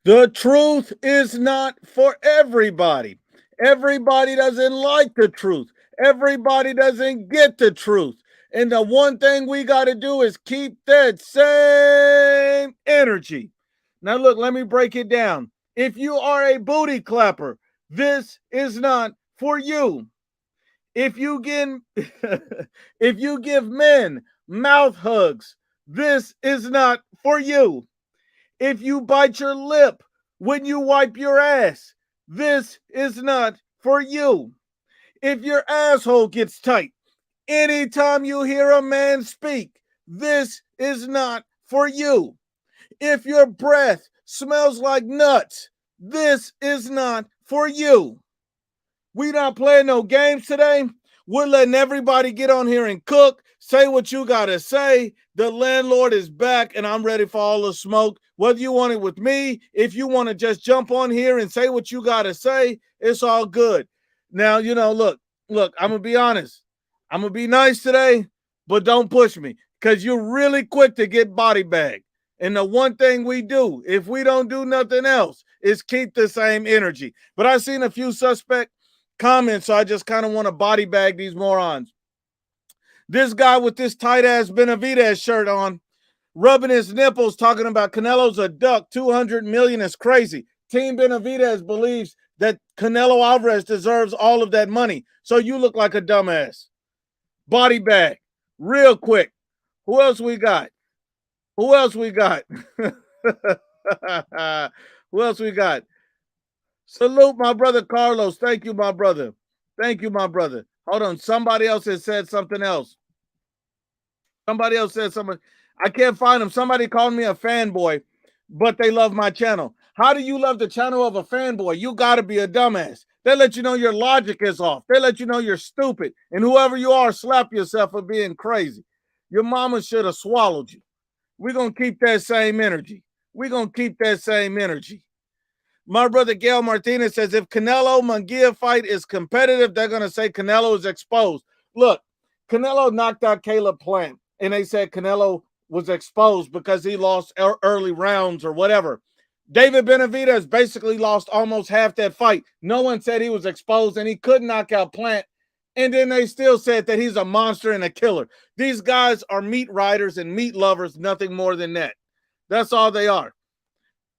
The truth is not for everybody. Everybody doesn't like the truth. Everybody doesn't get the truth. And the one thing we got to do is keep that same energy. Now, look, let me break it down. If you are a booty clapper, this is not for you. If you give if you give men mouth hugs, this is not for you. If you bite your lip when you wipe your ass, this is not for you. If your asshole gets tight anytime you hear a man speak, this is not for you. If your breath smells like nuts, this is not for you. We not playing no games today. We're letting everybody get on here and cook. Say what you got to say. The landlord is back, and I'm ready for all the smoke. Whether you want it with me, if you want to just jump on here and say what you got to say, it's all good. Now, look, I'm going to be honest. I'm going to be nice today, but don't push me because you're really quick to get body bagged. And the one thing we do, if we don't do nothing else, is keep the same energy. But I've seen a few suspect comments, so I just kind of want to body bag these morons. This guy with this tight ass Benavidez shirt on, rubbing his nipples, talking about Canelo's a duck, 200 million is crazy. Team Benavidez believes that Canelo Alvarez deserves all of that money. So you look like a dumbass. Body bag, real quick. Who else we got? Who else we got? Who else we got? Salute my brother Carlos. Thank you, my brother. Thank you, my brother. Hold on. Somebody else has said something else. Somebody else said something. I can't find them. Somebody called me a fanboy, but they love my channel. How do you love the channel of a fanboy? You got to be a dumbass. They let you know your logic is off. They let you know you're stupid. And whoever you are, slap yourself for being crazy. Your mama should have swallowed you. We're going to keep that same energy. We're going to keep that same energy. My brother Gail Martinez says if Canelo Munguia fight is competitive, they're going to say Canelo is exposed. Look, Canelo knocked out Caleb Plant, and they said Canelo was exposed because he lost early rounds or whatever. David Benavidez basically lost almost half that fight. No one said he was exposed, and he could knock out Plant. And then they still said that he's a monster and a killer. These guys are meat riders and meat lovers, nothing more than that. That's all they are.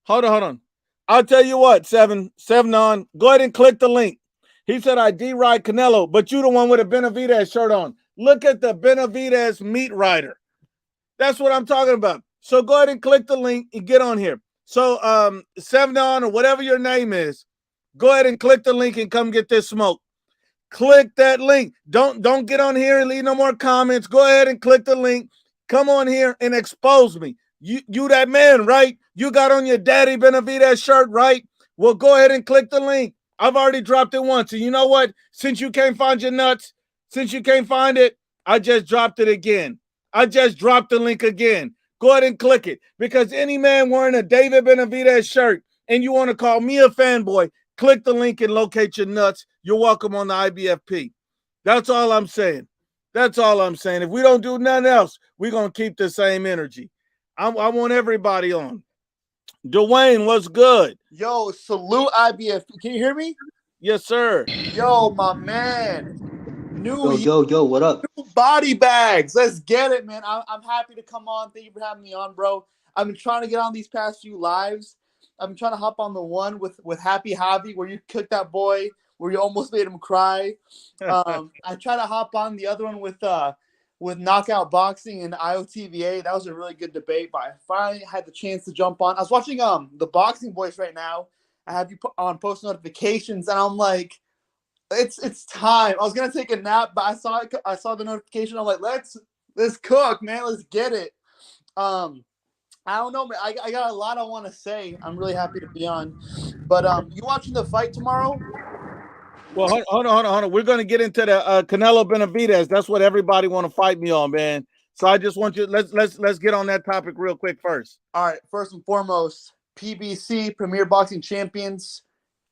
Hold on. I'll tell you what, Seven on. Go ahead and click the link. He said I D-ride Canelo, but you the one with a Benavidez shirt on. Look at the Benavidez meat rider. That's what I'm talking about. So go ahead and click the link and get on here. So 7 on or whatever your name is, go ahead and click the link and come get this smoke. Click that link. Don't get on here and leave no more comments. Go ahead and click the link. Come on here and expose me. You that man, right? You got on your Daddy Benavidez shirt, right? Well, go ahead and click the link. I've already dropped it once. And you know what? Since you can't find your nuts, since you can't find it, I just dropped it again. I just dropped the link again. Go ahead and click it. Because any man wearing a David Benavidez shirt and you want to call me a fanboy, click the link and locate your nuts. You're welcome on the IBFP. That's all I'm saying. That's all I'm saying. If we don't do nothing else, we're going to keep the same energy. I want everybody on. Dwayne, what's good? Yo, salute IBFP. Can you hear me? Yes, sir. Yo, my man. New Yo, what up? body bags. Let's get it, man. I'm happy to come on. Thank you for having me on, bro. I've been trying to get on these past few lives. I've been trying to hop on the one with Happy Javi where you cooked that boy, where you almost made him cry. I try to hop on the other one with Knockout Boxing and IOTVA. That was a really good debate, but I finally had the chance to jump on. I was watching the Boxing Boys right now. I have you put on post notifications, and I'm like, it's time. I was gonna take a nap, but I saw the notification. I'm like, let's cook, man. Let's get it. I don't know, man. I got a lot I want to say. I'm really happy to be on. But you watching the fight tomorrow? Well, hold on. We're going to get into the Canelo Benavidez. That's what everybody want to fight me on, man. So I just want you. Let's get on that topic real quick first. All right. First and foremost, PBC Premier Boxing Champions.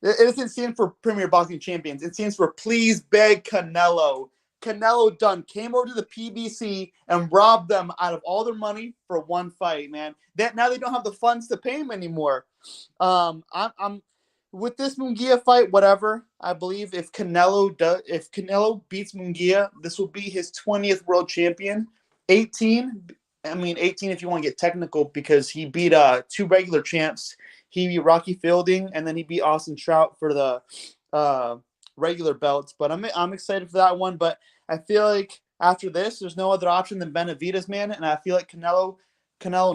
It doesn't stand for Premier Boxing Champions. It stands for Please Beg Canelo. Canelo Dunn came over to the PBC and robbed them out of all their money for one fight, man. Now they don't have the funds to pay him anymore. I'm with this Munguia fight, whatever. I believe if Canelo beats Munguia, this will be his 20th world champion. 18 if you want to get technical, because he beat 2 regular champs. He beat Rocky Fielding, and then he beat Austin Trout for the regular belts. But I'm excited for that one. But I feel like after this, there's no other option than Benavidez, man. And I feel like Canelo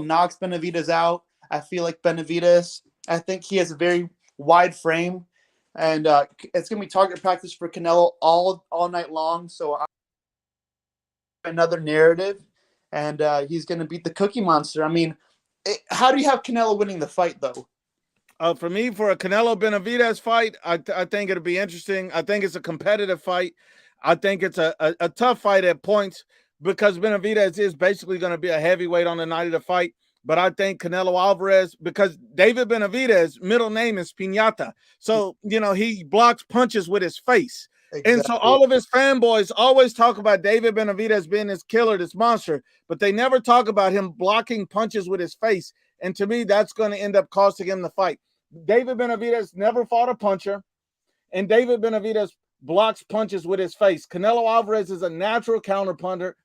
knocks Benavidez out. I feel like Benavidez, I think he has a very wide frame, and it's going to be target practice for Canelo all night long. So another narrative, and he's going to beat the Cookie Monster. I mean, how do you have Canelo winning the fight, though? For me, for a Canelo Benavidez fight, I think it'll be interesting. I think it's a competitive fight. I think it's a tough fight at points, because Benavidez is basically going to be a heavyweight on the night of the fight. But I think Canelo Alvarez, because David Benavidez' middle name is Piñata. So, he blocks punches with his face. Exactly. And so all of his fanboys always talk about David Benavidez being this killer, this monster, but they never talk about him blocking punches with his face. And to me, that's going to end up costing him the fight. David Benavidez never fought a puncher, and David Benavidez blocks punches with his face. Canelo Alvarez is a natural counter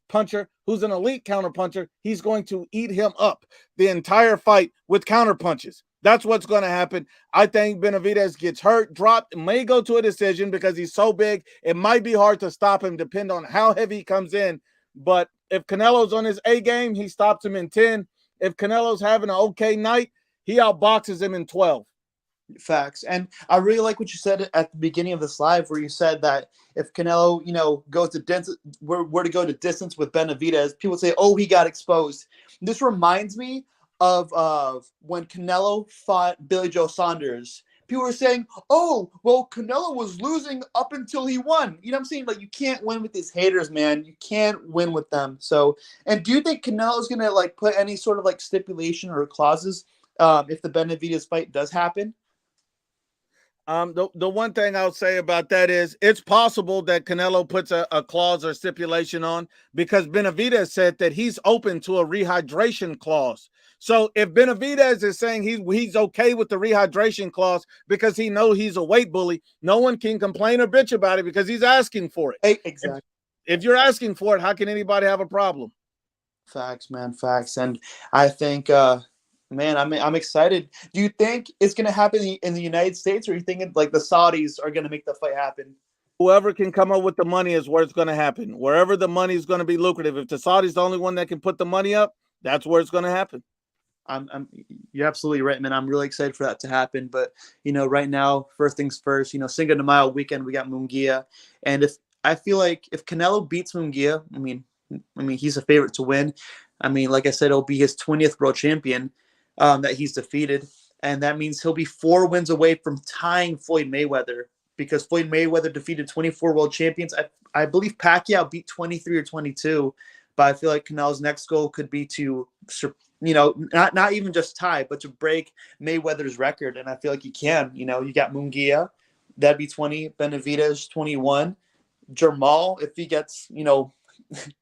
puncher who's an elite counter puncher. He's going to eat him up the entire fight with counter punches. That's what's going to happen. I think Benavidez gets hurt, dropped, may go to a decision because he's so big. It might be hard to stop him, depending on how heavy he comes in. But if Canelo's on his A game, he stops him in 10. If Canelo's having an okay night, he outboxes him in 12. Facts. And I really like what you said at the beginning of this live, where you said that if Canelo, goes to distance, were to go to distance with Benavidez, people say, oh, he got exposed. This reminds me of when Canelo fought Billy Joe Saunders. People were saying, oh, well, Canelo was losing up until he won. You know what I'm saying? Like, you can't win with these haters, man. You can't win with them. So, and do you think Canelo's going to, put any sort of, stipulation or clauses if the Benavidez fight does happen? The one thing I'll say about that is it's possible that Canelo puts a clause or stipulation on, because Benavidez said that he's open to a rehydration clause. So if Benavidez is saying he's okay with the rehydration clause because he knows he's a weight bully, no one can complain or bitch about it because he's asking for it. Exactly. If you're asking for it, how can anybody have a problem? Facts, man, facts. And I think, man, I'm excited. Do you think it's going to happen in the United States, or are you thinking the Saudis are going to make the fight happen? Whoever can come up with the money is where it's going to happen. Wherever the money is going to be lucrative. If the Saudis the only one that can put the money up, that's where it's going to happen. You're absolutely right, man. I'm really excited for that to happen. But, right now, first things first, Cinco de Mayo weekend, we got Munguia. And I feel like if Canelo beats Munguia, I mean, he's a favorite to win. I mean, like I said, it'll be his 20th world champion that he's defeated. And that means he'll be 4 wins away from tying Floyd Mayweather, because Floyd Mayweather defeated 24 world champions. I believe Pacquiao beat 23 or 22. But I feel like Canelo's next goal could be to, not even just tie, but to break Mayweather's record. And I feel like he can. You got Munguia, that'd be 20. Benavidez, 21. Jamal, if he gets,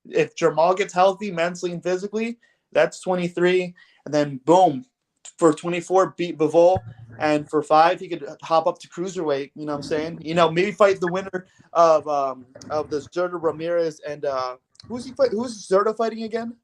if Jamal gets healthy mentally and physically, that's 23. And then boom, for 24, beat Bivol. And for 5, he could hop up to cruiserweight. You know what I'm saying? Maybe fight the winner of the Zerda Ramirez and who's Zerda fighting again?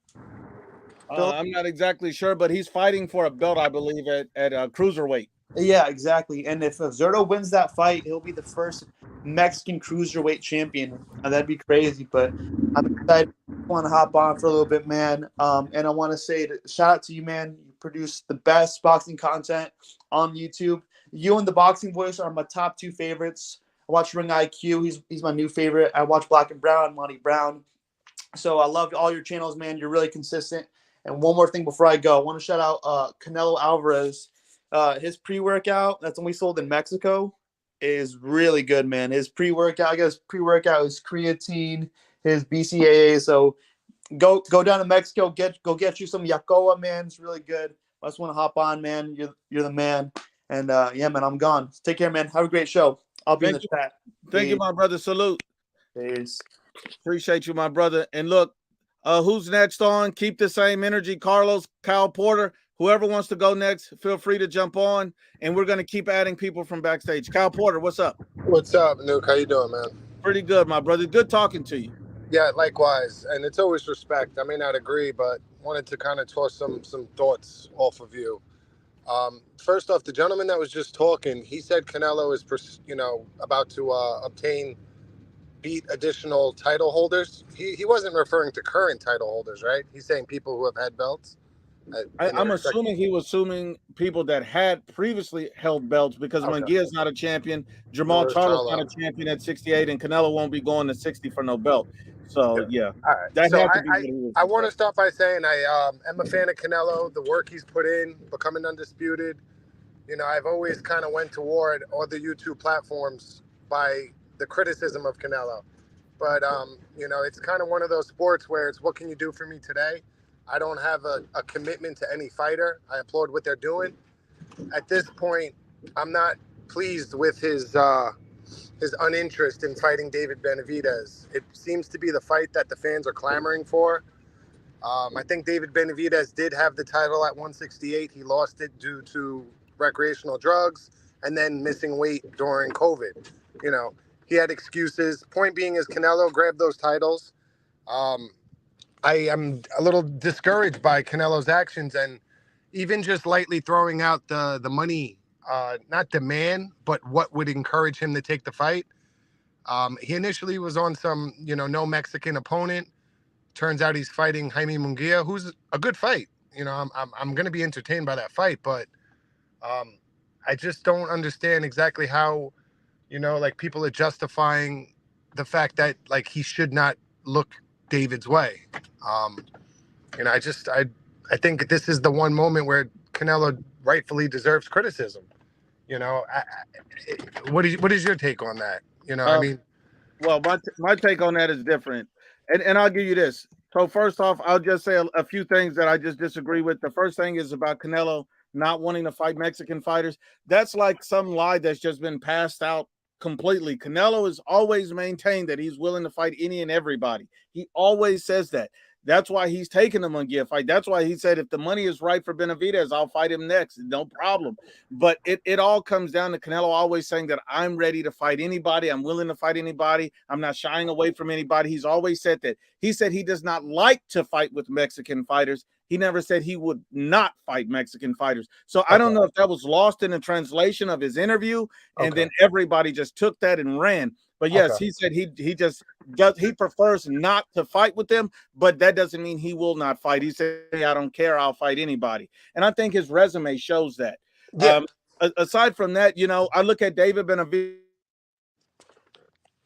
I'm not exactly sure, but he's fighting for a belt, I believe, at cruiserweight. Yeah, exactly. And if Zerda wins that fight, he'll be the first Mexican cruiserweight champion. That'd be crazy. But I'm excited. I want to hop on for a little bit, man. And I want to say shout out to you, man. You produce the best boxing content on YouTube. You and the Boxing Voice are my top 2 favorites. I watch Ring IQ. He's my new favorite. I watch Black and Brown, Monty Brown. So I love all your channels, man. You're really consistent. And one more thing before I go, I want to shout out Canelo Alvarez. His pre-workout that's only sold in Mexico is really good, man. His pre-workout, I guess pre-workout is creatine, his BCAA. So go down to Mexico, go get you some Yacoa, man. It's really good. I just want to hop on, man. You're the man. And yeah, man, I'm gone. Take care, man. Have a great show. I'll be in the chat. Thank you, my brother. Salute. Peace. Appreciate you, my brother. And look, who's next on? Keep the same energy, Carlos, Kyle Porter. Whoever wants to go next, feel free to jump on, and we're going to keep adding people from backstage. Kyle Porter, what's up? What's up, Nuke? How you doing, man? Pretty good, my brother. Good talking to you. Yeah, likewise. And it's always respect. I may not agree, but wanted to kind of toss some thoughts off of you. First off, the gentleman that was just talking, he said Canelo is, about to beat additional title holders. He wasn't referring to current title holders, right? He's saying people who have had belts. I'm assuming he was assuming people that had previously held belts because Munguia's not a champion, Jamal Charlo's not a champion at 68, and Canelo won't be going to 60 for no belt. So yeah, all right. That so had to be what he was. I want to start by saying I am a fan of Canelo, the work he's put in, becoming undisputed. I've always kind of went toward all the YouTube platforms by the criticism of Canelo. But, it's kind of one of those sports where it's what can you do for me today? I don't have a commitment to any fighter. I applaud what they're doing. At this point, I'm not pleased with his uninterest in fighting David Benavidez. It seems to be the fight that the fans are clamoring for. I think David Benavidez did have the title at 168. He lost it due to recreational drugs and then missing weight during COVID. He had excuses. Point being is Canelo grabbed those titles. I am a little discouraged by Canelo's actions and even just lightly throwing out the money, not demand, but what would encourage him to take the fight. He initially was on some, no Mexican opponent. Turns out he's fighting Jaime Munguia, who's a good fight. I'm going to be entertained by that fight, but I just don't understand exactly how, people are justifying the fact that he should not look David's way. I think this is the one moment where Canelo rightfully deserves criticism. What is your take on that? Well, my take on that is different, and I'll give you this. So first off, I'll just say a few things that I just disagree with. The first thing is about Canelo not wanting to fight Mexican fighters. That's like some lie that's just been passed out completely. Canelo has always maintained that he's willing to fight any and everybody. He always says that. That's why he's taking the Munguia fight. That's why he said, if the money is right for Benavidez, I'll fight him next. No problem. But it all comes down to Canelo always saying that I'm ready to fight anybody. I'm willing to fight anybody. I'm not shying away from anybody. He's always said that. He said he does not like to fight with Mexican fighters. He never said he would not fight Mexican fighters. So I don't know if that was lost in the translation of his interview, and then everybody just took that and ran. But yes, he said he prefers not to fight with them, but that doesn't mean he will not fight. He said, hey, I don't care, I'll fight anybody. And I think his resume shows that. Yeah. Aside from that, I look at David Benavidez.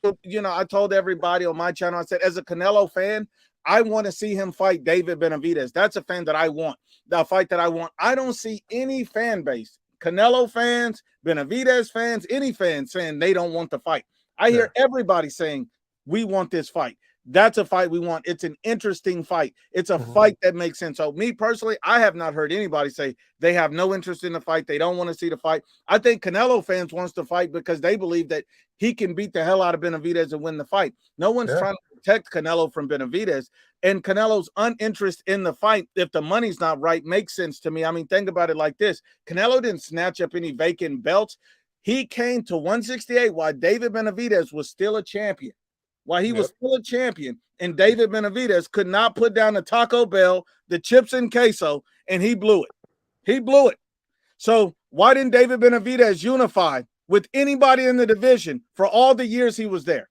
I told everybody on my channel, I said, as a Canelo fan, I want to see him fight David Benavidez. That's a fan that I want, the fight that I want. I don't see any fan base, Canelo fans, Benavidez fans, any fans saying they don't want the fight. I hear everybody saying, we want this fight. That's a fight we want. It's an interesting fight. It's a fight that makes sense. So me personally, I have not heard anybody say they have no interest in the fight. They don't want to see the fight. I think Canelo fans wants to fight because they believe that he can beat the hell out of Benavidez and win the fight. No one's trying to protect Canelo from Benavidez. And Canelo's uninterest in the fight, if the money's not right, makes sense to me. I mean, think about it like this. Canelo didn't snatch up any vacant belts. He came to 168 while David Benavidez was still a champion. While he was still a champion, and David Benavidez could not put down the Taco Bell, the chips and queso, and he blew it. He blew it. So why didn't David Benavidez unify with anybody in the division for all the years he was there?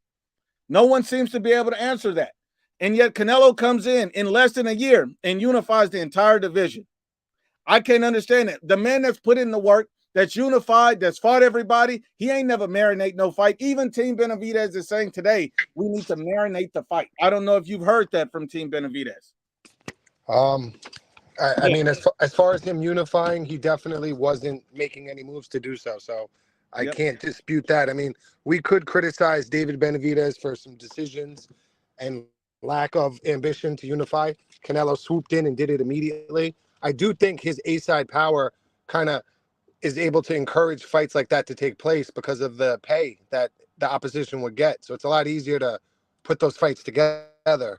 No one seems to be able to answer that. And yet Canelo comes in less than a year and unifies the entire division. I can't understand it. The man that's put in the work, that's unified, that's fought everybody, he ain't never marinate no fight. Even Team Benavidez is saying today, we need to marinate the fight. I don't know if you've heard that from Team Benavidez. I mean, as far as him unifying, he definitely wasn't making any moves to do so. So I can't dispute that. I mean, we could criticize David Benavidez for some decisions and lack of ambition to unify. Canelo swooped in and did it immediately. I do think his A-side power kind of is able to encourage fights like that to take place because of the pay that the opposition would get. So it's a lot easier to put those fights together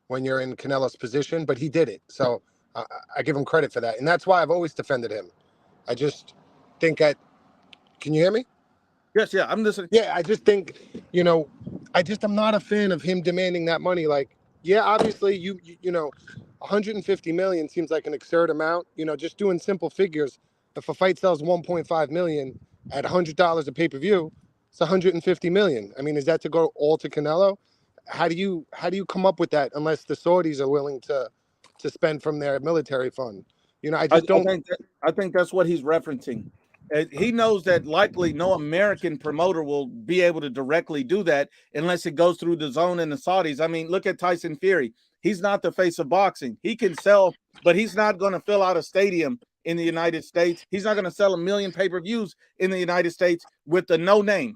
when you're in Canelo's position, but he did it. So I give him credit for that, and that's why I've always defended him. I just think can you hear me? Yes, yeah, I'm listening. Yeah, I just think, I'm not a fan of him demanding that money. Like, yeah, obviously you know, 150 million seems like an absurd amount. Just doing simple figures. If a fight sells 1.5 million at $100 a pay-per-view, it's 150 million. I mean, is that to go all to Canelo? How do you come up with that unless the Saudis are willing to spend from their military fund? I just don't. I think that's what he's referencing. He knows that likely no American promoter will be able to directly do that unless it goes through the zone and the Saudis. I mean, look at Tyson Fury. He's not the face of boxing. He can sell, but he's not going to fill out a stadium in the United States. He's not going to sell 1 million pay-per-views in the United States with the no name.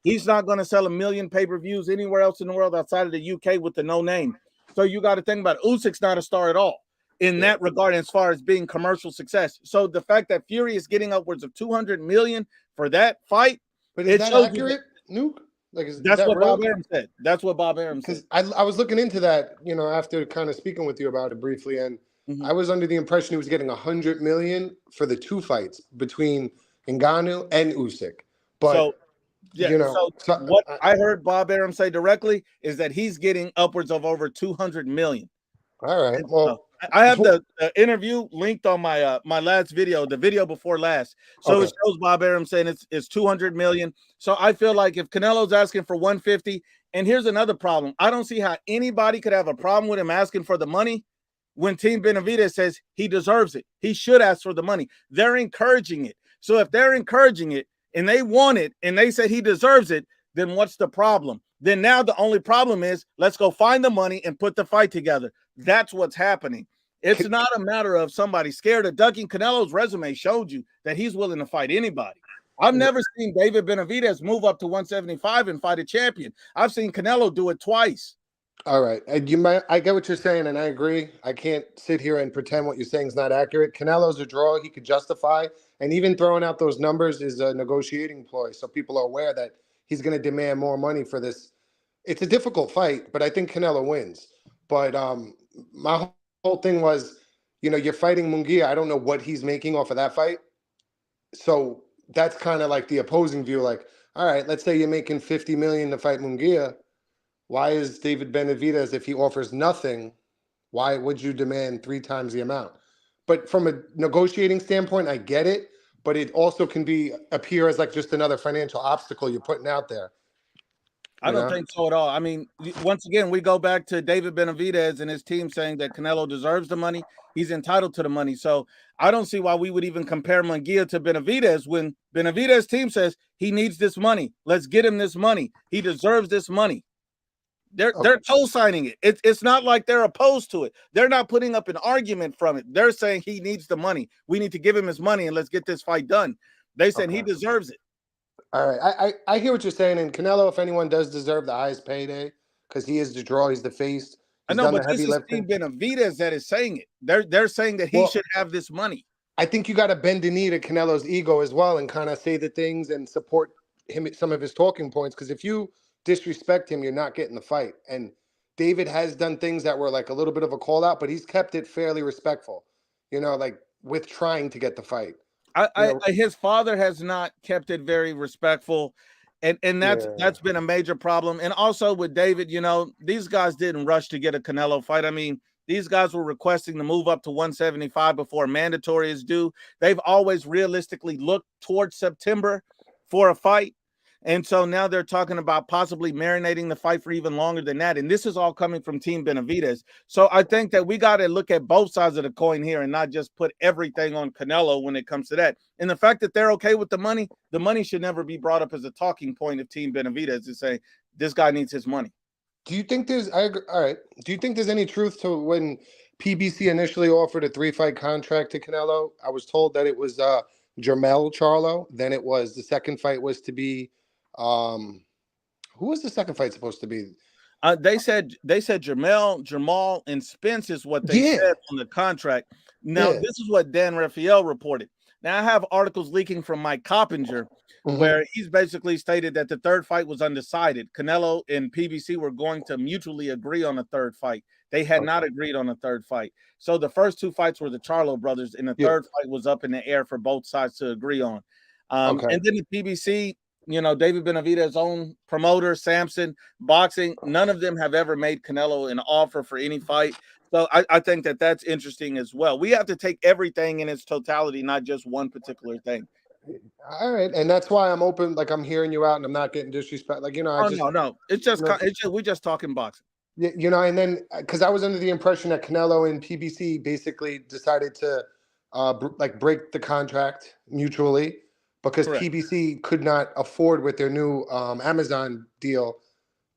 He's not going to sell 1 million pay-per-views anywhere else in the world outside of the UK with the no name. So you got to think about it. Usyk's not a star at all in that regard as far as being commercial success. So the fact that Fury is getting upwards of 200 million for that fight, but is that accurate, Nuke? Like, that's that what real? Bob Arum said. That's what Bob Arum said. Because I was looking into that, after kind of speaking with you about it briefly, and I was under the impression he was getting 100 million for the 2 fights between Ngannou and Usyk. But what I heard Bob Arum say directly is that he's getting upwards of over 200 million. All right. Well, I have the interview linked on my my last video, the video before last. So it shows Bob Arum saying it's 200 million. So I feel like if Canelo's asking for 150, and here's another problem. I don't see how anybody could have a problem with him asking for the money when Team Benavidez says he deserves it. He should ask for the money. They're encouraging it. So if they're encouraging it and they want it and they say he deserves it, then what's the problem? Then now the only problem is let's go find the money and put the fight together. That's what's happening. It's not a matter of somebody scared of ducking. Canelo's resume showed you that he's willing to fight anybody. I've never seen David Benavidez move up to 175 and fight a champion. I've seen Canelo do it twice. All right. I get what you're saying, and I agree. I can't sit here and pretend what you're saying is not accurate. Canelo's a draw he could justify, and even throwing out those numbers is a negotiating ploy, so people are aware that he's going to demand more money for this. It's a difficult fight, but I think Canelo wins. But my whole thing was, you're fighting Munguia. I don't know what he's making off of that fight. So that's kind of like the opposing view. Like, all right, let's say you're making 50 million to fight Munguia. Why is David Benavidez, if he offers nothing, why would you demand 3 times the amount? But from a negotiating standpoint, I get it. But it also can appear as like just another financial obstacle you're putting out there. I don't think so at all. I mean, once again, we go back to David Benavidez and his team saying that Canelo deserves the money. He's entitled to the money. So I don't see why we would even compare Munguia to Benavidez when Benavidez' team says he needs this money. Let's get him this money. He deserves this money. They're co-signing it. It's not like they're opposed to it. They're not putting up an argument from it. They're saying he needs the money. We need to give him his money and let's get this fight done. They said he deserves it. All right. I hear what you're saying. And Canelo, if anyone does deserve the highest payday, because he is the draw, he's the face. I know, but this is Team Benavidez that is saying it. They're saying that he should have this money. I think you got to bend the knee to Canelo's ego as well and kind of say the things and support him, some of his talking points. Because if you disrespect him, you're not getting the fight. And David has done things that were like a little bit of a call out, but he's kept it fairly respectful, like with trying to get the fight. His father has not kept it very respectful. And that's been a major problem. And also with David, these guys didn't rush to get a Canelo fight. I mean, these guys were requesting to move up to 175 before mandatory is due. They've always realistically looked towards September for a fight. And so now they're talking about possibly marinating the fight for even longer than that. And this is all coming from Team Benavidez. So I think that we got to look at both sides of the coin here and not just put everything on Canelo when it comes to that. And the fact that they're okay with the money should never be brought up as a talking point of Team Benavidez to say this guy needs his money. Do you think there's Do you think there's any truth to when PBC initially offered a 3-fight contract to Canelo? I was told that it was Jermell Charlo. Then it was the second fight was to be who was the second fight supposed to be? They said Jamal, and Spence is what they said on the contract. Now, this is what Dan Raphael reported. Now, I have articles leaking from Mike Coppinger where he's basically stated that the third fight was undecided. Canelo and PBC were going to mutually agree on a third fight. They had not agreed on a third fight. So the first two fights were the Charlo brothers, and the third fight was up in the air for both sides to agree on. And then the PBC, you know, David Benavidez' own promoter, Samson, boxing, none of them have ever made Canelo an offer for any fight. So I think that that's interesting as well. We have to take everything in its totality, not just one particular thing. All right, and that's why I'm open. Like, I'm hearing you out, and I'm not getting disrespect. Like, you know, no. It's just we're just talking boxing. You know, and then because I was under the impression that Canelo and PBC basically decided to break the contract mutually because PBC could not afford with their new Amazon deal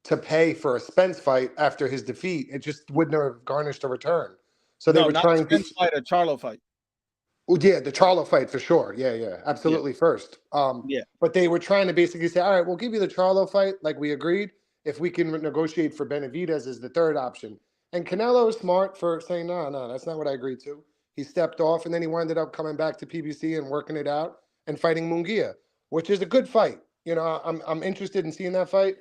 to pay for a Spence fight after his defeat. It just wouldn't have garnished a return. So they were trying a Spence fight, a Charlo fight. Oh, yeah, the Charlo fight for sure. Yeah, absolutely. First. But they were trying to basically say, all right, we'll give you the Charlo fight like we agreed if we can negotiate for Benavidez as the third option. And Canelo is smart for saying, no, that's not what I agreed to. He stepped off, and then he ended up coming back to PBC and working it out and fighting Munguia, which is a good fight. You know, I'm interested in seeing that fight.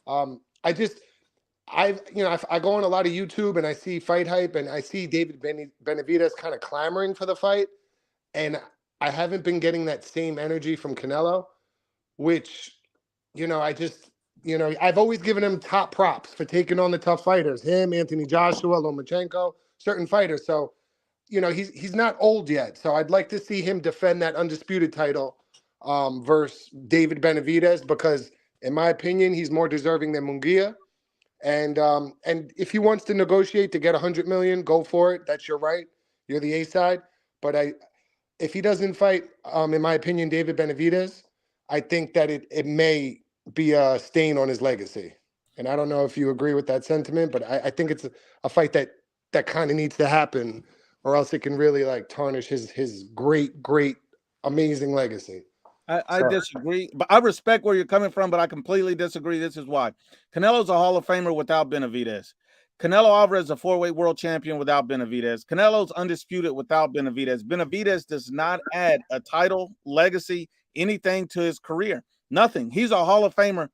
I go on a lot of YouTube and I see Fight Hype and I see David Benavidez kind of clamoring for the fight. And I haven't been getting that same energy from Canelo, which, you know, I've always given him top props for taking on the tough fighters. Him, Anthony Joshua, Lomachenko, certain fighters. So, you know, he's not old yet. So I'd like to see him defend that undisputed title versus David Benavidez because, in my opinion, he's more deserving than Munguia. And if he wants to negotiate to get $100 million, go for it. That's your right. You're the A side. But if he doesn't fight, in my opinion, David Benavidez, I think that it may be a stain on his legacy. And I don't know if you agree with that sentiment, but I think it's a fight that kind of needs to happen, or else it can really like tarnish his great, amazing legacy. I disagree, but I respect where you're coming from, but I completely disagree. This is why. Canelo's a Hall of Famer without Benavidez. Canelo Alvarez is a 4-weight world champion without Benavidez. Canelo's undisputed without Benavidez. Benavidez does not add a title, legacy, anything to his career. Nothing. He's a Hall of Famer,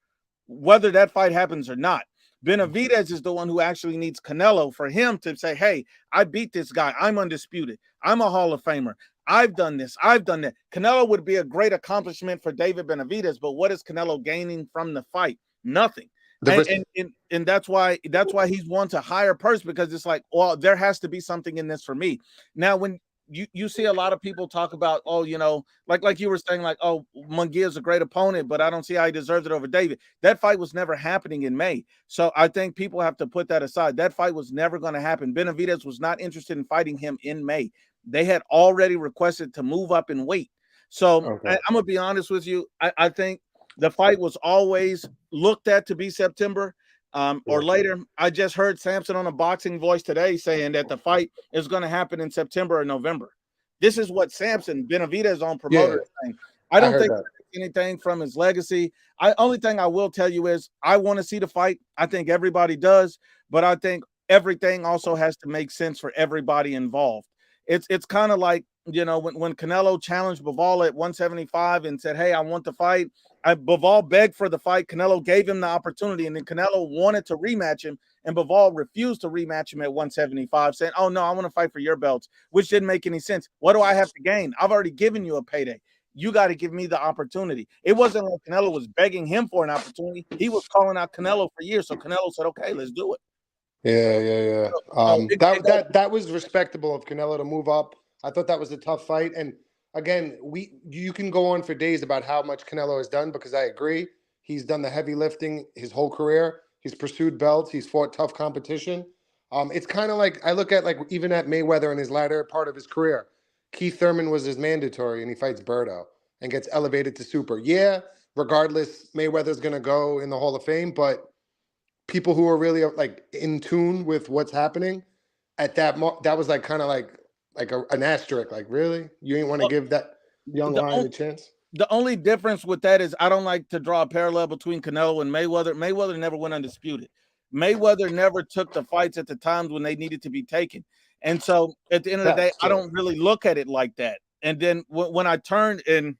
whether that fight happens or not. Benavidez is the one who actually needs Canelo for him to say, hey, I beat this guy. I'm undisputed. I'm a Hall of Famer. I've done this. I've done that. Canelo would be a great accomplishment for David Benavidez, but what is Canelo gaining from the fight? Nothing. And that's why he's won to higher purse, because it's like, well, there has to be something in this for me. Now, when you see a lot of people talk about, oh, you know, like you were saying, like, oh, Munguia is a great opponent, but I don't see how he deserves it over David. That fight was never happening in May. So I think people have to put that aside. That fight was never going to happen. Benavidez was not interested in fighting him in May. They had already requested to move up and wait. So I'm going to be honest with you. I think the fight was always looked at to be September or later. I just heard Samson on a Boxing Voice today saying that the fight is going to happen in September or November. This is what Samson, Benavidez' own promoter, is saying. I don't think anything from his legacy. Only thing I will tell you is I want to see the fight. I think everybody does, but I think everything also has to make sense for everybody involved. It's kind of like, you know, when Canelo challenged Bivol at 175 and said, hey, I want the fight. Bivol begged for the fight. Canelo gave him the opportunity, and then Canelo wanted to rematch him, and Bivol refused to rematch him at 175, saying, oh, no, I want to fight for your belts, which didn't make any sense. What do I have to gain? I've already given you a payday. You got to give me the opportunity. It wasn't like Canelo was begging him for an opportunity. He was calling out Canelo for years, so Canelo said, okay, let's do it. Yeah. That was respectable of Canelo to move up. I thought that was a tough fight. And again, you can go on for days about how much Canelo has done, because I agree. He's done the heavy lifting his whole career. He's pursued belts. He's fought tough competition. It's kind of like I look at, like, even at Mayweather in his latter part of his career. Keith Thurman was his mandatory, and he fights Berto and gets elevated to super. Yeah, regardless, Mayweather's going to go in the Hall of Fame, but people who are really like in tune with what's happening at that was like kind of like an asterisk. Like, really, you ain't want to give that young lion a chance? The only difference with that is I don't like to draw a parallel between Canelo and Mayweather. Mayweather never went undisputed. Mayweather never took the fights at the times when they needed to be taken. And so at the end of the day, I don't really look at it like that. And then when I turned and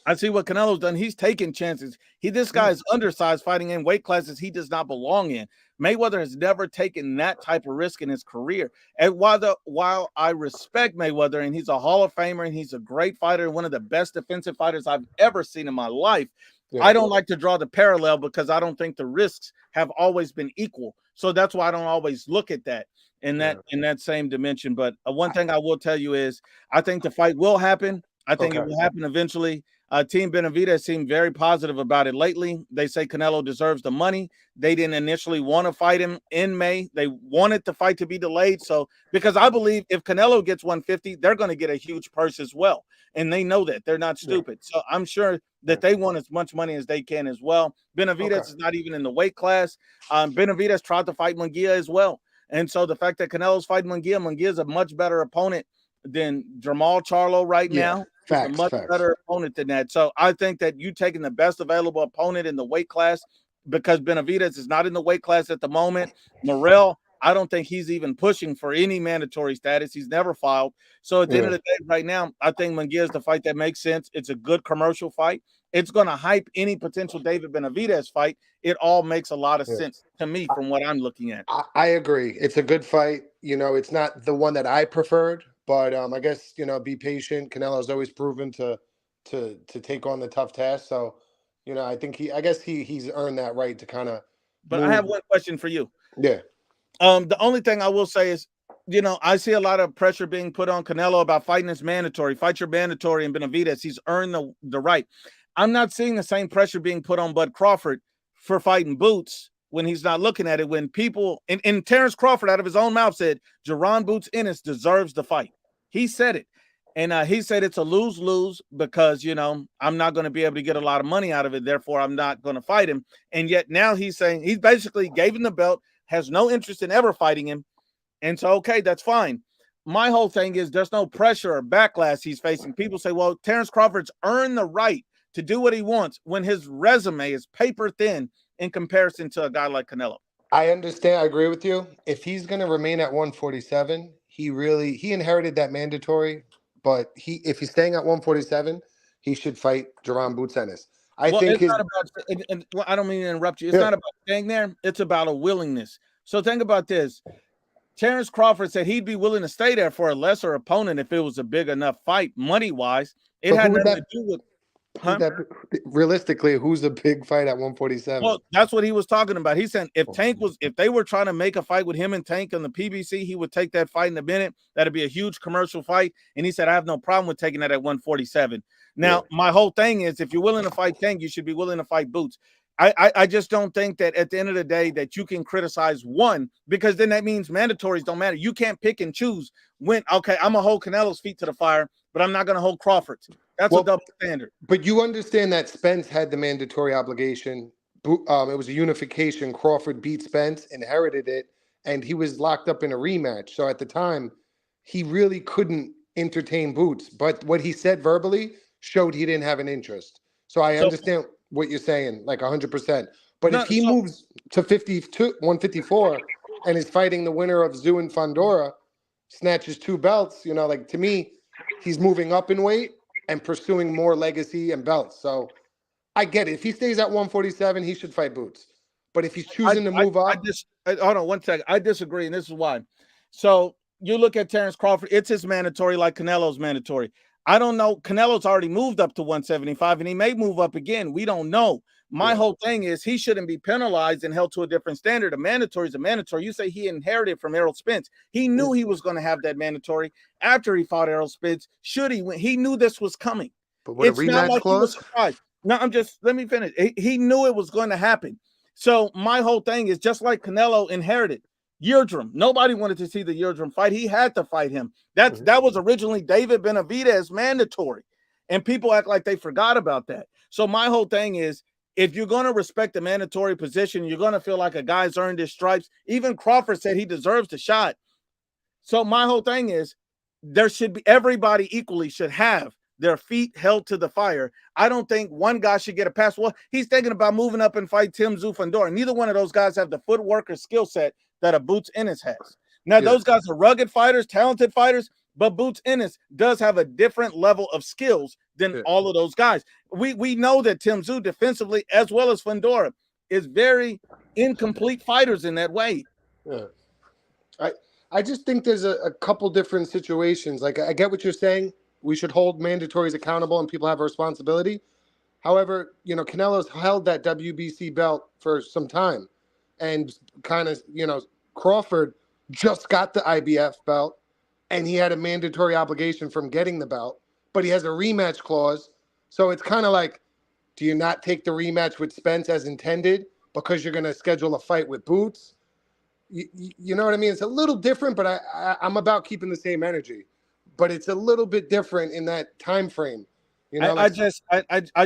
I see what Canelo's done, he's taking chances. This guy is undersized, fighting in weight classes he does not belong in. Mayweather has never taken that type of risk in his career. And while I respect Mayweather and he's a Hall of Famer and he's a great fighter and one of the best defensive fighters I've ever seen in my life, I don't like to draw the parallel because I don't think the risks have always been equal. So that's why I don't always look at that in that same dimension. But one thing I will tell you is I think the fight will happen. I think it will happen eventually. Team Benavidez seemed very positive about it lately. They say Canelo deserves the money. They didn't initially want to fight him in May. They wanted the fight to be delayed. So, because I believe if Canelo gets 150, they're going to get a huge purse as well. And they know that. They're not stupid. So I'm sure that they want as much money as they can as well. Benavidez is not even in the weight class. Benavidez tried to fight Munguia as well. And so the fact that Canelo's fighting Munguia is a much better opponent than Jamal Charlo right now. Facts, a much better opponent than that. So I think that you taking the best available opponent in the weight class, because Benavidez is not in the weight class at the moment. Morell, I don't think he's even pushing for any mandatory status. He's never filed. So at the end of the day, right now, I think Munguia is the fight that makes sense. It's a good commercial fight. It's going to hype any potential David Benavidez fight. It all makes a lot of sense to me from what I'm looking at. I agree. It's a good fight. You know, it's not the one that I preferred. But I guess, you know, be patient. Canelo's always proven to take on the tough task. So, you know, I think he's earned that right to kind of. But I have one question for you. Yeah. The only thing I will say is, you know, I see a lot of pressure being put on Canelo about fighting is mandatory. Fight your mandatory in Benavidez. He's earned the right. I'm not seeing the same pressure being put on Bud Crawford for fighting Boots when he's not looking at it. When people and Terrence Crawford out of his own mouth said Jaron Boots Ennis deserves the fight. He said it. And he said it's a lose-lose because, you know, I'm not going to be able to get a lot of money out of it. Therefore, I'm not going to fight him. And yet now he's saying he basically gave him the belt, has no interest in ever fighting him. And so, okay, that's fine. My whole thing is there's no pressure or backlash he's facing. People say, well, Terrence Crawford's earned the right to do what he wants when his resume is paper thin in comparison to a guy like Canelo. I understand. I agree with you. If he's going to remain at 147, he inherited that mandatory, but if he's staying at 147, he should fight Jaron Boots Ennis. I think it's not about, and I don't mean to interrupt you. It's not about staying there. It's about a willingness. So think about this. Terrence Crawford said he'd be willing to stay there for a lesser opponent if it was a big enough fight, money-wise. It had nothing to do with realistically, who's a big fight at 147? Well, that's what he was talking about. He said if they were trying to make a fight with him and Tank on the PBC, he would take that fight in a minute. That'd be a huge commercial fight. And he said, I have no problem with taking that at 147. Now, my whole thing is if you're willing to fight Tank, you should be willing to fight Boots. I just don't think that at the end of the day that you can criticize one, because then that means mandatories don't matter. You can't pick and choose when, okay, I'm going to hold Canelo's feet to the fire, but I'm not going to hold Crawford's. That's a double standard. But you understand that Spence had the mandatory obligation. It was a unification. Crawford beat Spence, inherited it, and he was locked up in a rematch. So at the time, he really couldn't entertain Boots. But what he said verbally showed he didn't have an interest. So I understand what you're saying, like 100%. But if he moves to 154 and is fighting the winner of Zhu and Fondora, snatches 2 belts, you know, like to me, he's moving up in weight and pursuing more legacy and belts. So I get it. If he stays at 147, he should fight Boots. But if he's choosing to move up. Hold on 1 second. I disagree, and this is why. So you look at Terrence Crawford, it's his mandatory like Canelo's mandatory. I don't know. Canelo's already moved up to 175, and he may move up again. We don't know. My whole thing is he shouldn't be penalized and held to a different standard. A mandatory is a mandatory. You say he inherited from Errol Spence. He knew he was going to have that mandatory after he fought Errol Spence. Should he win? He knew this was coming. But what, a rematch clause? No, let me finish. He knew it was going to happen. So my whole thing is just like Canelo inherited Yildirim. Nobody wanted to see the Yildirim fight. He had to fight him. That was originally David Benavidez mandatory. And people act like they forgot about that. So my whole thing is, if you're going to respect the mandatory position, you're going to feel like a guy's earned his stripes. Even Crawford said he deserves the shot. So my whole thing is there should be everybody equally should have their feet held to the fire. I don't think one guy should get a pass. Well, he's thinking about moving up and fight Tim Zufandor. Neither one of those guys have the footwork or skill set that a Boots Ennis has. Now, those guys are rugged fighters, talented fighters, But Boots Ennis does have a different level of skills than all of those guys. We know that Tim Tszyu defensively, as well as Fundora, is very incomplete fighters in that way. Yeah. I just think there's a couple different situations. Like, I get what you're saying. We should hold mandatories accountable and people have a responsibility. However, you know, Canelo's held that WBC belt for some time. And kind of, you know, Crawford just got the IBF belt and he had a mandatory obligation from getting the belt, but he has a rematch clause. So it's kind of like, do you not take the rematch with Spence as intended because you're going to schedule a fight with Boots? You know what I mean? It's a little different, but I'm about keeping the same energy. But it's a little bit different in that time frame. You know, I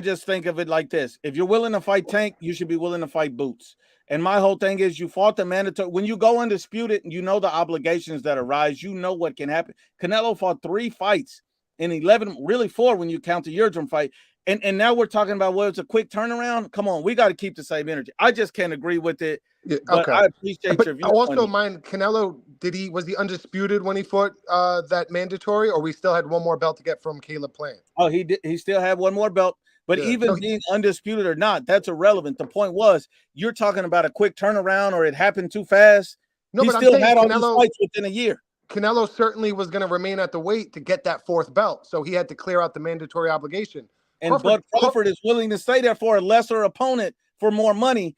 just think of it like this: if you're willing to fight Tank, you should be willing to fight Boots. And my whole thing is, you fought the mandatory. When you go undisputed, you know the obligations that arise. You know what can happen. Canelo fought 3 fights in 11, really 4 when you count the Yildirim fight. And now we're talking about, well, it's a quick turnaround. Come on, we got to keep the same energy. I just can't agree with it. Yeah, but I appreciate your view. Also, Canelo, was he undisputed when he fought that mandatory, or we still had one more belt to get from Caleb Plant? Oh, he did. He still had one more belt. But even being undisputed or not, that's irrelevant. The point was, you're talking about a quick turnaround or it happened too fast. No, he but still I'm saying had all these fights within a year. Canelo certainly was going to remain at the weight to get that 4th belt, so he had to clear out the mandatory obligation. And Crawford is willing to stay there for a lesser opponent for more money.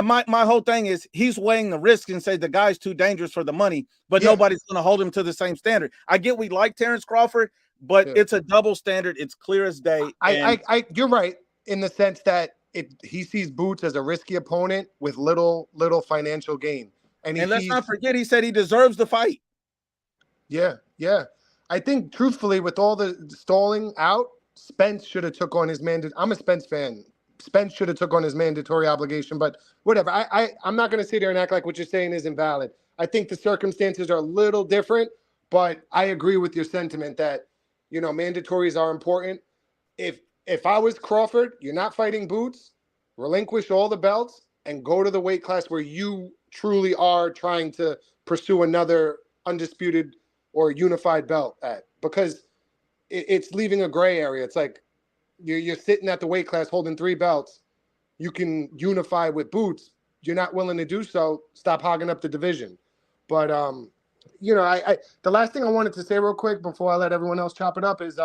My whole thing is, he's weighing the risk and say the guy's too dangerous for the money, but nobody's going to hold him to the same standard. I get we like Terrence Crawford, but it's a double standard. It's clear as day. You're right in the sense that he sees Boots as a risky opponent with little financial gain. And let's not forget, he said he deserves the fight. Yeah. I think truthfully, with all the stalling out, Spence should have took on his I'm a Spence fan. Spence should have took on his mandatory obligation, but whatever. I'm not going to sit here and act like what you're saying is invalid. I think the circumstances are a little different, but I agree with your sentiment that, you know, mandatories are important. If I was Crawford, you're not fighting Boots, relinquish all the belts and go to the weight class where you truly are trying to pursue another undisputed or unified belt at, because it's leaving a gray area. It's like you're sitting at the weight class holding 3 belts. You can unify with Boots. You're not willing to do so. Stop hogging up the division. But you know, the last thing I wanted to say real quick before I let everyone else chop it up is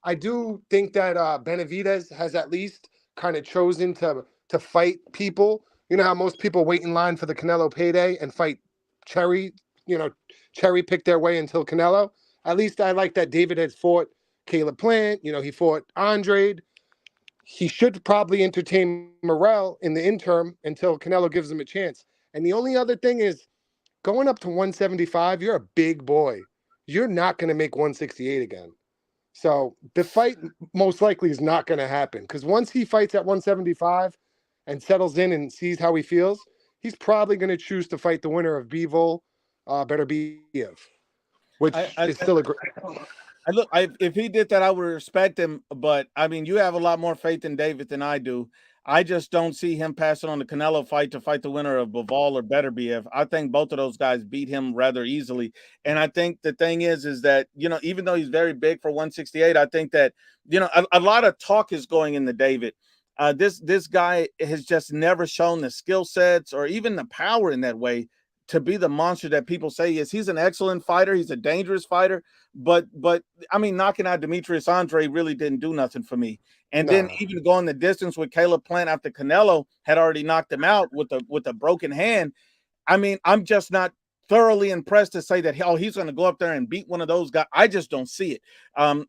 I do think that Benavidez has at least kind of chosen to fight people. You know how most people wait in line for the Canelo payday and fight cherry pick their way until Canelo. At least I like that David has fought Caleb Plant. You know, he fought Andrade. He should probably entertain Morell in the interim until Canelo gives him a chance. And the only other thing is, going up to 175, you're a big boy. You're not going to make 168 again. So the fight most likely is not going to happen, because once he fights at 175 and settles in and sees how he feels, he's probably going to choose to fight the winner of Bivol Loss, which is still a great. If he did that, I would respect him. But I mean, you have a lot more faith in David than I do. I just don't see him passing on the Canelo fight to fight the winner of Bivol or Beterbiev. I think both of those guys beat him rather easily. And I think the thing is that, you know, even though he's very big for 168, I think that, you know, a lot of talk is going into David. This guy has just never shown the skill sets or even the power in that way to be the monster that people say he is. He's an excellent fighter. He's a dangerous fighter. But I mean, knocking out Demetrius Andrade really didn't do nothing for me. And then even going the distance with Caleb Plant after Canelo had already knocked him out with a broken hand. I mean, I'm just not thoroughly impressed to say that, oh, he's going to go up there and beat one of those guys. I just don't see it.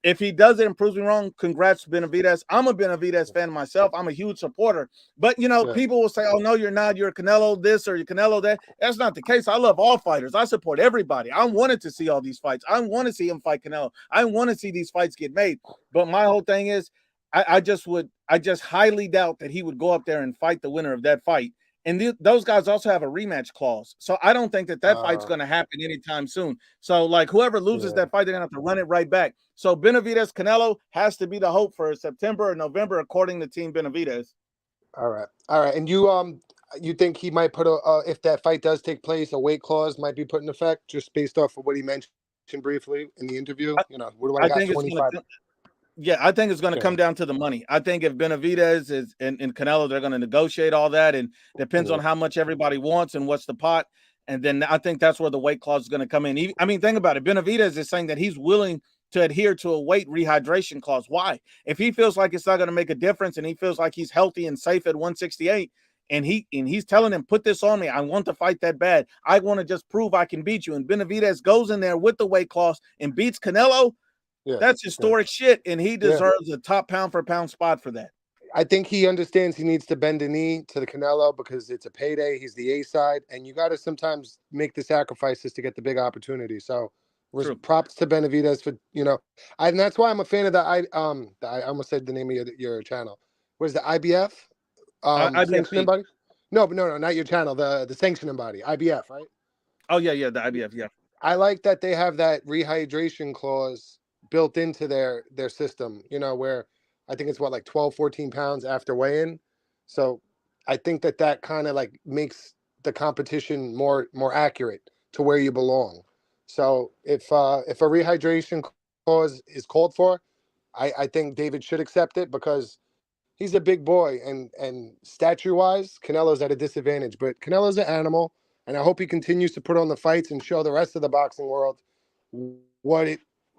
If he does it and proves me wrong, congrats to Benavidez. I'm a Benavidez fan myself. I'm a huge supporter. But, you know, people will say, oh, no, you're not. You're a Canelo this or you're Canelo that. That's not the case. I love all fighters. I support everybody. I wanted to see all these fights. I want to see him fight Canelo. I want to see these fights get made. But my whole thing is, I just highly doubt that he would go up there and fight the winner of that fight. And those guys also have a rematch clause. So I don't think that fight's going to happen anytime soon. So, like, whoever loses that fight, they're going to have to run it right back. So Benavidez Canelo has to be the hope for September or November, according to Team Benavidez. All right. And you think he might put if that fight does take place, a weight clause might be put in effect just based off of what he mentioned? briefly in the interview? You know, what do I I got? think it's 25. Yeah, I think it's going to Yeah. come down to the money. I think if Benavidez is and Canelo, they're going to negotiate all that, and depends on how much everybody wants and what's the pot. And then I think that's where the weight clause is going to come in. I mean, think about it. Benavidez is saying that he's willing to adhere to a weight rehydration clause. Why? If he feels like it's not going to make a difference and he feels like he's healthy and safe at 168, and he's telling him, put this on me. I want to fight that bad. I want to just prove I can beat you. And Benavidez goes in there with the weight clause and beats Canelo. Yeah. That's historic shit, and he deserves a top pound for pound spot for that. I think he understands he needs to bend a knee to the Canelo because it's a payday. He's the A side, and you got to sometimes make the sacrifices to get the big opportunity. So, props to Benavidez for and that's why I'm a fan of I almost said the name of your channel. Where's the IBF? Sanctioning body? No, not your channel. The sanctioning body, IBF, right? Oh yeah, the IBF, yeah. I like that they have that rehydration clause built into their system, where I think it's like 12, 14 pounds after weigh-in. So I think that kind of like makes the competition more accurate to where you belong. So if a rehydration clause is called for, I think David should accept it because he's a big boy and stature-wise, Canelo's at a disadvantage. But Canelo's an animal, and I hope he continues to put on the fights and show the rest of the boxing world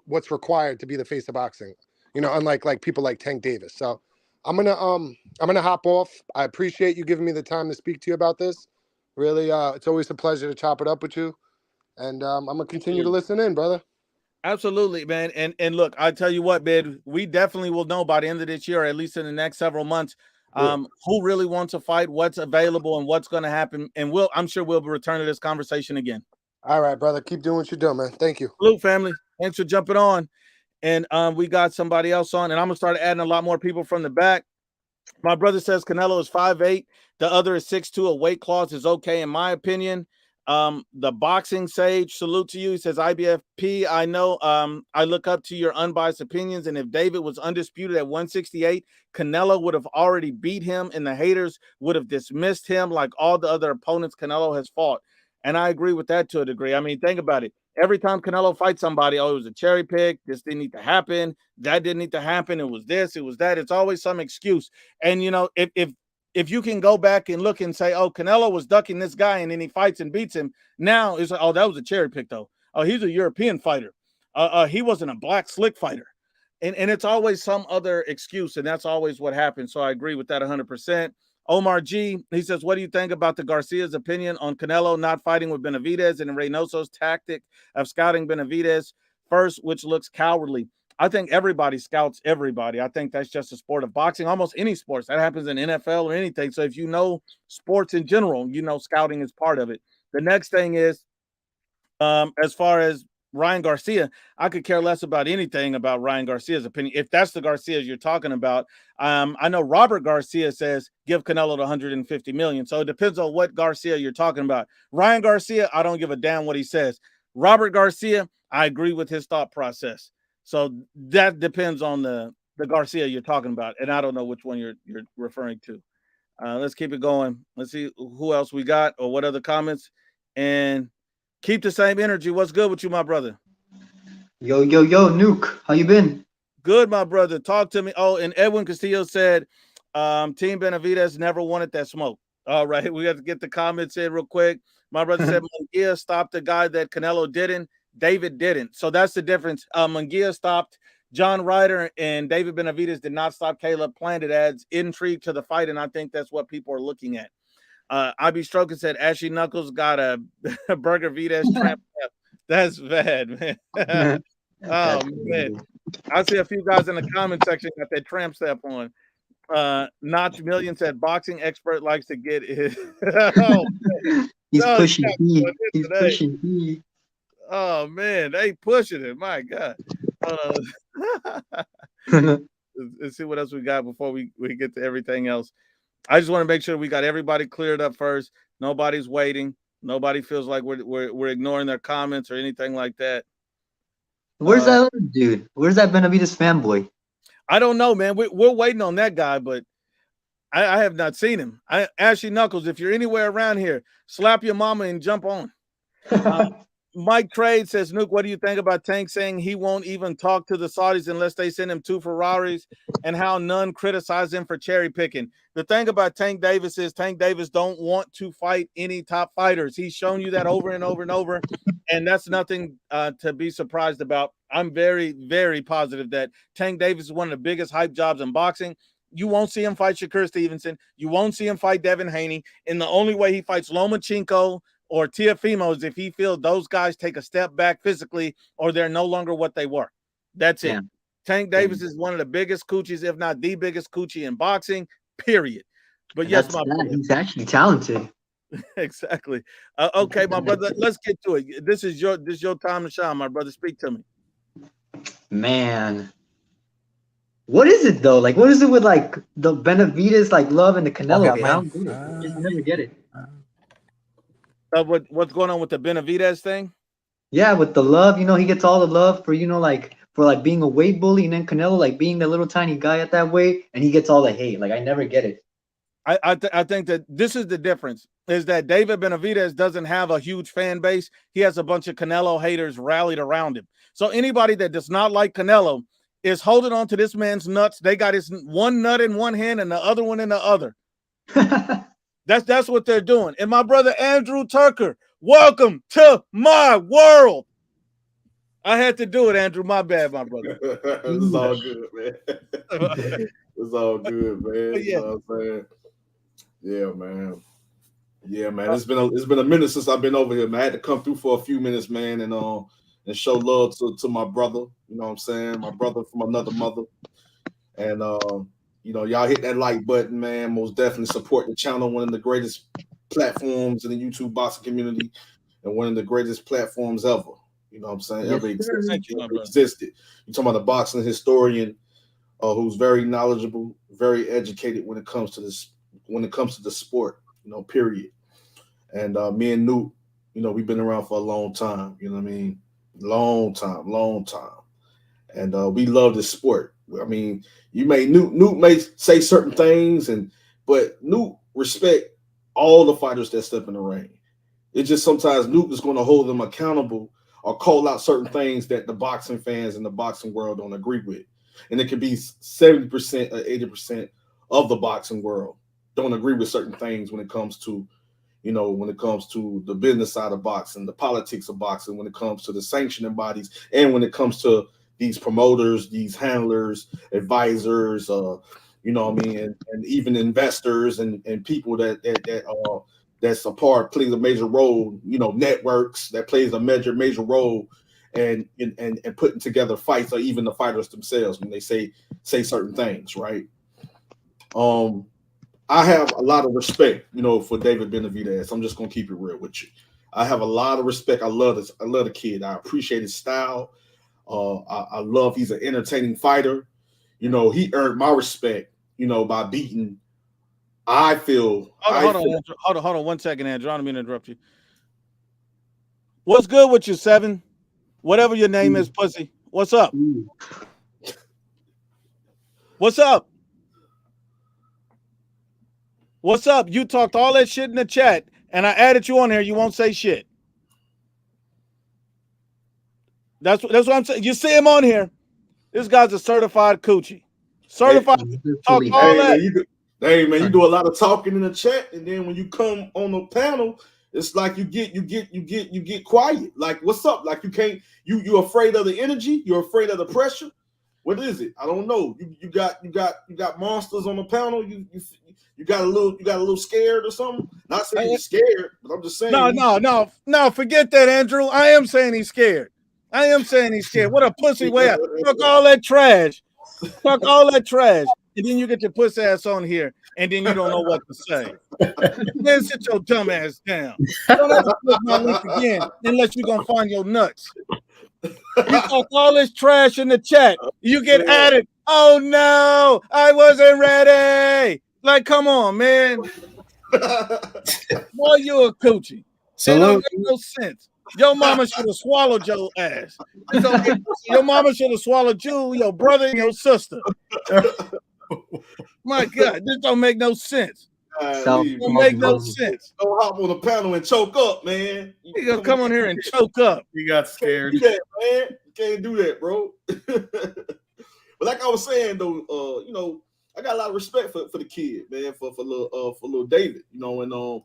what's required to be the face of boxing, unlike people like Tank Davis. So I'm gonna hop off. I appreciate you giving me the time to speak to you about this. Really, it's always a pleasure to chop it up with you, and I'm gonna continue to listen in, brother. Absolutely, man. And look, I tell you what, man, we definitely will know by the end of this year, or at least in the next several months, who really wants to fight, what's available, and what's going to happen. And I'm sure we'll return to this conversation again. All right, brother. Keep doing what you're doing, man. Thank you. Salute, family. Thanks for jumping on. And we got somebody else on, and I'm gonna start adding a lot more people from the back. My brother says Canelo is 5'8", the other is 6'2". A weight clause is okay, in my opinion. The boxing sage, salute to you. He says, IBFP, I know I look up to your unbiased opinions, and if David was undisputed at 168, Canelo would have already beat him, and the haters would have dismissed him like all the other opponents Canelo has fought. And I agree with that to a degree. I mean, think about it. Every time Canelo fights somebody, oh, it was a cherry pick. This didn't need to happen. That didn't need to happen. It was this. It was that. It's always some excuse. And, if you can go back and look and say, oh, Canelo was ducking this guy and then he fights and beats him. Now it's like, oh, that was a cherry pick, though. Oh, he's a European fighter. He wasn't a black slick fighter. And it's always some other excuse. And that's always what happens. So I agree with that 100%. Omar G, he says, what do you think about the Garcia's opinion on Canelo not fighting with Benavidez and Reynoso's tactic of scouting Benavidez first, which looks cowardly? I think everybody scouts everybody. I think that's just a sport of boxing, almost any sports. That happens in NFL or anything. So if you know sports in general, scouting is part of it. The next thing is, as far as Ryan Garcia, I could care less about anything about Ryan Garcia's opinion. If that's the Garcias you're talking about, I know Robert Garcia says give Canelo the 150 million. So it depends on what Garcia you're talking about. Ryan Garcia, I don't give a damn what he says. Robert Garcia, I agree with his thought process. So that depends on the Garcia you're talking about, and I don't know which one you're referring to. Let's keep it going. Let's see who else we got or what other comments, and keep the same energy. What's good with you, my brother? Yo, Nuke. How you been? Good, my brother. Talk to me. Oh, and Edwin Castillo said, Team Benavidez never wanted that smoke. All right, we have to get the comments in real quick. My brother said Munguia stopped the guy that Canelo didn't. David didn't. So that's the difference. Munguia stopped John Ryder, and David Benavidez did not stop Caleb Plant. It adds intrigue to the fight, and I think that's what people are looking at. IB Stroker said Ashy Knuckles got a Burger Vides tramp step. That's bad, man. Oh, man. I see a few guys in the comment section got that tramp step on. Notch Million said boxing expert likes to get his. He's pushing heat. He's pushing heat. Oh man, they pushing it. My God. Let's see what else we got before we get to everything else. I just want to make sure we got everybody cleared up first. Nobody's waiting. Nobody feels like we're ignoring their comments or anything like that. Where's that other dude? Where's that Benavidez fanboy? I don't know, man. We're waiting on that guy, but I have not seen him. Ashy Knuckles, if you're anywhere around here, slap your mama and jump on. Mike Trade says, Nuke, what do you think about Tank saying he won't even talk to the Saudis unless they send him 2 Ferraris, and how none criticize him for cherry picking? The thing about Tank Davis is Tank Davis don't want to fight any top fighters. He's shown you that over and over and over, and that's nothing to be surprised about. I'm very, very positive that Tank Davis is one of the biggest hype jobs in boxing. You won't see him fight Shakur Stevenson. You won't see him fight Devin Haney. And the only way he fights Lomachenko or Teofimo is if he feels those guys take a step back physically or they're no longer what they were. That's it. Tank Davis is one of the biggest coochies, if not the biggest coochie in boxing, period. But yes, my brother. He's actually talented. Exactly. Okay, my brother, let's get to it. This is your time to shine, my brother. Speak to me. Man. What is it though? Like, what is it with like the Benavidez like love and the Canelo? I don't get it. I just never get it. What's going on with the Benavidez thing? Yeah, with the love, he gets all the love for for being a weight bully, and then Canelo like being the little tiny guy at that weight, and he gets all the hate. Like, I never get it. I think that this is the difference, is that David Benavidez doesn't have a huge fan base. He has a bunch of Canelo haters rallied around him. So anybody that does not like Canelo is holding on to this man's nuts. They got his one nut in one hand and the other one in the other. That's what they're doing. And my brother Andrew Tucker, welcome to my world. I had to do it, Andrew. My bad, my brother. It's all good, man. It's all good, man. Yeah. You know what I'm saying? Yeah, man. Yeah, man. It's been a minute since I've been over here, man. I had to come through for a few minutes, man, and show love to my brother. You know what I'm saying? My brother from another mother. And y'all hit that like button, man. Most definitely support the channel, one of the greatest platforms in the YouTube boxing community, and one of the greatest platforms ever. You know what I'm saying? Ever existed. You're talking about a boxing historian who's very knowledgeable, very educated when it comes to this, when it comes to the sport, period. And me and Newt, we've been around for a long time, you know what I mean? Long time. And we love this sport. I mean, Newt may say certain things, but Newt respect all the fighters that step in the ring. It's just sometimes Newt is going to hold them accountable or call out certain things that the boxing fans in the boxing world don't agree with. And it could be 70% or 80% of the boxing world don't agree with certain things when it comes to, the business side of boxing, the politics of boxing, when it comes to the sanctioning bodies, and when it comes to these promoters, these handlers, advisors, and even investors and people that's a part, plays a major role, networks that plays a major role and putting together fights, or even the fighters themselves when they say certain things, right? I have a lot of respect, for David Benavidez. I'm just gonna keep it real with you. I have a lot of respect. I love this. I love the kid. I appreciate his style. I love he's an entertaining fighter. He earned my respect, by beating. I feel. Hold on 1 second, Andrew. I don't mean to interrupt you. What's good with you, Seven? Whatever your name is, pussy. What's up? What's up? What's up? You talked all that shit in the chat, and I added you on here. You won't say shit. That's what I'm saying. You see him on here. This guy's a certified coochie. Certified. Talk all that. You do a lot of talking in the chat, and then when you come on the panel, it's like you get quiet. Like, what's up? Like, you're afraid of the energy. You're afraid of the pressure. What is it? I don't know. You got monsters on the panel. You got a little scared or something. Not saying you're scared, but I'm just saying. No. Forget that, Andrew. I am saying he's scared. What a pussy way out. Fuck all that trash. And then you get your pussy ass on here, and then you don't know what to say. Man, sit your dumb ass down. Don't ever click my link again unless you're gonna find your nuts. You talk all this trash in the chat. You get added. Oh no, I wasn't ready. Like, come on, man. Boy, you a coochie. It don't make no sense. Your mama should have swallowed your ass. Your mama should have swallowed you, your brother, and your sister. My God, this don't make no sense. It don't make no sense. Don't hop on the panel and choke up, man. You gonna come on here and choke up. He got scared. You can't do that, man. You can't do that, bro. But like I was saying, though, you know, I got a lot of respect for the kid, man, for little David, you know, and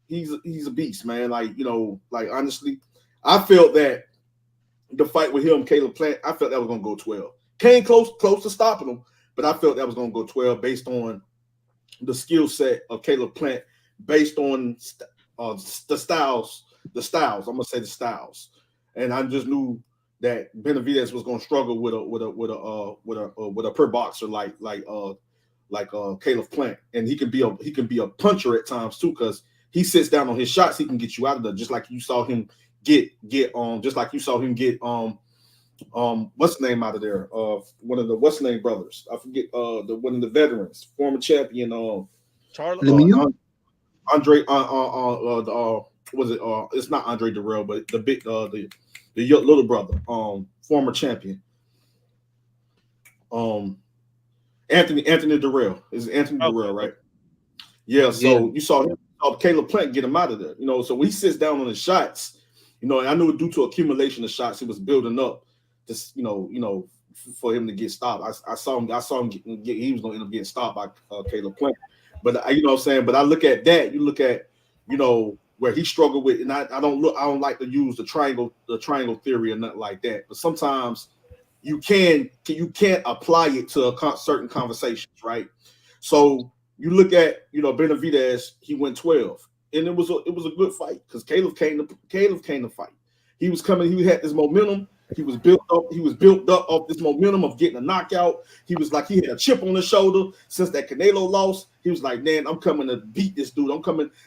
he's a beast, man. Like, you know, like honestly, I felt that the fight with him, Caleb Plant, I felt that was gonna go 12. Came close to stopping him, but I felt that was gonna go 12 based on the skill set of Caleb Plant, based on the styles. I'm gonna say the styles, and I just knew that Benavidez was gonna struggle with a per boxer like Caleb Plant, and he can be a puncher at times too, because he sits down on his shots, he can get you out of there, just like you saw him get what's the name out of there? One of the what's the name brothers? I forget one of the veterans, former champion Andre was it it's not Andre Durrell, but the big the little brother, former champion. Anthony Durrell. Is Anthony Durrell, right? Yeah, so you saw him, Caleb Plant get him out of there, you know. So when he sits down on his shots, you know, and I knew it due to accumulation of shots, he was building up just, you know, for him to get stopped. I saw him he was gonna end up getting stopped by Caleb Plant. But you know what I'm saying? But I look at that, you look at, you know, where he struggled with, and I don't like to use the triangle theory or nothing like that. But sometimes you can't apply it to certain conversations, right? So you look at, you know, Benavidez, he went 12, and it was a good fight because Caleb came to fight. He was coming, he had this momentum. He was built up off this momentum of getting a knockout. He was like, he had a chip on his shoulder since that Canelo loss. He was like, man, I'm coming to beat this dude.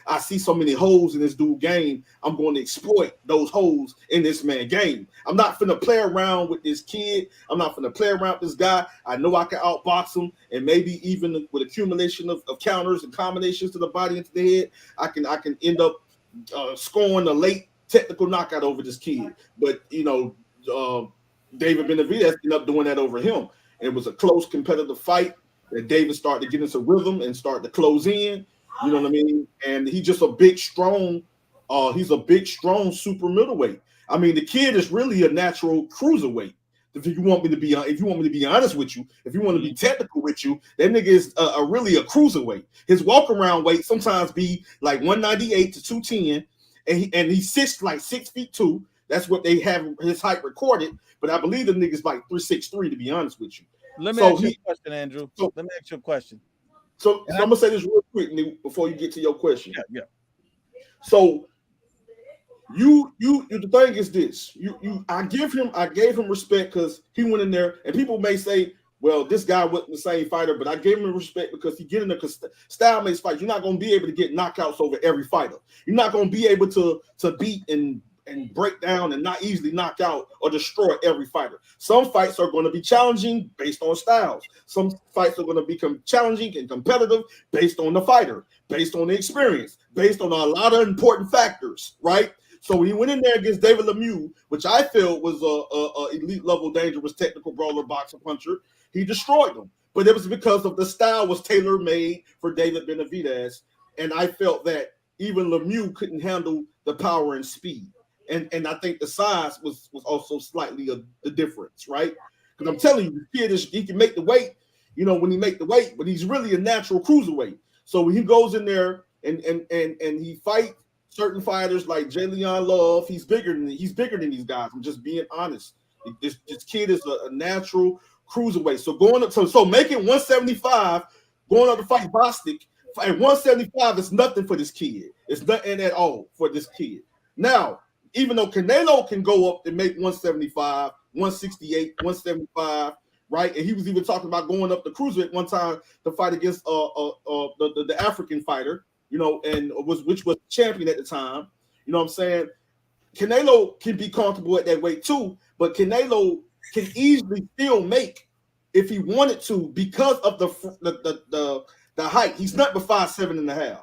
I see so many holes in this dude game. I'm going to exploit those holes in this man game. I'm not finna play around with this kid. I'm not finna play around with this guy. I know I can outbox him, and maybe even with accumulation of counters and combinations to the body and to the head, I can end up scoring a late technical knockout over this kid. But, you know, David Benavidez ended up doing that over him. It was a close competitive fight that David started to get into rhythm and start to close in. You know what I mean? And he's just a big, strong. He's a big, strong super middleweight. I mean, the kid is really a natural cruiserweight. If you want me to be honest with you, if you want to be technical with you, that nigga is really a cruiserweight. His walk around weight sometimes be like 198 to 210, and he sits like 6'2". That's what they have his height recorded, but I believe the nigga's like 3'6'3", to be honest with you. Let me ask you a question, Andrew. Let me ask you a question. So I'm gonna say this real quick before you get to your question. Yeah. So you the thing is this. I gave him respect because he went in there, and people may say, well, this guy wasn't the same fighter, but I gave him respect because he get in the style makes fights. You're not gonna be able to get knockouts over every fighter. You're not gonna be able to beat and break down and not easily knock out or destroy every fighter. Some fights are going to be challenging based on styles. Some fights are going to become challenging and competitive based on the fighter, based on the experience, based on a lot of important factors, right? So when he went in there against David Lemieux, which I felt was a elite level dangerous technical brawler, boxer, puncher, he destroyed him. But it was because of the style was tailor-made for David Benavidez, and I felt that even Lemieux couldn't handle the power and speed. And I think the size was also slightly the difference, right? Because I'm telling you, the kid he can make the weight, you know, when he make the weight, but he's really a natural cruiserweight. So when he goes in there and he fight certain fighters like Jalen Love, he's bigger than these guys. I'm just being honest. This kid is a natural cruiserweight. So going up, so making 175, going up to fight Bostic at 175 is nothing for this kid. It's nothing at all for this kid. Now, even though Canelo can go up and make 175, 168, 175, right? And he was even talking about going up the cruiserweight one time to fight against the African fighter, you know, and which was champion at the time. You know what I'm saying? Canelo can be comfortable at that weight too, but Canelo can easily still make if he wanted to because of the height. He's not but 5'7.5",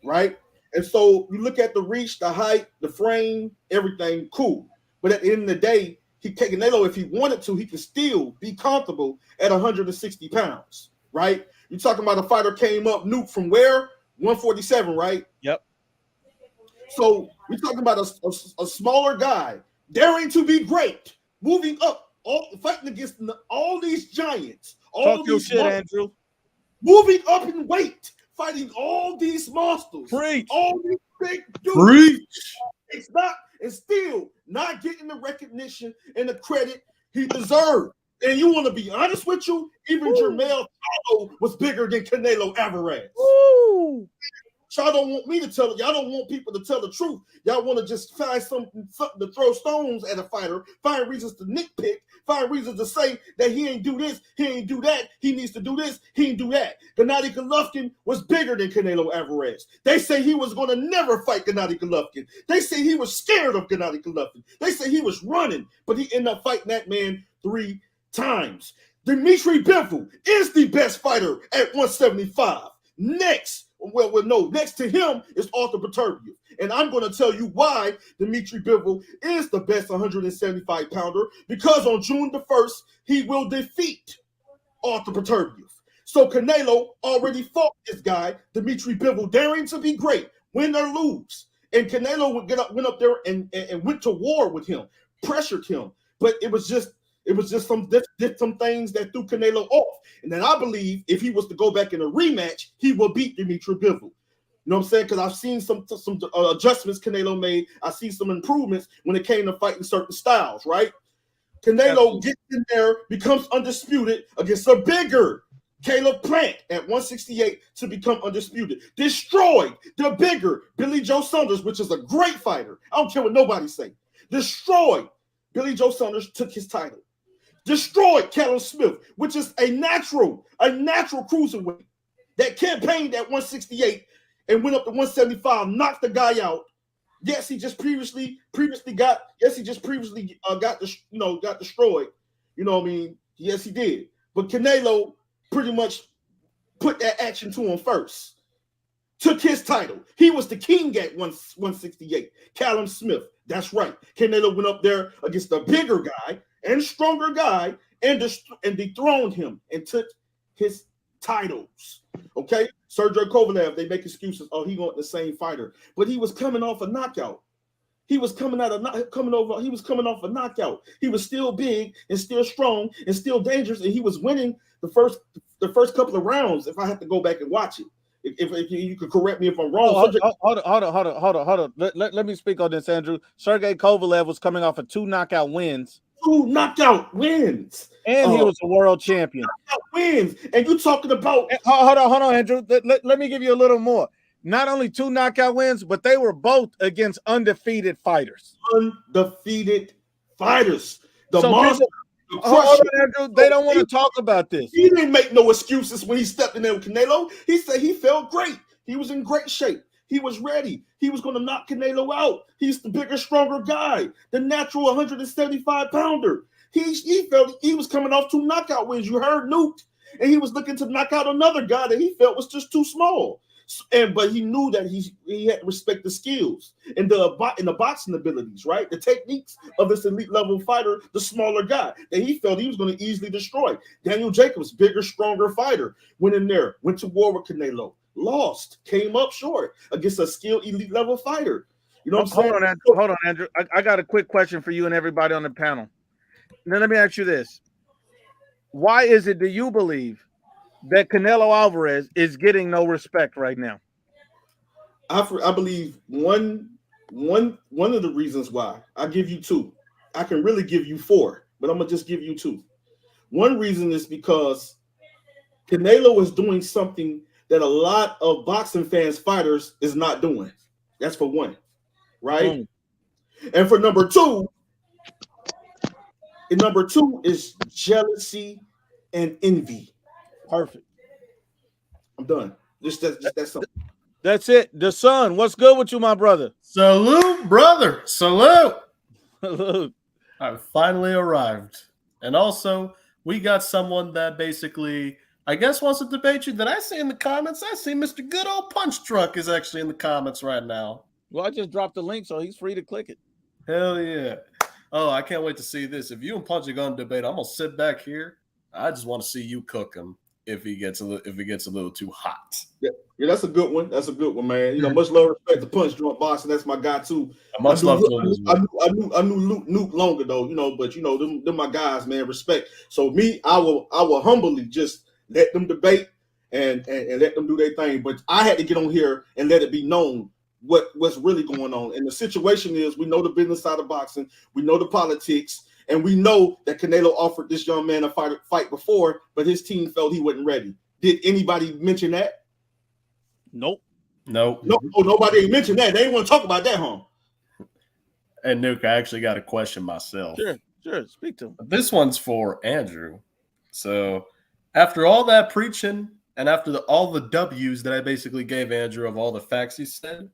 right? And so you look at the reach, the height, the frame, everything, cool. But at the end of the day, Canelo, if he wanted to, he can still be comfortable at 160 pounds, right? You're talking about a fighter came up, Nuke, from where? 147, right? Yep. So we're talking about a smaller guy daring to be great, moving up, fighting against all these giants, all Talk your these shit, Andrew. moving up in weight, fighting all these monsters, Preach. all these big dudes. Preach. It's still not getting the recognition and the credit he deserved. And you want to be honest with you, even Jermell Charlo was bigger than Canelo Alvarez. Woo. Y'all don't want me to tell it. Y'all don't want people to tell the truth. Y'all want to just find something to throw stones at a fighter, find reasons to nitpick, find reasons to say that he ain't do this, he ain't do that, he needs to do this, he ain't do that. Gennady Golovkin was bigger than Canelo Alvarez. They say he was going to never fight Gennady Golovkin. They say he was scared of Gennady Golovkin. They say he was running, but he ended up fighting that man 3 times. Dimitri Bivol is the best fighter at 175. Next to him is Arthur Beterbiev. And I'm going to tell you why Dimitri Bivol is the best 175-pounder, because on June the 1st, he will defeat Arthur Beterbiev. So Canelo already fought this guy, Dimitri Bivol, daring to be great, win or lose. And Canelo went up there and went to war with him, pressured him. But it was just some things that threw Canelo off. And then I believe if he was to go back in a rematch, he will beat Dimitri Bivol. You know what I'm saying? Because I've seen some adjustments Canelo made. I see some improvements when it came to fighting certain styles, right? Canelo gets in there, becomes undisputed against a bigger Caleb Plant at 168 to become undisputed. Destroyed the bigger Billy Joe Saunders, which is a great fighter. I don't care what nobody say. Destroyed. Billy Joe Saunders took his title. Destroyed Callum Smith, which is a natural cruiserweight that campaigned at 168 and went up to 175, knocked the guy out. Yes, he just previously got destroyed. You know what I mean? Yes, he did. But Canelo pretty much put that action to him first. Took his title. He was the king at 168. Callum Smith. That's right. Canelo went up there against a bigger guy and stronger guy and dethroned him and took his titles. Okay? Sergey Kovalev, they make excuses. Oh, he wasn't the same fighter. But he was coming off a knockout. He was coming off a knockout. He was still big and still strong and still dangerous, and he was winning the first couple of rounds. If I have to go back and watch it, if you could correct me if I'm wrong. Hold on. Let me speak on this, Andrew. Sergey Kovalev was coming off of 2 knockout wins. 2 knockout wins, and he was a world champion. Knockout wins, and you talking about? Hold on, Andrew. Let me give you a little more. Not only 2 knockout wins, but they were both against undefeated fighters. Undefeated fighters. Hold on, Andrew. They don't want to talk about this. He didn't make no excuses when he stepped in there with Canelo. He said he felt great. He was in great shape. He was ready. He was going to knock Canelo out. He's the bigger, stronger guy, the natural 175-pounder. He felt he was coming off 2 knockout wins. You heard Newt, and he was looking to knock out another guy that he felt was just too small. But he knew that he had to respect the skills and the boxing abilities, right? The techniques of this elite level fighter, the smaller guy that he felt he was going to easily destroy. Daniel Jacobs, bigger, stronger fighter, went in there, went to war with Canelo, lost, came up short against a skilled elite level fighter. You know what I'm saying? Hold on, Andrew. I got a quick question for you and everybody on the panel. Now let me ask you this: why is it, do you believe, that Canelo Alvarez is getting no respect right now? I believe one of the reasons why. I'll give you 2. I can really give you 4, but I'm gonna just give you 2. One reason is because Canelo is doing something that a lot of boxing fighters is not doing. That's for one, right? And for number 2, is jealousy and envy. Perfect. I'm done. That's something. That's it. The Sun, what's good with you, my brother? Salute, brother. Salute. Salute. I finally arrived. And also, we got someone that basically, I guess, wants to debate you. That I see in the comments? I see Mr. Good Old Punch Drunk is actually in the comments right now. Well, I just dropped the link, so he's free to click it. Hell yeah. Oh, I can't wait to see this. If you and Punch are going to debate, I'm going to sit back here. I just want to see you cook him. if he gets a little too hot. Yeah, that's a good one. That's a good one, man. You know, much love, respect to Punch Drunk Boxing. That's my guy too. Much love to him as well. I knew Luke longer though, you know, but you know, them my guys, man. Respect. So me, I will humbly just let them debate and let them do their thing. But I had to get on here and let it be known what's really going on. And the situation is, we know the business side of boxing, we know the politics, and we know that Canelo offered this young man a fight before, but his team felt he wasn't ready. Did anybody mention that? Nope. Nope. No, nobody mentioned that. They didn't want to talk about that, huh? And Nuke, I actually got a question myself. Sure. Speak to him. This one's for Andrew. So after all that preaching and after all the W's that I basically gave Andrew of all the facts he said,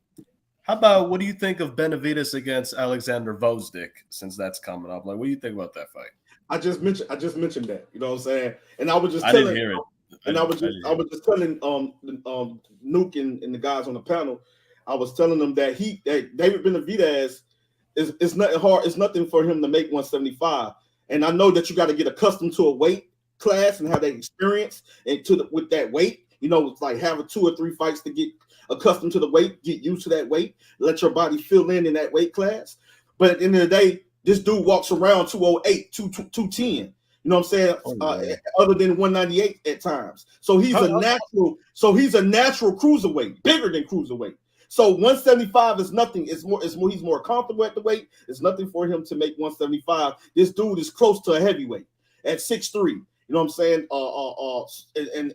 how about what do you think of Benavidez against Alexander Vosdik, since that's coming up? Like, what do you think about that fight? I just mentioned that. You know what I'm saying? And I was just didn't hear it. And I was just telling Nuke and the guys on the panel, I was telling them that David Benavidez is nothing hard. It's nothing for him to make 175. And I know that you got to get accustomed to a weight class and have that experience and with that weight. You know, it's like having 2 or 3 fights to get accustomed to the weight, get used to that weight, let your body fill in that weight class. But at the end of the day, this dude walks around 208, 210. You know what I'm saying? Other than 198 at times. So he's a natural cruiserweight, bigger than cruiserweight. So 175 is nothing. It's more. He's more comfortable at the weight. It's nothing for him to make 175. This dude is close to a heavyweight at 6'3". You know what I'm saying?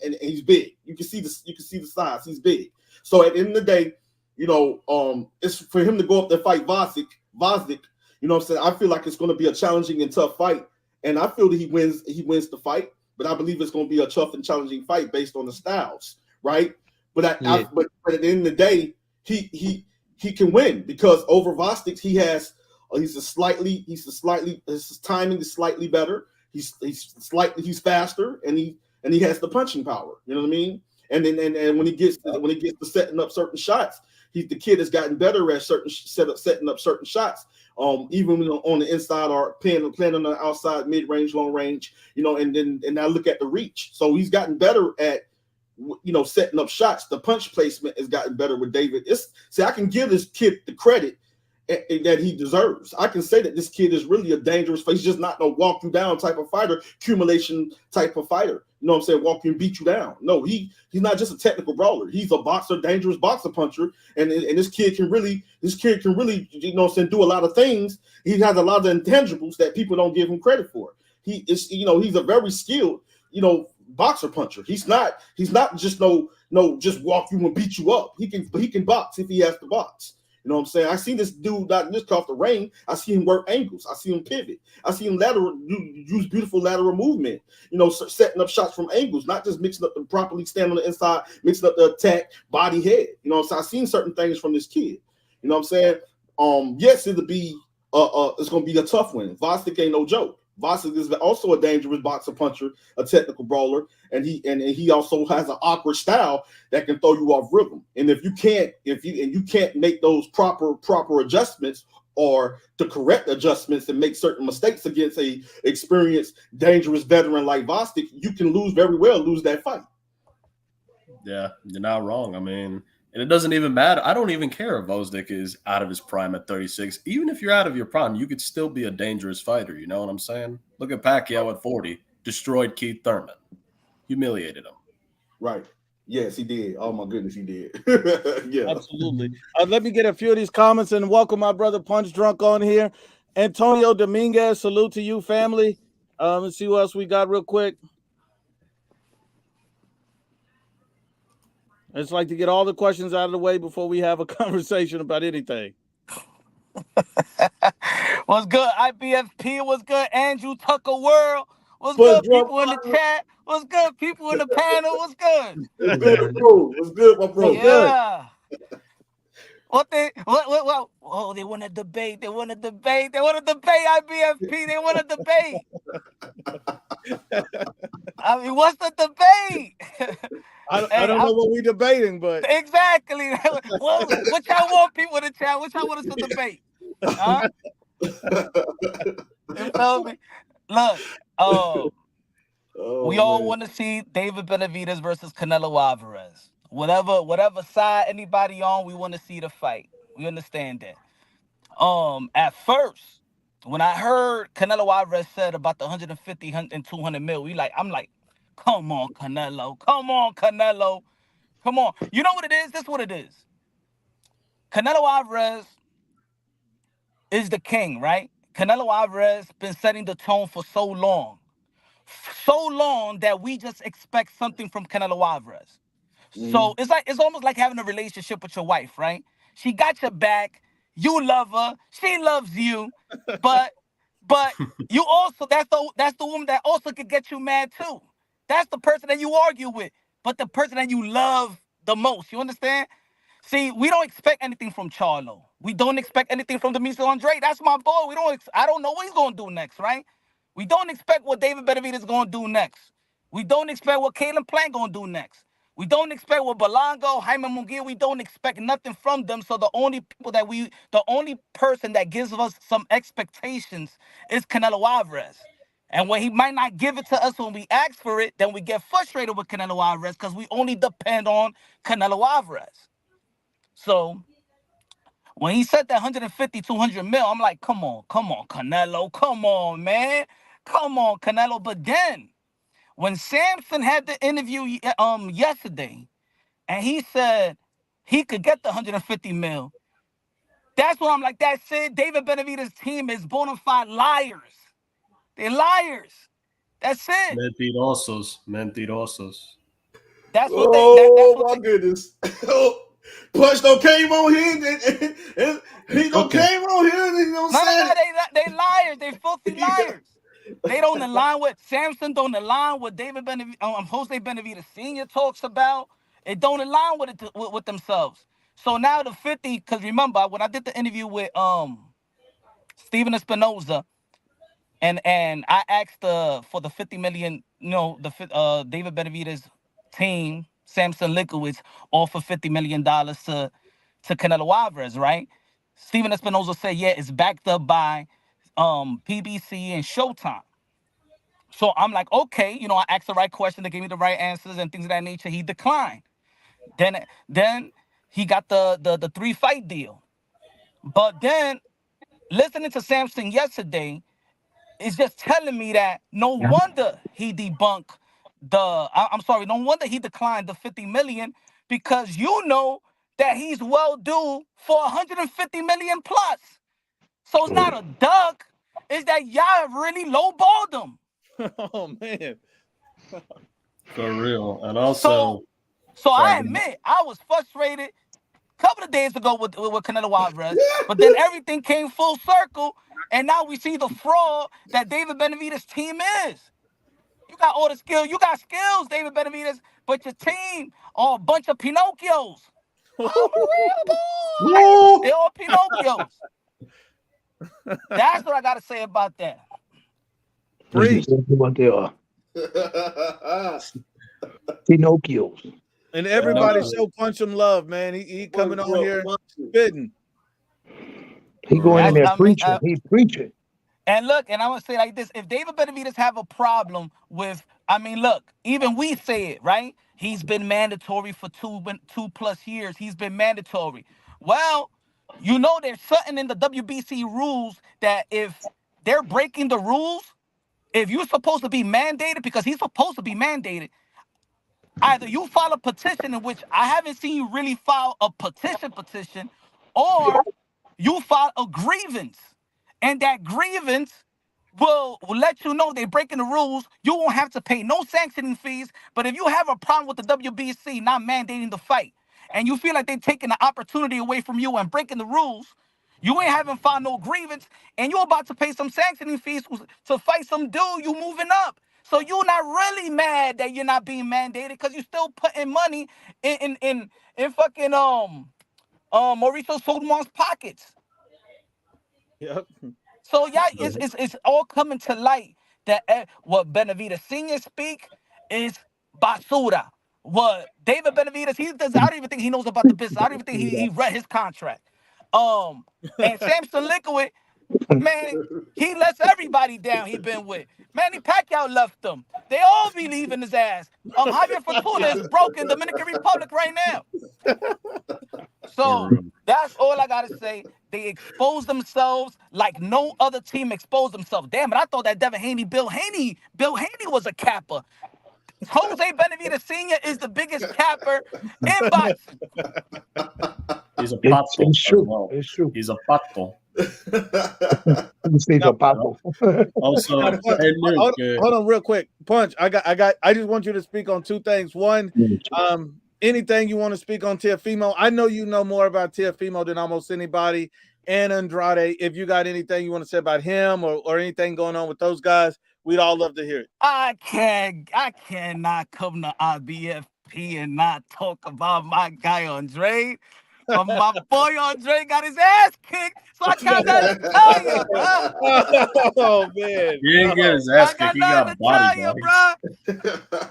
And he's big. You can see the size. He's big. So at the end of the day, you know, it's for him to go up there fight Vosdik. You know what I'm saying? I feel like it's going to be a challenging and tough fight, and I feel that he wins the fight. But I believe it's going to be a tough and challenging fight based on the styles, right? But but at the end of the day, he can win because over Vosdik his timing is slightly better. He's faster and he has the punching power. You know what I mean? And then when he gets to setting up certain shots, the kid has gotten better at setting up certain shots. Even on the inside or playing on the outside, mid range, long range, you know, and now look at the reach. So he's gotten better at, you know, setting up shots. The punch placement has gotten better with David. I can give this kid the credit that he deserves. I can say that this kid is really a dangerous fighter. He's just not no walk you down type of fighter, accumulation type of fighter. You know what I'm saying? Walk you and beat you down. No, he's not just a technical brawler. He's a boxer, dangerous boxer puncher. And this kid can really, you know what I'm saying, do a lot of things. He has a lot of intangibles that people don't give him credit for. He's a very skilled, you know, boxer puncher. He's not just just walk you and beat you up. He can box if he has to box. You know what I'm saying? I see this dude not just off the ring. I see him work angles. I see him pivot. I see him use beautiful lateral movement. You know, setting up shots from angles, not just mixing up and properly stand on the inside, mixing up the attack, body, head. You know, so I've seen certain things from this kid. You know what I'm saying? Yes, it'll be it's gonna be a tough one. Vosdik ain't no joke. Vosdik is also a dangerous boxer puncher, a technical brawler, and he also has an awkward style that can throw you off rhythm. And if you can't make those proper adjustments or the correct adjustments and make certain mistakes against a experienced, dangerous veteran like Vosdik, you can lose that fight. Yeah, you're not wrong. I mean, and it doesn't even matter. I don't even care if Vosdik is out of his prime at 36. Even if you're out of your prime, you could still be a dangerous fighter. You know what I'm saying? Look at Pacquiao at 40. Destroyed Keith Thurman. Humiliated him. Right. Yes, he did. Oh, my goodness, he did. Yeah. Absolutely. Let me get a few of these comments and welcome my brother Punch Drunk on here. Antonio Dominguez, salute to you, family. Let's see who else we got real quick. It's like to get all the questions out of the way before we have a conversation about anything. What's good, IBFP? What's good, Andrew Tucker World? What's good, people in the chat? What's good, people in the panel? What's good? What's good, bro? What's good, my bro? Yeah. What? Oh, they want to debate. They want to debate IBFP. They want to debate. I mean, what's the debate? I don't know what we're debating, but exactly. What y'all want people to chat? What y'all want us to debate? Huh? You feel me? Look, We all want to see David Benavidez versus Canelo Alvarez. Whatever side anybody on, we want to see the fight. We understand that. At first, when I heard Canelo Alvarez said about the 150 and 200 mil, I'm like, come on, Canelo. Come on, Canelo. Come on. You know what it is? This is what it is. Canelo Alvarez is the king, right? Canelo Alvarez been setting the tone for so long. So long that we just expect something from Canelo Alvarez. So it's almost like having a relationship with your wife, right? She got your back, you love her, she loves you, but you also that's the woman that also could get you mad too. That's the person that you argue with, but the person that you love the most. You understand? See, we don't expect anything from Charlo. We don't expect anything from Demetri Andrade. That's my boy. I don't know what he's gonna do next, right? We don't expect what David Benavidez is gonna do next. We don't expect what Caleb Plant gonna do next. We don't expect what Belango, Jaime Munguia, we don't expect nothing from them. So the only person that gives us some expectations is Canelo Alvarez. And when he might not give it to us when we ask for it, then we get frustrated with Canelo Alvarez because we only depend on Canelo Alvarez. So when he said that 150, 200 mil, I'm like, come on, Canelo, come on, man. Come on, Canelo. But then when Samson had the interview yesterday and he said he could get the 150 mil, that's when I'm like, that's it. David Benavidez' team is bona fide liars. They're liars. That's it. Mentirosos. That's what they Goodness. Punch don't came on here and he don't came on here and you know what I'm saying? They liars. They filthy liars. They don't align with Samson. Don't align with David Benavidez. Jose Benavidez Senior talks about. It don't align with it with themselves. So now the 50. Because remember when I did the interview with Steven Espinoza, and I asked for the 50 million. David Benavidez team, Samson Likowitz, offer $50 million to Canelo Alvarez, right? Steven Espinoza said, yeah, it's backed up by PBC and Showtime. So I'm like, okay, I asked the right question, they gave me the right answers and things of that nature. He declined. Then he got the 3-fight deal. But then listening to Samson yesterday is just telling me that no wonder he debunked no wonder he declined the 50 million, because that he's well due for 150 million plus. So it's not a duck, it's that y'all really lowballed him. Oh man. For real. And also so I admit I was frustrated a couple of days ago with Canelo Alvarez, but then everything came full circle, and now we see the fraud that David Benavidez' team is. You got all the skill. You got skills, David Benavidez, but your team are a bunch of Pinocchios. I'm a real boy. They're all Pinocchios. That's what I got to say about that. Preach. What they are. Pinocchios. And everybody show Punch him love, man. He coming on here spitting. He going in there preaching. He preaching. And look, and I'm going to say like this. If David Benavidez have a problem with, look, even we say it, right? He's been mandatory for two plus years. He's been mandatory. Well, there's something in the WBC rules that if they're breaking the rules, if you're supposed to be mandated, because he's supposed to be mandated, either you file a petition, in which I haven't seen you really file a petition, or you file a grievance. And that grievance will let you know they're breaking the rules. You won't have to pay no sanctioning fees. But if you have a problem with the WBC not mandating the fight, and you feel like they're taking the opportunity away from you and breaking the rules, you ain't having filed no grievance, and you're about to pay some sanctioning fees to fight some dude you moving up. So you're not really mad that you're not being mandated, because you're still putting money in fucking Mauricio Sotomayor's pockets. Yep. So yeah, it's all coming to light that what Benavidez Senior speak is basura. What David Benavidez, I don't even think he knows about the business. I don't even think he read his contract. And Samson Likowitz, Man, he lets everybody down he been with. Manny Pacquiao left him. They all be leaving his ass. Javier Fortuna is broke in Dominican Republic right now. So that's all I gotta say. They expose themselves like no other team exposed themselves. Damn it, I thought that Devin Haney, Bill Haney was a capper. Jose Benavidez Sr. is the biggest capper in boxing. He's a pato. It's true. It's true. He's a pato. He's a pato. Also, hold on real quick. Punch, I just want you to speak on two things. One, anything you want to speak on Teofimo. I know you know more about Teofimo than almost anybody, and Andrade. If you got anything you want to say about him or anything going on with those guys, we'd all love to hear it. I cannot come to IBFP and not talk about my guy Andrade. But my boy Andrade got his ass kicked, so I can't tell you, bro. Oh man, he didn't get his ass kicked. He got body bag.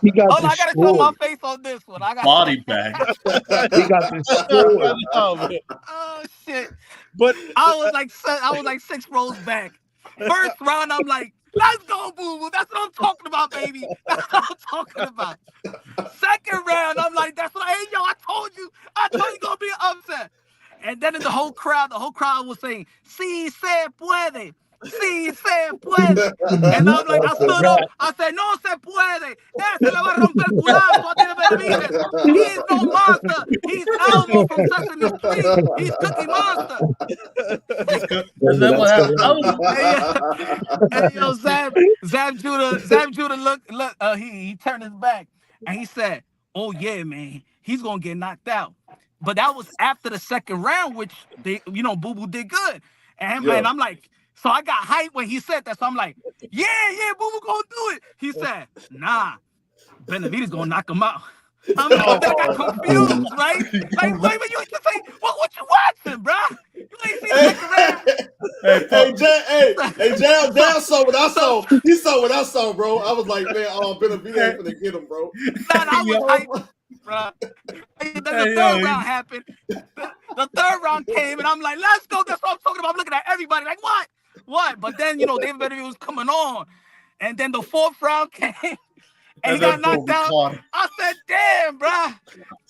He got I gotta show my face on this one. I got body bag. He got destroyed. Oh shit! But I was like 6 rows back. First round, I'm like, let's go, boo boo. That's what I'm talking about, baby. That's what I'm talking about. Second round, I'm like, that's what I told you gonna be an upset. And then in the whole crowd was saying, sí se puede. Sí se puede. And I'm like, I stood up, I said, no se puede. Se le va a romper el culazo a Benavidez. He's no monster. He's Elmo from Sesame Street. He's Cookie Monster. And then what happened? Hey, yo, Zab Judah look, he turned his back and he said, oh yeah, man, he's gonna get knocked out. But that was after the second round, which they, Boo Boo did good. And man, I'm like, so I got hyped when he said that. So I'm like, yeah, Boo Boo gonna do it. He said, nah, Benavidez gonna knock him out. I'm like, I got confused, right? Like, wait, you just say, what you watching, bro? You ain't seen the second round. Hey, Jam saw what I saw. He saw what I saw, bro. I was like, man, Benavidez ain't gonna get him, bro. Man, I was hyped, bro. Then the third round happened. The third round came, and I'm like, let's go. That's what I'm talking about. I'm looking at everybody like, what? But then, David Benavidez was coming on. And then the fourth round came. And he got knocked out. I said, damn, bro.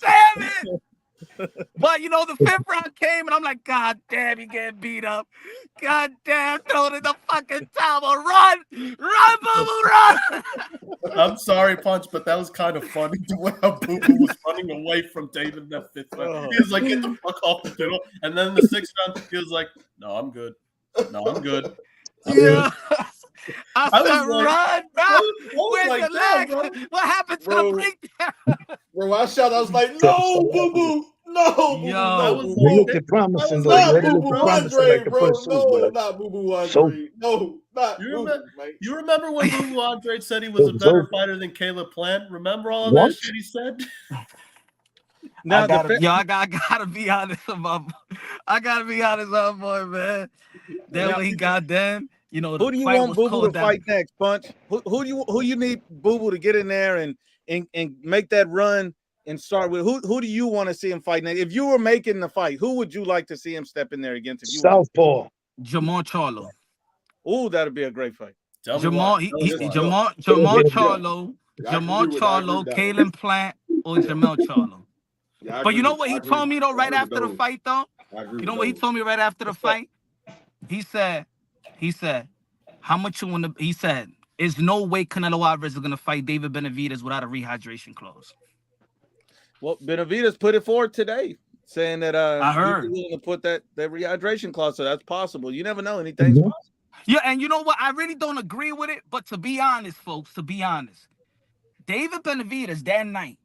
Damn it. But, the fifth round came, and I'm like, God damn, he getting beat up. God damn, throw it in the fucking towel. Run, Boo Boo, run. I'm sorry, Punch, but that was kind of funny the way how Boo Boo was running away from David in that fifth round. He was like, get the fuck off the middle. And then the sixth round, he was like, no, I'm good. I'm good. I said, run, bro. Where's the leg? What happened to the breakdown? Bro, I was like, no, Boo Boo. No, you looked at promising, though. Not Boo Boo Andre, bro. No, not Boo Boo Andre. No, not Boo Boo. You remember when Boo Boo Andre said he was a better fighter than Caleb Plant? Remember all that shit he said? Now I gotta be honest about. I gotta be honest about boy, man. Then when he got done, who do you want Boo Boo to fight next, Punch? Who you need Boo Boo to get in there and make that run and start with? Who do you want to see him fight next? If you were making the fight, who would you like to see him step in there against? If you Southpaw. Jamal Charlo. Oh, that'd be a great fight. Jamal Charlo, Caleb Plant, or Jamal Charlo. Yeah, but you know what he told me though right after the fight though? You know what he told me right after the fight? He said, how much you want to, he said, there's no way Canelo Alvarez is going to fight David Benavidez without a rehydration clause. Well, Benavidez put it forward today, saying that I heard he's willing to put that rehydration clause, so that's possible. You never know, anything's possible. Yeah, and you know what? I really don't agree with it, but to be honest, folks, David Benavidez that night,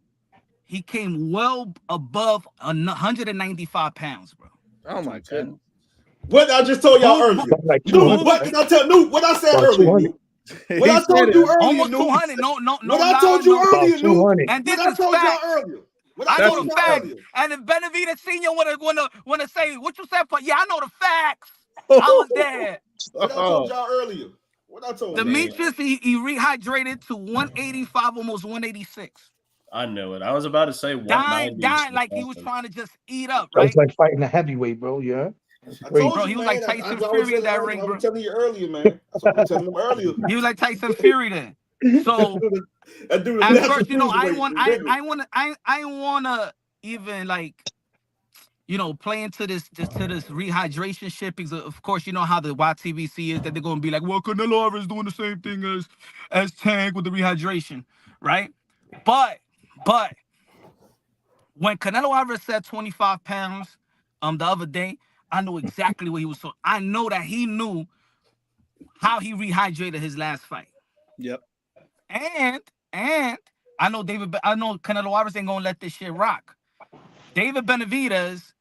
he came well above 195 pounds, bro. Oh my goodness. What I just told y'all earlier. What did I tell you? What I said earlier. What I told you earlier. Almost 200. No. What I told you earlier. And this is facts. I know the facts. And if Benavidez Senior wanna say what you said, yeah, I know the facts. I was there. What I told y'all earlier. What I told Demetrius, he rehydrated to 185, almost 186. I knew it. I was about to say dying like he was trying to just eat up, right? It's like fighting a heavyweight, bro. Yeah. I told Bro, you, he was man. like Tyson I Fury in that ring, I bro. was telling you earlier, man. I was telling him earlier. He was like Tyson Fury then. So that dude at is first, you know, I natural wanna even like, you know, play into this rehydration shit, because of course you know how the YTBC is, that they're gonna be like, well, Canelo Alvarez is doing the same thing as Tank with the rehydration, right? But when Canelo Alvarez said 25 pounds the other day, I know exactly what he was talking. I know that he knew how he rehydrated his last fight. Yep. And I know Canelo Alvarez ain't gonna let this shit rock. David Benavidez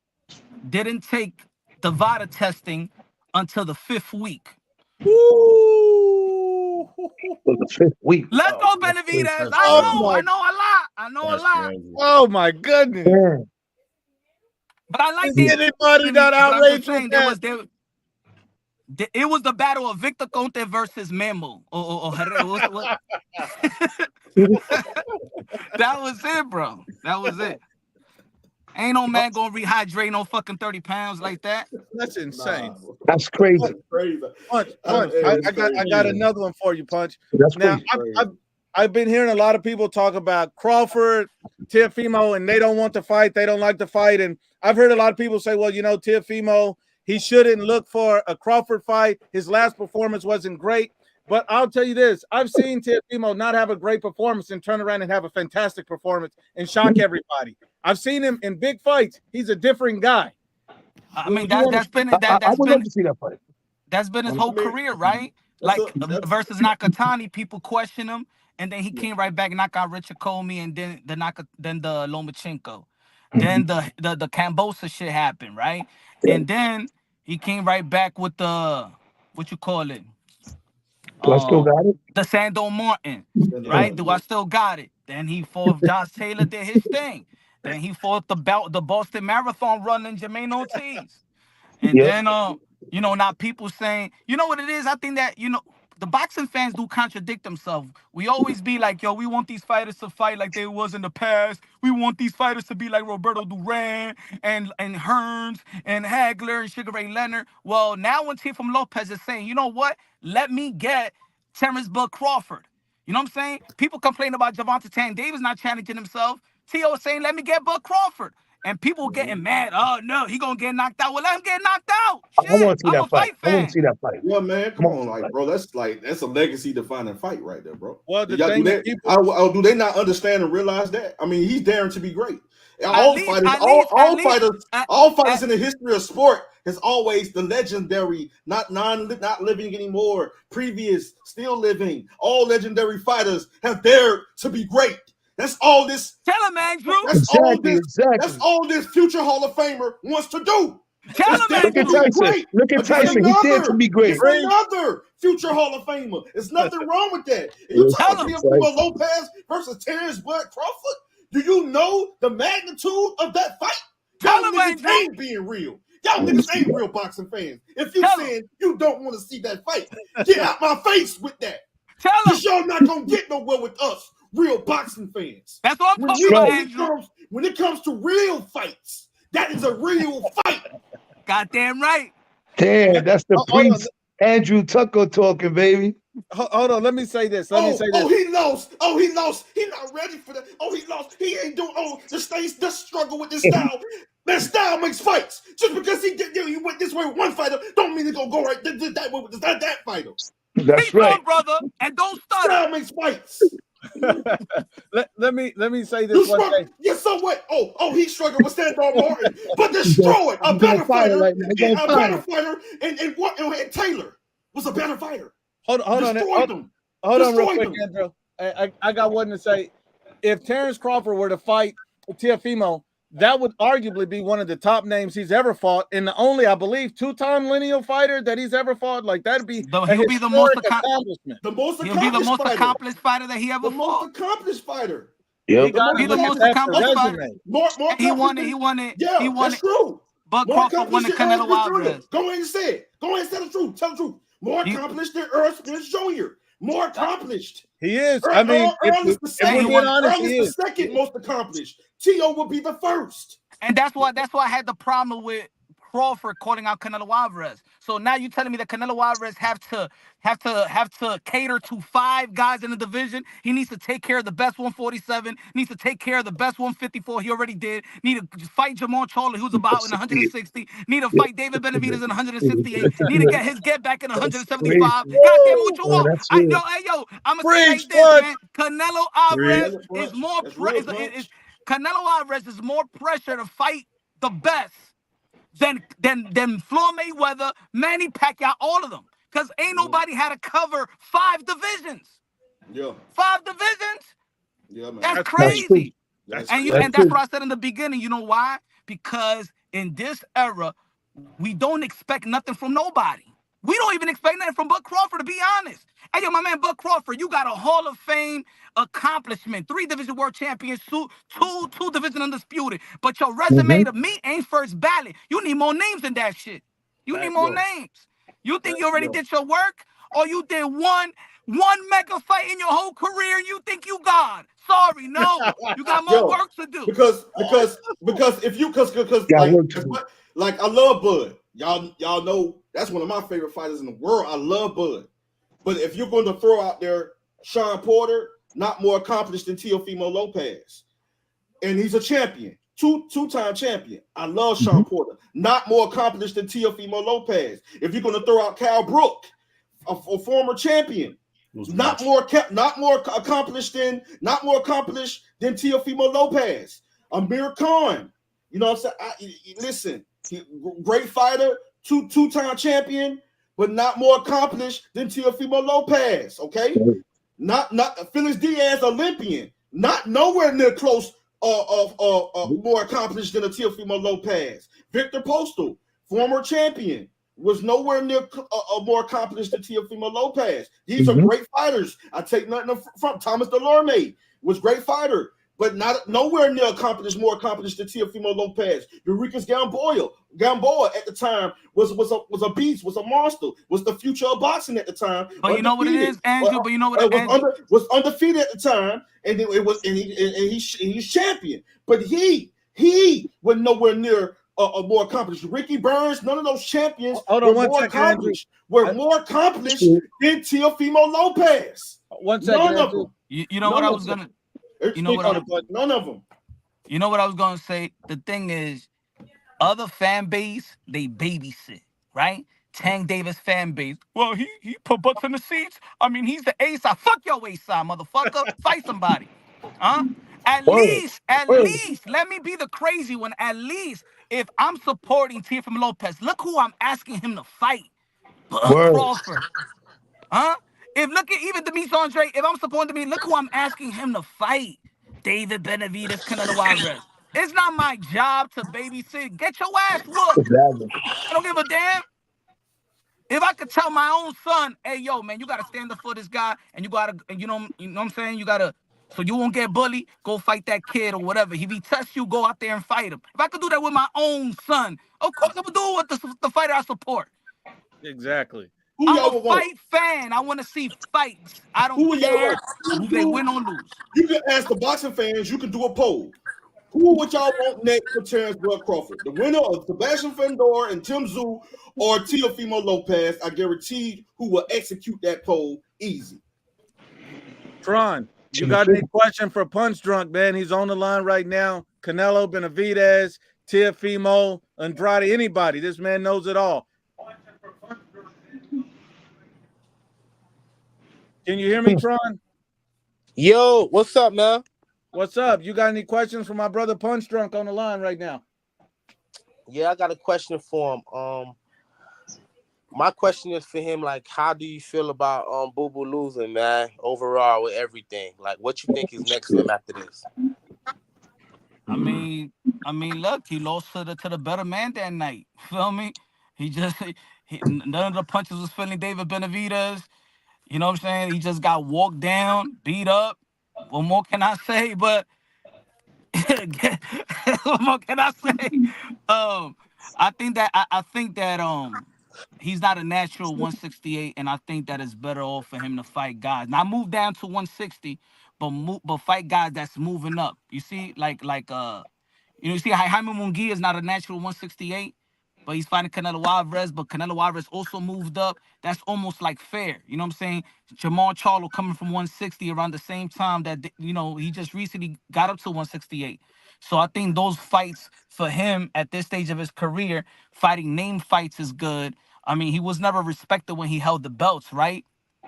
didn't take the VADA testing until the 5th week. Woo! For the 5th week. Let's go, Benavidez. I know a lot. Oh my goodness. Yeah. But I like Is David anybody not Benavidez, but I'm outraged just saying with that? it was the battle of Victor Conte versus Memo. What? That was it, bro. That was it. Ain't no man gonna rehydrate no fucking 30 pounds like that. That's insane. That's crazy. Punch. I got another one for you, Punch. That's now crazy. I've been hearing a lot of people talk about Crawford, Teofimo, and they don't want to fight. They don't like to fight. And I've heard a lot of people say, well, you know, Teofimo, he shouldn't look for a Crawford fight. His last performance wasn't great. But I'll tell you this, I've seen Teofimo not have a great performance and turn around and have a fantastic performance and shock everybody. I've seen him in big fights. He's a different guy. I mean, that's been I would love to see that fight. That's been his whole career, right? Like versus Nakatani, people question him, and then he came right back and knocked out Richard Comey, and then the Lomachenko. Then the Kambosa shit happened, right? And then he came right back with the what you call it? Do I still got it? The Sando Martin, right? Do I still got it? Then he fought Josh Taylor, did his thing. Then he fought the Boston Marathon running Jermaine Ortiz. And then you know, now people saying, you know what it is? I think that, you know, the boxing fans do contradict themselves. We always be like, yo, we want these fighters to fight like they was in the past. We want these fighters to be like Roberto Duran and Hearns and Hagler and Sugar Ray Leonard. Well, now when Teofimo Lopez is saying, you know what? Let me get Terrence Bud Crawford. You know what I'm saying? People complain about Gervonta Tank Davis not challenging himself. T.O. is saying, let me get Bud Crawford. And people getting mad. Oh, no, he going to get knocked out. Well, let him get knocked out. Shit, I want to see that fight. fan. I want to see that fight. Yeah, man. Come on, like, bro. That's a legacy-defining fight right there, bro. Well, do they not understand and realize that? I mean, he's daring to be great. All fighters in the history of sport is always the legendary, not living anymore, previous, still living. All legendary fighters have dared to be great. That's all this. Tell him, Andrew. That's all this future Hall of Famer wants to do. Tell him, Look at Tyson. Look at Tyson. He dared to be great. It's another future Hall of Famer. There's nothing wrong with that. And you talking about Bivol Lopez versus Terrence Bud Crawford? Do you know the magnitude of that fight? Y'all niggas ain't being real. Y'all niggas ain't real boxing fans. If you saying you don't want to see that fight, get out my face with that. Because y'all not going to get nowhere with us, real boxing fans. That's what I'm talking about, Andrew. When it comes to real fights, that is a real fight. Goddamn right. Damn, that's the priest Andrew Tucker talking, baby. Hold on, let me say this. Oh, he lost. He not ready for that. He lost. He ain't doing. Just struggle with this style. That style makes fights. Just because he went this way with one fighter, don't mean he's gonna go right that way with that fighter. That's right, brother. And don't start. Style makes fights. let me say this one thing. Yeah, so what? He struggled with Sandor Martin, but destroyed a better fighter. Right now. A better fighter, and Taylor was a better fighter. Hold on real quick, Andrew. I got one to say. If Terrence Crawford were to fight Teofimo, that would arguably be one of the top names he's ever fought, and the only, I believe, two-time lineal fighter that he's ever fought. Like that'd be he'll be the most accomplishment. He'll be the most accomplished fighter that he ever fought. The most accomplished fighter. Yep. He got to be the most accomplished fighter. He won it. Yeah, that's true. But Crawford won the Canelo Alvarez. Go ahead and say it. Go ahead and say the truth. Tell the truth. More accomplished than Earl Spence Jr. More accomplished. He is. I mean, Earl is the second most accomplished. T.O. will be the first. And that's why I had the problem with Crawford calling out Canelo Alvarez. So now you're telling me that Canelo Alvarez have to cater to 5 guys in the division. He needs to take care of the best 147. Needs to take care of the best 154. He already did. Need to fight Jamal Charlie, who's about in 160. Need to fight David Benavidez in 168. Need to get his get back in 175. Goddamn, what you want? Yo, I'm gonna say like this, man. Canelo Alvarez is more Canelo Alvarez is more pressure to fight the best than Floyd Mayweather, Manny Pacquiao, all of them. Because ain't nobody had to cover 5 divisions. Yeah. 5 divisions? Yeah, man. That's crazy. And that's what I said in the beginning. You know why? Because in this era, we don't expect nothing from nobody. We don't even expect nothing from Bud Crawford, to be honest. Hey, yo, my man, Bud Crawford, you got a Hall of Fame accomplishment, 3 division world champions, two division undisputed. But your resume to me ain't first ballot. You need more names than that shit. You need more names. You think you already did your work, or you did one mega fight in your whole career and you think you God? Sorry, no. You got more work to do. Because if you like I love Bud. Y'all know that's one of my favorite fighters in the world. I love Bud. But if you're going to throw out there Sean Porter, not more accomplished than Teofimo Lopez, and he's a champion, two-time champion. I love Sean Porter, not more accomplished than Teofimo Lopez. If you're going to throw out Cal Brook, a former champion, not more accomplished than Teofimo Lopez. Amir Khan, you know what I'm saying? Listen, great fighter, two-time champion, but not more accomplished than Teofimo Lopez. Okay, not Felix Diaz, Olympian, not nowhere near close more accomplished than a Teofimo Lopez. Victor Postal, former champion, was nowhere near more accomplished than Teofimo Lopez. These are great fighters. I take nothing from Thomas Delorme, was a great fighter, but nowhere near more accomplished than Teofimo Lopez. Eureka's Gamboa at the time was a beast, was a monster, was the future of boxing at the time. But you know what it is, Andrew. But you know what it is, was undefeated at the time, and he's champion. But he was nowhere near more accomplished. Ricky Burns, none of those champions were more accomplished than Teofimo Lopez. One second, none of them. You know what I was gonna. You know what? None of them. You know what I was gonna say. The thing is, other fan base they babysit, right? Tank Davis fan base. Well, he put butts in the seats. I mean, he's the A side. Fuck your A side, motherfucker. Fight somebody, huh? At least, let me be the crazy one. At least, if I'm supporting Teofimo Lopez, look who I'm asking him to fight. Crawford, huh? Look at even Demetrius Andrade. If I'm supporting Demetrius, look who I'm asking him to fight. David Benavidez, Canelo Alvarez. It's not my job to babysit. Get your ass whooped. I don't give a damn. If I could tell my own son, hey, yo, man, you got to stand up for this guy, and you got to, you know what I'm saying? You got to, so you won't get bullied, go fight that kid or whatever. If he tests you, go out there and fight him. If I could do that with my own son, of course I would do it with the fighter I support. Exactly. I'm a fight fan. I want to see fights. I don't care if they win or lose. You can ask the boxing fans. You can do a poll. Who would y'all want next for Terrence Bud Crawford? The winner of Sebastian Fedor and Tim Tszyu or Teofimo Lopez? I guarantee who will execute that poll easy. Tron, you got any question for Punch Drunk, man? He's on the line right now. Canelo, Benavidez, Teofimo, Andrade, anybody. This man knows it all. Can you hear me, Tron? Yo, what's up, man? What's up? You got any questions for my brother Punch Drunk on the line right now? Yeah, I got a question for him. My question is for him, like, how do you feel about Bivol losing, man, overall with everything? Like, what you think is next for him after this? I mean, look, he lost to the better man that night. Feel me? None of the punches was feeling David Benavidez. You know what I'm saying? He just got walked down, beat up. What more can I say? But what more can I say? I think that he's not a natural 168, and I think that it's better off for him to fight guys. Now move down to 160, but fight guys that's moving up. You see, you see how Jaime Munguia is not a natural 168. but he's fighting Canelo Alvarez. But Canelo Alvarez also moved up. That's almost like fair. You know what I'm saying? Jamal Charlo coming from 160 around the same time that, you know, he just recently got up to 168. So I think those fights for him at this stage of his career, fighting name fights is good. I mean, he was never respected when he held the belts, right?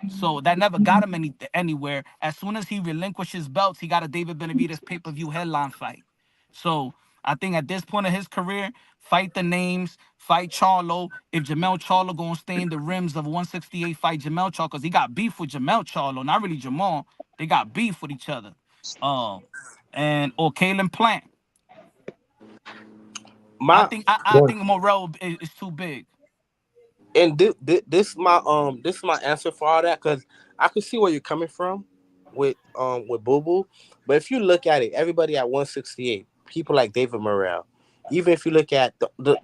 So that never got him anywhere. As soon as he relinquished his belts, he got a David Benavidez pay-per-view headline fight. So I think at this point of his career, fight the names, fight Charlo. If Jamel Charlo gonna stay in the rims of 168, fight Jamel Charlo, because he got beef with Jamel Charlo, not really Jamal. They got beef with each other. And or Kalen Plant. I think Morell is too big. And this is my answer for all that, because I can see where you're coming from with Boo Boo, but if you look at it, everybody at 168, people like David Morrell, even if you look at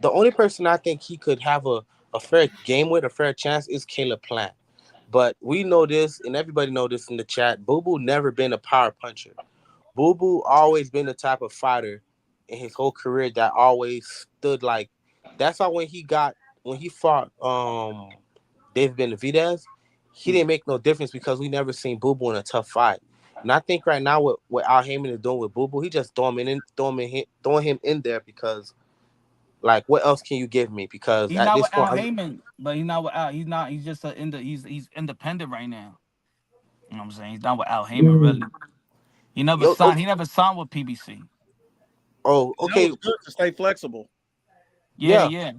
the only person I think he could have a fair game with, a fair chance, is Caleb Plant. But we know this, and everybody know this in the chat. Boo Boo never been a power puncher. Boo Boo always been the type of fighter in his whole career that always stood like. That's why when he fought David Benavidez, he didn't make no difference because we never seen Boo Boo in a tough fight. And I think right now what Al Heyman is doing with Boo Boo, he just throwing him in there because, like, what else can you give me? Because He's at not this with Al point, Heyman, but he's not with Al. He's not. He's just he's independent right now. You know what I'm saying? He's not with Al Heyman really. He never yo, signed. He never signed with PBC. That okay, was good to stay flexible. Yeah, yeah, yeah.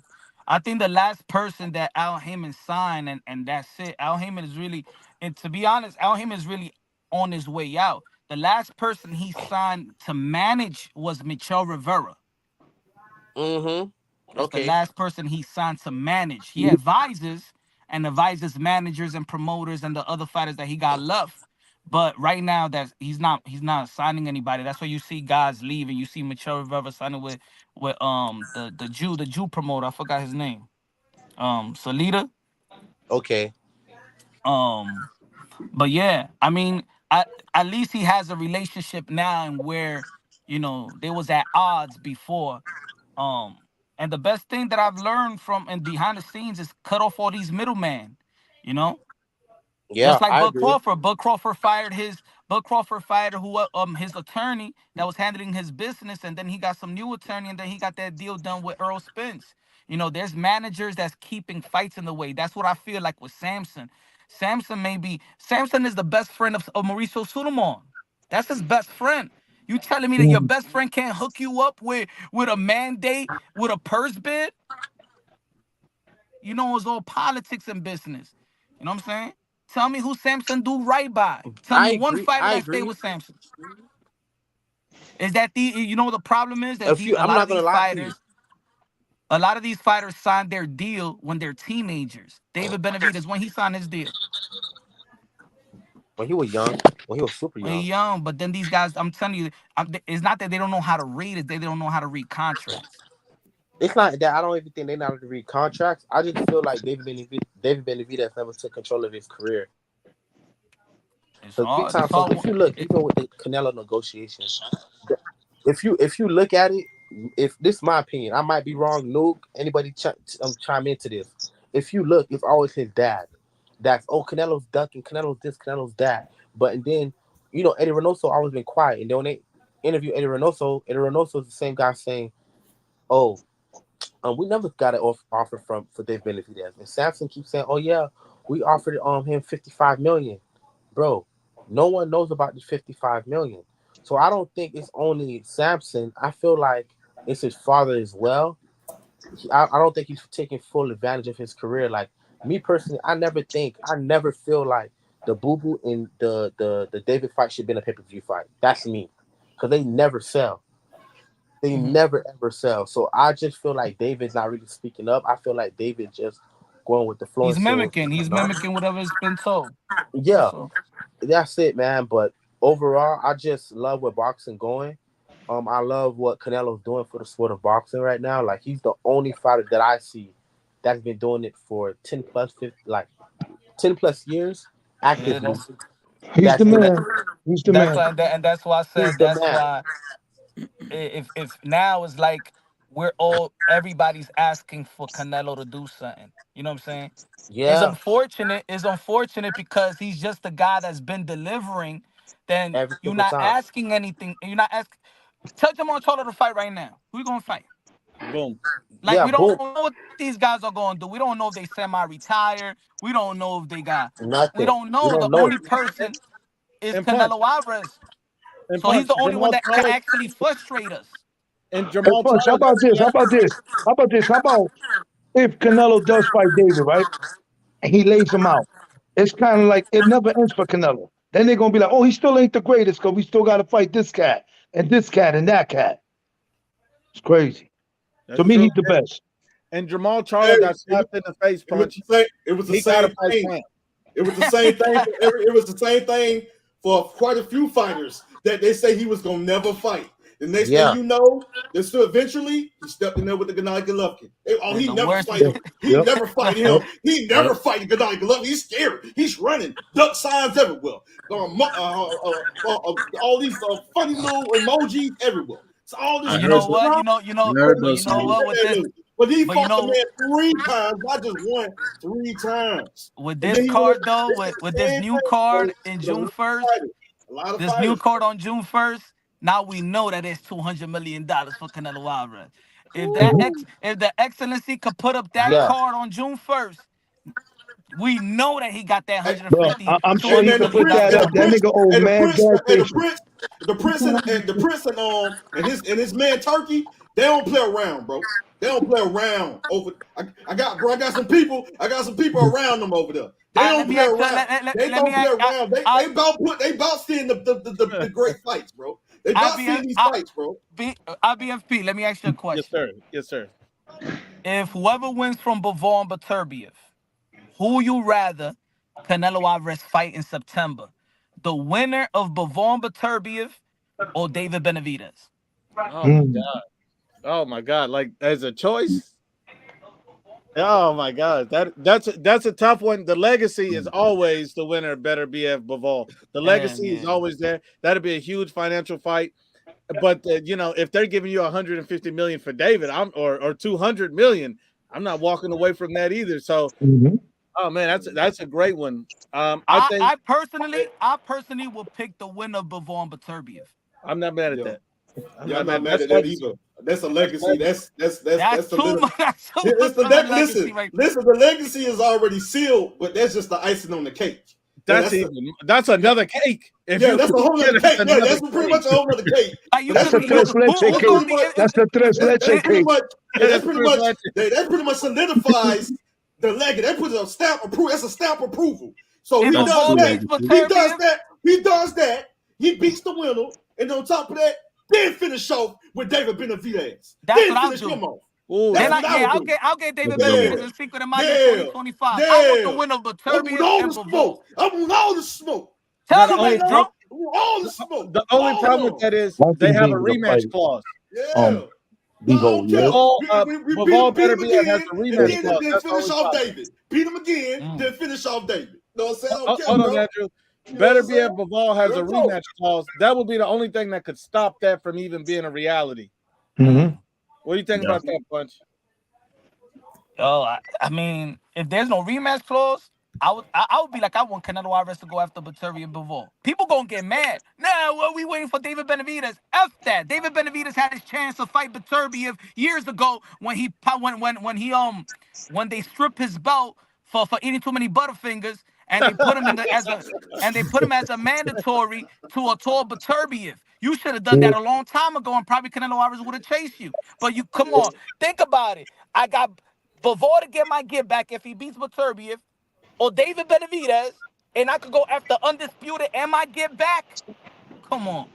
I think the last person that Al Heyman signed, and that's it. Al Heyman is really, and to be honest, Al Heyman is really on his way out. The last person he signed to manage was Michel Rivera. That's the okay, last person he signed to manage. He advises managers and promoters and the other fighters that he got left. But right now, that he's not signing anybody. That's why you see guys leaving. You see Michel Rivera signing with the Jew promoter. I forgot his name. Salida. okay, Um, but yeah, I mean, at least he has a relationship now, and where they was at odds before. Um, and the best thing that I've learned from and behind the scenes is cut off all these middlemen. You know, yeah, just like I Bud agree. Crawford. Bud Crawford fired his attorney that was handling his business, and then he got some new attorney, and then he got that deal done with Earl Spence. There's managers that's keeping fights in the way. That's what I feel like with Samson. Samson is the best friend of Mauricio Sulaiman. That's his best friend. You telling me that your best friend can't hook you up with a mandate, with a purse bid? It's all politics and business. You know what I'm saying? Tell me who Samson do right by. Tell I me one agree. fighter I that stay agree. with Samson. Is that the problem is that If you, I'm not gonna lie to you. a lot of these fighters signed their deal when they're teenagers. David Benavidez, when he signed his deal, When he was young, when he was super when he young. young, but then these guys, I'm telling you, it's not that they don't know how to read it, they don't know how to read contracts. It's not that I don't even think they know how to read contracts. I just feel like David Benavidez never took control of his career. It's Because big hard. time. It's So hard. if you look, even with the Canelo negotiations, if you look at it, if this is my opinion, I might be wrong. Nuke, anybody chime into this. If you look, it's always his dad. That's Canelo's ducking, Canelo's this, Canelo's that. But and then Eddie Reynoso always been quiet, and then when they interview Eddie Reynoso is the same guy saying, "Oh, we never got an offer for Dave Benavidez." And Samson keeps saying, "Oh yeah, we offered him 55 million, bro." No one knows about the 55 million, so I don't think it's only Samson. I feel like it's his father as well. I don't think he's taking full advantage of his career. Like me personally, I never feel like the Boo Boo and the David fight should have been a pay-per-view fight. That's me, because they never sell. They Mhm. never ever sell. So I just feel like David's not really speaking up. I feel like David just going with the flow and He's saying, mimicking. He's no. mimicking whatever's been told. Yeah, That's all. that's it, man. But overall, I just love where boxing going. I love what Canelo's doing for the sport of boxing right now. Like he's the only fighter that I see that's been doing it for 10 plus years Yeah, actively. that's He's the That's been man. He's the that's man. why and that's why I he's said the that's man. why if now is like everybody's asking for Canelo to do something. You know what I'm saying? Yeah. It's unfortunate because he's just a guy that's been delivering. Then Every you're single not time. asking anything. You're not asking. Tell Jamal Charlo to fight right now. Who you gonna fight? Boom. Like, Yeah, we don't boom. know what these guys are going to do. We don't know if they semi-retired. We don't know if they got. Nothing. We don't know. We don't The know. only person is And Punch. Canelo Alvarez. And So he's Punch. the only one Jamal that can Charlo actually frustrate us. and Hey, Jamal Punch, how Charlo about got this? How about this? How about this? How about if Canelo does fight David, right? And he lays him out. It's kind of like it never ends for Canelo. Then they're gonna be like, oh, he still ain't the greatest because we still got to fight this cat and this cat and that cat. It's crazy. That's To me, true. he's the best. And Jamal Charlo got slapped in the face, Punch. It was the He gotta same fight thing. Plant. It was the same thing. It was the same thing for quite a few fighters that they say he was gonna never fight. The next thing you know, so eventually he stepped in there with the Gennady Golovkin. He never fight him. He never fight him. He never fight Gennady Golovkin. He's scared. He's running. Duck signs everywhere. All these funny little emojis everywhere. So all this. You know what? But he fought the man 3 times. I just won 3 times. With this card, though, with this new card in June 1st, this new card on June 1st, now we know that it's $200 million for Canelo Alvarez. If the Excellency could put up that card on June 1st, we know that he got that 150. Bro, I'm sure he could put that up. That nigga old man the prince and his man Turkey, they don't play around, bro. They don't play around over. I got some people around them over there. They don't play around. They don't play around. They about seeing the great fights, bro. They about seeing these fights, bro. IBFP, let me ask you a question. Yes, sir. If whoever wins from Bivol and Beterbiev, who you rather Canelo Alvarez fight in September? The winner of Bivol and Beterbiev or David Benavidez? Oh my God. Oh my God. Like, as a choice? Oh my God. That's a tough one. The legacy is always the winner better BF Bivol. The legacy is always there. That'd be a huge financial fight. But if they're giving you 150 million for David, or 200 million, I'm not walking away from that either. So oh man, that's a great one. I personally will pick the winner of Bivol and Beterbiev. I'm not mad at that. I'm not mad at that either. That's a legacy. That's too much. Listen, the legacy is already sealed, but that's just the icing on the cake. That's another cake. That's a whole other cake. Yeah, that's pretty much a whole other cake. That's a tres leche cake. That's the tres leche cake. That pretty much solidifies the legacy. That puts a stamp approval. That's a stamp approval. So he does that. He does that. He beats the winner, and on top of that, then finish off with David Benavidez. That's what I'll do. I'll get David Benavidez in secret in my 2025. I want the winner of Beterbiev and Bivol. I want all the smoke. Tell them it, bro. All the smoke. The only problem with that is they have a rematch clause. Yeah. Bivol better has a rematch clause. Then finish off David. Beat him again, then finish off David. You know what I'm saying? Hold on, Andrew. Better be if Bivol has a rematch clause. That would be the only thing that could stop that from even being a reality. What do you think about that, Punch? Oh, I mean, if there's no rematch clause, I would be like, I want Canelo Alvarez to go after Beterbiev and Bivol. People gonna get mad. Nah, well, we waiting for David Benavidez. F that. David Benavidez had his chance to fight Beterbiev years ago when they stripped his belt for eating too many Butterfingers. And they put him as a mandatory to a tall Beterbiev. You should have done that a long time ago, and probably Canelo Alvarez would have chased you. But you come on, think about it. I got Bivol to get my get back if he beats Beterbiev, or David Benavidez, and I could go after Undisputed and my get back. Come on.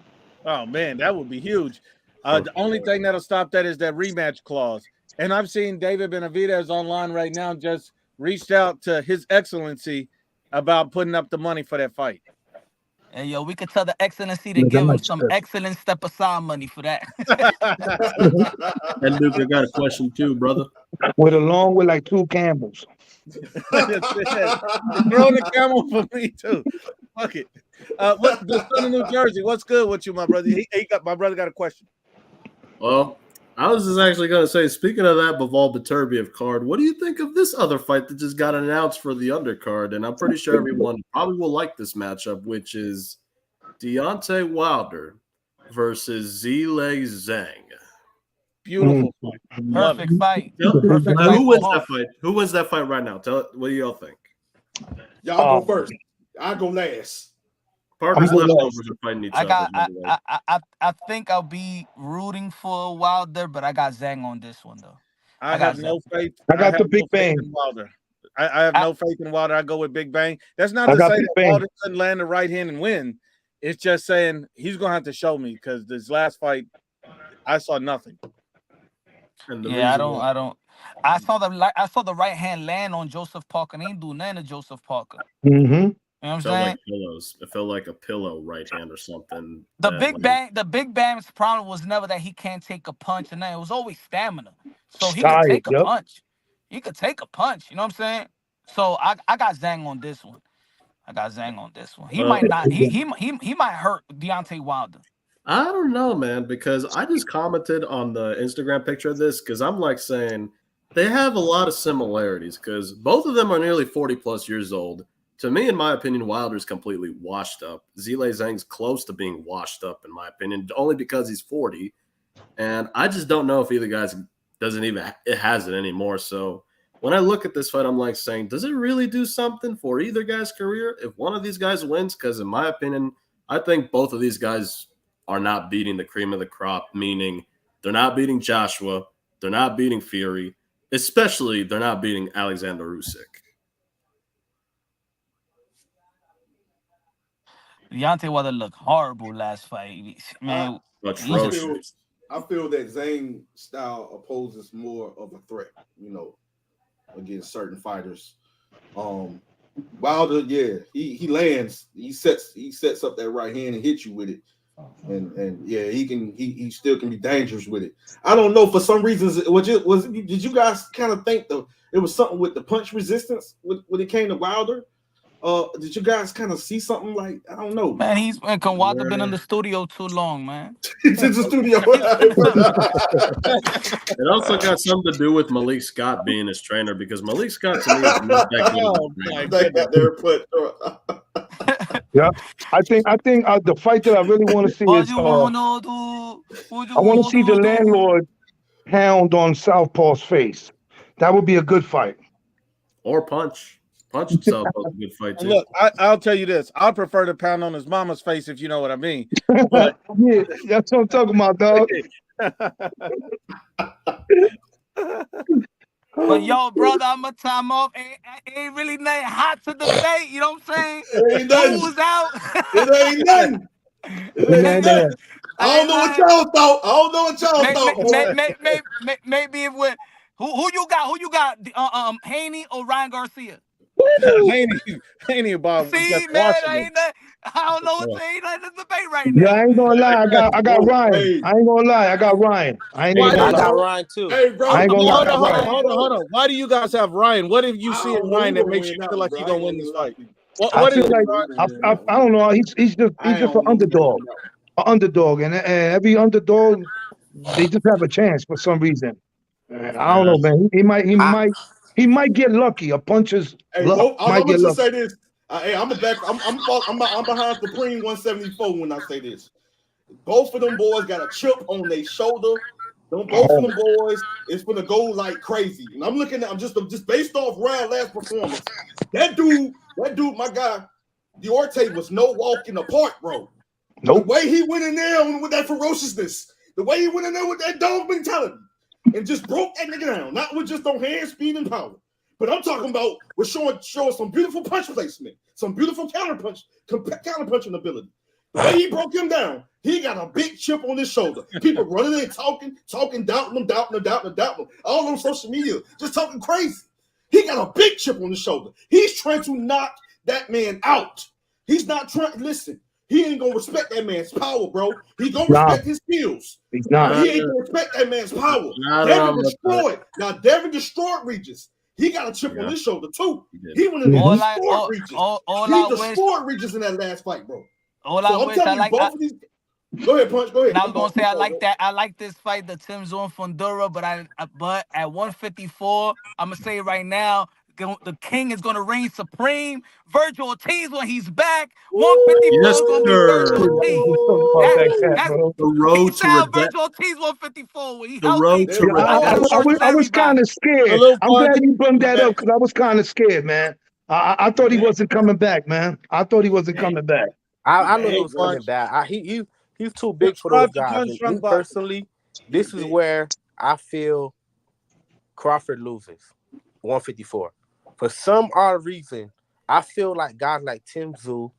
Oh man, that would be huge. The only thing that'll stop that is that rematch clause. And I've seen David Benavidez online right now just reached out to His Excellency about putting up the money for that fight. Hey, yo, we could tell the Excellency to give him some excellent step aside money for that. And Luke, I got a question too, brother. Along with like 2 Campbells. Throw the camel for me too. Fuck it. The son of New Jersey. What's good with you, my brother? My brother got a question. Well, I was just actually going to say, speaking of that Bivol Beterbiev card, what do you think of this other fight that just got announced for the undercard? And I'm pretty sure everyone probably will like this matchup, which is Deontay Wilder versus Zhang. Beautiful fight. Perfect fight. Perfect. fight Who wins for that fight? Who wins that fight right now? What do y'all think? Y'all go first. I go last. Parker's I'm going leftovers are fighting each other. by the way. I think I'll be rooting for Wilder, but I got Zhang on this one though. I got have no faith. I got have the Big no faith Bang. in Wilder. I have no faith in Wilder. I go with Big Bang. That's not I to got say Big that Bang. Wilder couldn't land the right hand and win. It's just saying he's gonna have to show me because this last fight, I saw nothing. And the Yeah, reason why- I don't. I saw the right hand land on Joseph Parker. They ain't do nothing to Joseph Parker. Mm-hmm. You know what I'm It felt saying? like pillows. It felt like a pillow right hand or something. The that, Big Bang's problem was never that he can't take a punch, and it was always stamina. So he Tired, could take a yep. punch. He could take a punch. You know what I'm saying? So I got Zhang on this one. He might not. He might hurt Deontay Wilder. I don't know, man, because I just commented on the Instagram picture of this because I'm like saying they have a lot of similarities because both of them are nearly 40 plus years old. To me, in my opinion, Wilder's completely washed up. Zhang's close to being washed up, in my opinion, only because he's 40. And I just don't know if either guy's has it anymore. So when I look at this fight, I'm like saying, does it really do something for either guy's career if one of these guys wins? Because in my opinion, I think both of these guys are not beating the cream of the crop, meaning they're not beating Joshua, they're not beating Fury, especially they're not beating Alexander Usyk. Deontay Wilder looked horrible last fight. Man, Atrocious. I feel that Zhang style opposes more of a threat, against certain fighters. Wilder, yeah, he lands, he sets up that right hand and hits you with it. And yeah, he still can be dangerous with it. I don't know, for some reasons, did you guys kind of think it was something with the punch resistance when it came to Wilder? Did you guys kind of see something like, I don't know? Man, Wilder been in the studio too long, man. It's in the studio. It also got something to do with Malik Scott being his trainer because Malik Scott to me is not that good. Yeah, I think the fight that I really want to see is I want to see the landlord hound on Southpaw's face. That would be a good fight. Or punch. Punch itself was a good fight too. Look, I'll tell you this. I prefer to pound on his mama's face, if you know what I mean. But yeah, that's what I'm talking about, dog. But yo, brother, I'm gonna time off. Ain't really nothing hot to debate. You know what I'm saying? It ain't nothing. Who's out? It ain't nothing. It ain't nothing. I don't know what y'all thought. Maybe if we're who you got? Haney or Ryan Garcia? Haney about see, man, I don't know what to say. That's the debate right now. Yeah, I ain't gonna lie. I got Ryan. Hey. I ain't gonna lie. I got Ryan. I ain't even I gonna got lie. Ryan too. Hey, bro, I ain't gonna lie. Hold on. Why do you guys have Ryan? What if you see in Ryan that makes you feel like you're gonna win this fight? I feel like I don't know. He's just an underdog. An underdog, and every underdog, they just have a chance for some reason. I don't know, man. He might get lucky. A puncher's luck might get lucky. Say this. Hey, I'm behind Supreme 174 when I say this. Both of them boys got a chip on their shoulder. Both of them boys is gonna go like crazy. And I'm just based off Ryan last performance. That dude, my guy, Duarte was no walk in the park, bro. Nope. The way he went in there with that ferociousness, the way he went in there with that dog mentality, and just broke that nigga down. Not with just on hand, speed, and power. But I'm talking about we're showing some beautiful punch placement, some beautiful counterpunching ability. The way he broke him down, he got a big chip on his shoulder. People running in, talking, doubting him. All on social media, just talking crazy. He got a big chip on his shoulder. He's trying to knock that man out. He's not trying. Listen, he ain't gonna respect that man's power, bro. He gonna respect his skills. He's not. He ain't gonna respect that man's power. Devin destroyed Regis. He got a chip on his shoulder too. He went in there and destroyed Regis. He destroyed Regis in that last fight, bro. I like Go ahead, Punch. Go ahead. And I was gonna say I like that. I like this fight, the Tim Zone Fundura, but at 154, I'm gonna say right now, the king is gonna reign supreme. Virgil Ortiz when he's back. 154 Yes, is gonna be sir. Virgil I Ortiz. was just talking about that cat, That's bro. The road peace to out, redemption. Virgil Ortiz 154. When he The healthy, road to Yeah, I want him redemption. versus I was kind everybody. of scared. Salute, I'm glad Punch. you brought that Back. up because I was kind of scared, man. I thought he wasn't coming back, man. I thought he wasn't coming back. I knew he Hey, was coming Punch. back. He's too big for those Subscribe to guys. Punch And Drunk me Box. personally, this is where I feel Crawford loses 154. For some odd reason, I feel like guys like Tim Tszyu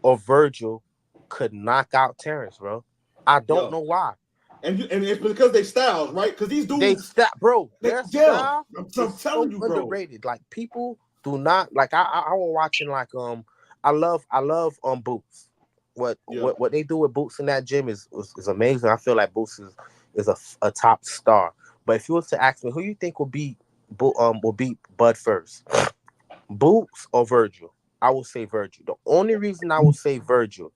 or Virgil could knock out Terrence, bro. I don't know why. And it's because they styles, right? Because these dudes, They style, bro. Their style I'm is telling so you, bro. underrated. Like people do not like. I was watching like I love Boots. What they do with Boots in that gym is amazing. I feel like Boots is a top star. But if you was to ask me who you think will beat Bud first, Boots or Virgil, I would say Virgil. The only reason I would say Virgil,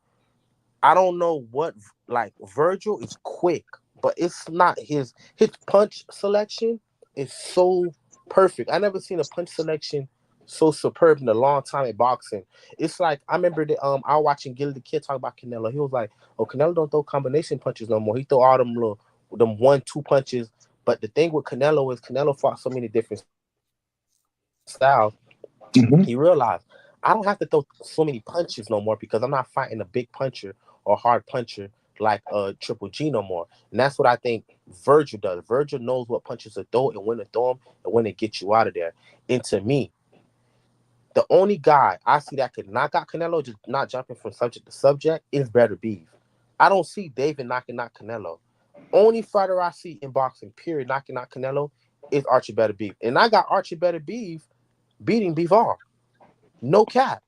I don't know what, like, Virgil is quick, but it's not his punch selection is so perfect. I never seen a punch selection so superb in a long time in boxing. It's like I remember that I was watching Gilly the Kid talk about Canelo. He was like, "Oh, Canelo don't throw combination punches no more. He throw all them 1-2 punches." But the thing with Canelo is Canelo fought so many different styles. Mm-hmm. He realized I don't have to throw so many punches no more because I'm not fighting a big puncher or hard puncher like Triple G no more. And that's what I think Virgil does. Virgil knows what punches to throw and when to throw them and when to get you out of there. And to me, the only guy I see that could knock out Canelo, just not jumping from subject to subject, is Better Beef. I don't see David knocking out Canelo. Only fighter I see in boxing, period, knocking out Canelo is Archie Better Beef. And I got Archie Better Beef beating Bivol. No cap.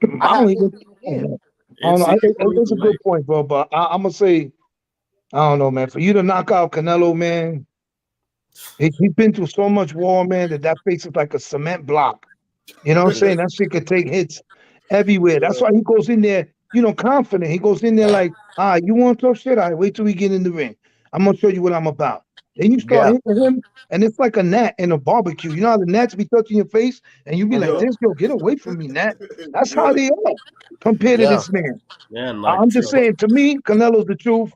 I I have don't him even. beating I don't him. know. I don't know. It's a good point, bro. But I'm gonna say, I don't know, man. For you to knock out Canelo, man, he's been through so much war, man, that face is like a cement block. You know what I'm saying? That shit could take hits everywhere. That's why he goes in there, confident. He goes in there like, you want to talk shit? All right, wait till we get in the ring. I'm gonna show you what I'm about. Then you start Yeah. hitting him, and it's like a gnat in a barbecue. You know how the gnats be touching your face, and you be like, Uh-huh. "This, yo, get away from me, gnat." That's how they are compared to Yeah. this man. Yeah, I'm just Nitro. saying, to me, Canelo's the truth,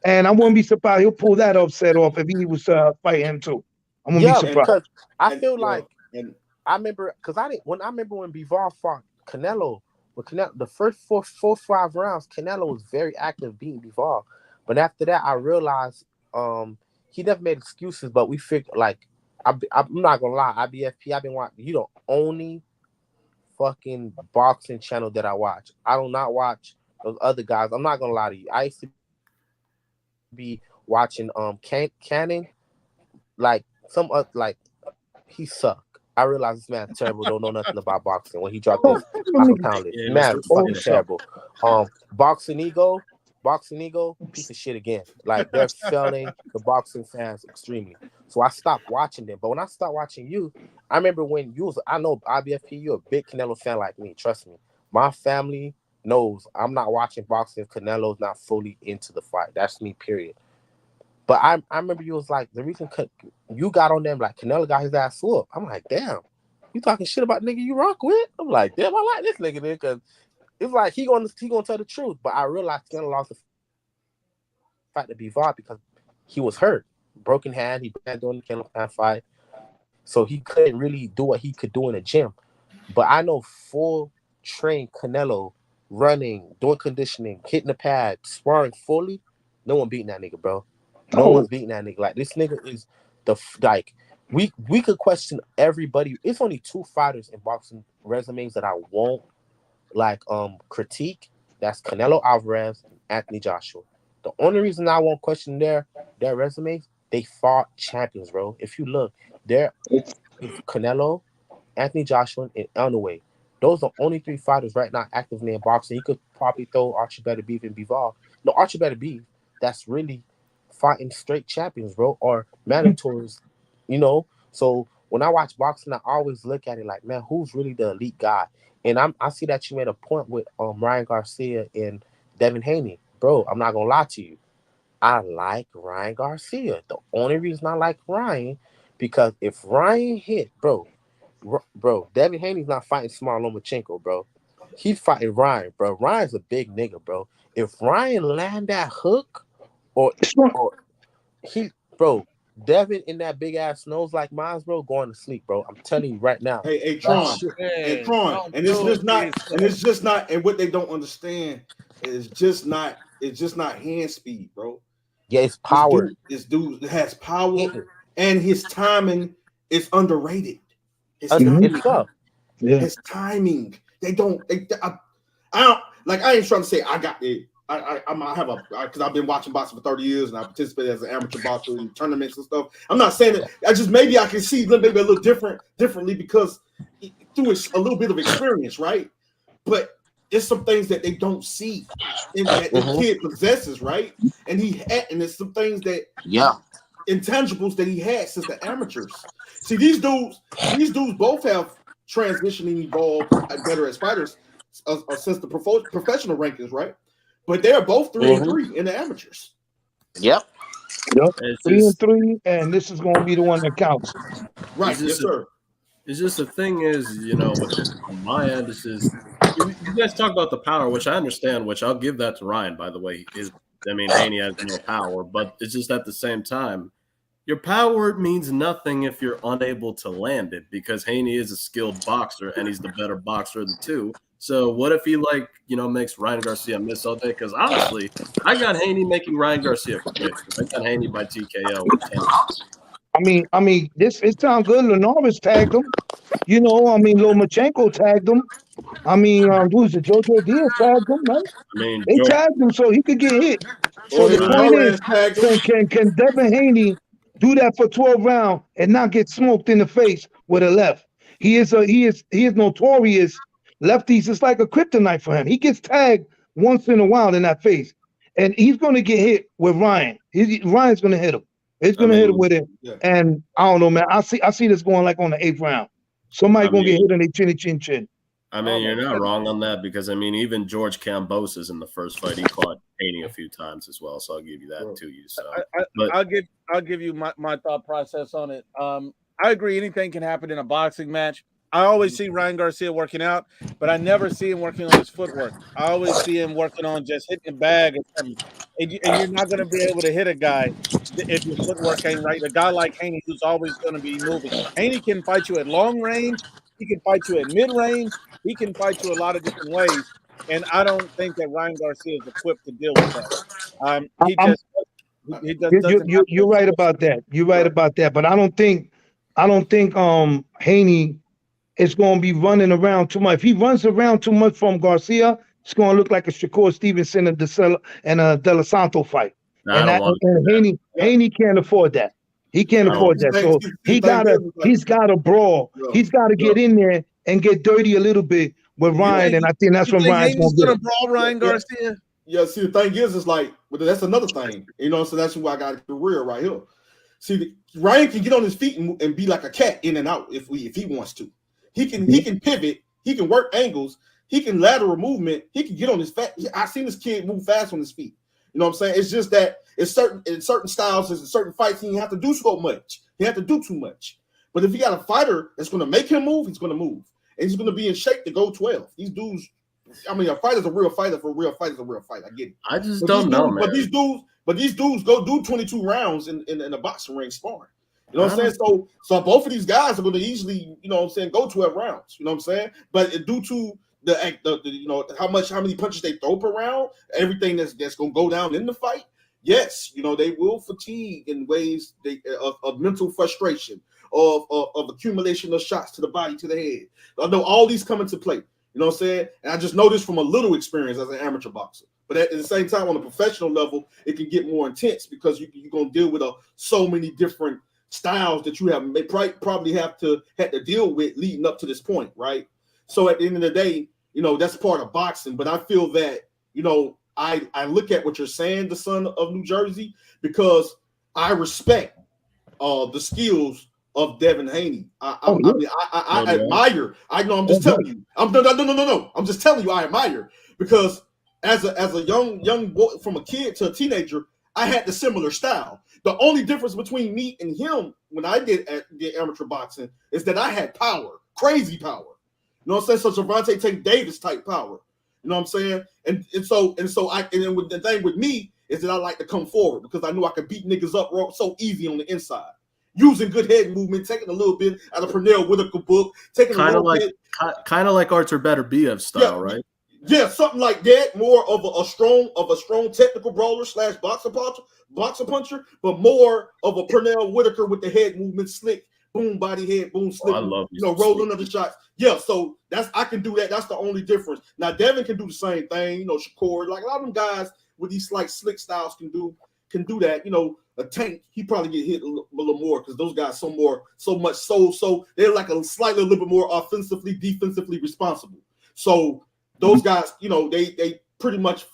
and I wouldn't be surprised he'll pull that upset off if he was fighting him too. I wouldn't be Yeah, surprised. because I And feel yo, like and I remember because I remember when Bivol fought Canelo. With Canelo, the first four, 5 rounds, Canelo was very active beating Bivol. But after that, I realized he never made excuses. But we figured like I'm not gonna lie, IBFP. I've been watching. You the only fucking boxing channel that I watch. I do not watch those other guys. I'm not gonna lie to you. I used to be watching Cannon, like some like he sucked. I realized this man's terrible. Don't know nothing about boxing. When he dropped Oh, this half a pound, Yeah, man, Mr. fucking Fucking terrible. Boxing Ego, piece of shit again. Like they're failing the boxing fans extremely. So I stopped watching them. But when I stopped watching you, I remember when you was. I know IBFP. You're a big Canelo fan like me. Trust me. My family knows I'm not watching boxing if Canelo's not fully into the fight. That's me. Period. But I remember you was like, the reason you got on them, like, Canelo got his ass whooped. I'm like, damn, you talking shit about nigga you rock with? I'm like, damn, I like this nigga then, because it's like he gonna tell the truth. But I realized Canelo lost the fight to Bivol because he was hurt. Broken hand, he banned during the Canelo fight. So he couldn't really do what he could do in the gym. But I know full trained Canelo running, doing conditioning, hitting the pad, sparring fully, no one beating that nigga, bro. No oh, one's beating that nigga. Like, this nigga is like we could question everybody. It's only 2 fighters in boxing resumes that I won't like critique. That's Canelo Alvarez and Anthony Joshua. The only reason I won't question their resumes, they fought champions, bro. If you look, there is Canelo, Anthony Joshua, and Elnaway. Those are the only 3 fighters right now actively in boxing. You could probably throw Archie Better Beef and Bivol. No, Archie Better Beef. That's really fighting straight champions, bro, or mandatories, So when I watch boxing, I always look at it like, man, who's really the elite guy? And I see that you made a point with Ryan Garcia and Devin Haney. bro, I'm not gonna lie to you. I like Ryan Garcia. The only reason I like Ryan, because if Ryan hit, bro, Devin Haney's not fighting Smart Lomachenko, bro. He's fighting Ryan, bro. Ryan's a big nigga, bro. If Ryan land that hook, or he, bro, Devin in that big ass nose like mine, bro, going to sleep, bro. I'm telling you right now. Hey, Tron, and it's just not, and what they don't understand is just not, it's just not hand speed, bro. Yeah, it's power. This dude has power, and his timing is underrated. His timing. They don't. I don't like. I ain't trying to say I got it. I have a, because I've been watching boxing for 30 years and I participated as an amateur boxer in tournaments and stuff. I'm not saying that. I just, maybe I can see maybe a little differently because through a little bit of experience, right? But there's some things that they don't see in that the kid possesses, right? And there's some things that intangibles that he had since the amateurs. See, these dudes both have transitioned and evolved better as fighters since the professional rankings, right? But they're both 3-3 in the amateurs. Yep. 3-3, and this is going to be the one that counts. Right, yes, sir. It's just the thing is, you know, on my end, it's just you guys talk about the power, which I understand, which I'll give that to Ryan, by the way. Haney has no power, but it's just at the same time, your power means nothing if you're unable to land it, because Haney is a skilled boxer and he's the better boxer of the two. So what if he makes Ryan Garcia miss all day? Because honestly, I got Haney making Ryan Garcia quit. I got Haney by TKO. I mean, it sounds good. Linares tagged him. You know, I mean, Lomachenko tagged him. I mean, who's it? Jojo Diaz tagged him, right? They tagged him so he could get hit. So the point is, can Devin Haney do that for 12 rounds and not get smoked in the face with a left? He is notorious. Lefties is like a kryptonite for him. He gets tagged once in a while in that face, and he's going to get hit with Ryan. Ryan's going to hit him. He's going to hit him with it. Yeah. And I don't know, man. I see this going like on the 8th round. Somebody's going to get hit on their chin. I mean, you're not wrong on that, because I mean, even George Kambosos in the first fight, he caught Haney a few times as well. So I'll give you that to you. So I'll give you my thought process on it. I agree. Anything can happen in a boxing match. I always see Ryan Garcia working out, but I never see him working on his footwork. I always see him working on just hitting the bag or something. And you're not going to be able to hit a guy if your footwork ain't right. A guy like Haney, who's always going to be moving. Haney can fight you at long range. He can fight you at mid-range. He can fight you a lot of different ways. And I don't think that Ryan Garcia is equipped to deal with that. You're right about that. You're right about that. But I don't think Haney is going to be running around too much. If he runs around too much from Garcia, it's going to look like a Shakur Stevenson and a De La Santo fight. And Haney can't afford that. He can't afford that. So he's gotta brawl. He's gotta get in there and get dirty a little bit with Ryan. And I think that's when Ryan's gonna brawl Ryan Garcia. Yeah, see, the thing is, it's like, that's another thing. You know, so that's why I got a career right here. See, Ryan can get on his feet and be like a cat in and out if he wants to. He can pivot. He can work angles. He can lateral movement. He can get on his fat. I've seen this kid move fast on his feet. You know what I'm saying? It's just that in certain styles, in certain fights, he have to do so much. He have to do too much. But if you got a fighter that's going to make him move, he's going to move. And he's going to be in shape to go 12. These dudes, I mean, a fighter's a real fighter for a real fighter's a real fight. I get it. I just don't know, man. But these dudes go do 22 rounds in a boxing ring sparring. You know what I'm saying? So both of these guys are going to easily, you know what I'm saying, go 12 rounds. You know what I'm saying? But due to the you know, how many punches they throw per round, everything that's going to go down in the fight, yes, you know, they will fatigue in ways of mental frustration, of accumulation of shots to the body, to the head. I know all these come into play. You know what I'm saying? And I just know this from a little experience as an amateur boxer. But at the same time, on a professional level, it can get more intense because you're going to deal with so many different styles that you probably have to deal with leading up to this point, right? So at the end of the day, you know, that's part of boxing. But I feel that, you know, I look at what you're saying, the son of New Jersey, because I respect the skills of Devin Haney. I admire. I know. I'm just telling you. No. I'm just telling you. I admire because as a young boy, from a kid to a teenager, I had the similar style. The only difference between me and him when I did amateur boxing is that I had power, crazy power. You know what I'm saying? So Gervonta Tank Davis type power. You know what I'm saying? And then with the thing with me is that I like to come forward because I knew I could beat niggas up so easy on the inside. Using good head movement, taking a little bit out of Pernell Whitaker book, taking kind a of little like bit. kind of like Arthur Beterbiev style, right? Yeah, something like that. More of a strong technical brawler / boxer puncher, but more of a Pernell Whitaker with the head movement, slick, boom, body head, boom, slick. I love rolling under shots. Yeah, so I can do that. That's the only difference. Now Devin can do the same thing. Shakur, like a lot of them guys with these like slick styles can do that. A Tank, he probably get hit a little more because those guys so much they're like a slightly a little bit more offensively, defensively responsible. So those guys, they pretty much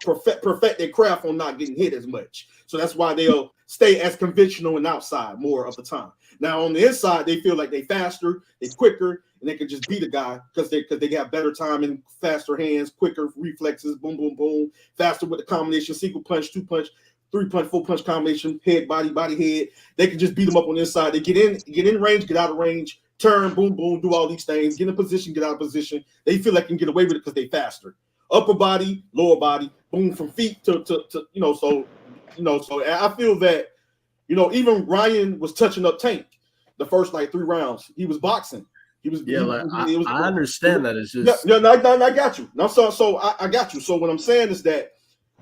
perfect their craft on not getting hit as much. So that's why they'll stay as conventional and outside more of the time. Now on the inside, they feel like they faster, they quicker, and they can just beat a guy because they got better timing, faster hands, quicker reflexes, boom, boom, boom, faster with the combination, single punch, 2-punch, 3-punch, 4-punch combination, head, body, head. They can just beat them up on the inside. They get in range, get out of range, turn, boom, boom, do all these things, get in position, get out of position. They feel like they can get away with it because they faster. Upper body, lower body, boom, from feet to so I feel that, even Ryan was touching up Tank the first 3 rounds. He was boxing. I understand that. It's just no, I got you. No, so I got you. So what I'm saying is that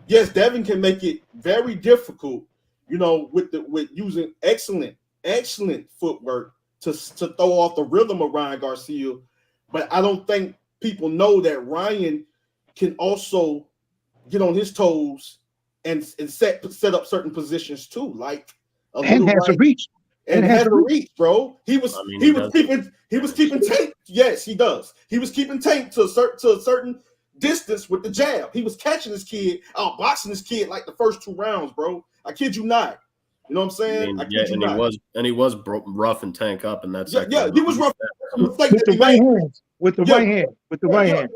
yes, Devin can make it very difficult, with using excellent footwork to throw off the rhythm of Ryan Garcia. But I don't think people know that Ryan can also get on his toes and set up certain positions too, like a and has a reach. And has a reach, bro. He was keeping Tank. Yes, he does. He was keeping Tank to a certain distance with the jab. He was catching his kid, outboxing his kid like the first 2 rounds, bro. I kid you not. You know what I'm saying? He was rough and Tank up, and that's he was rough with the right hand. With the right hand.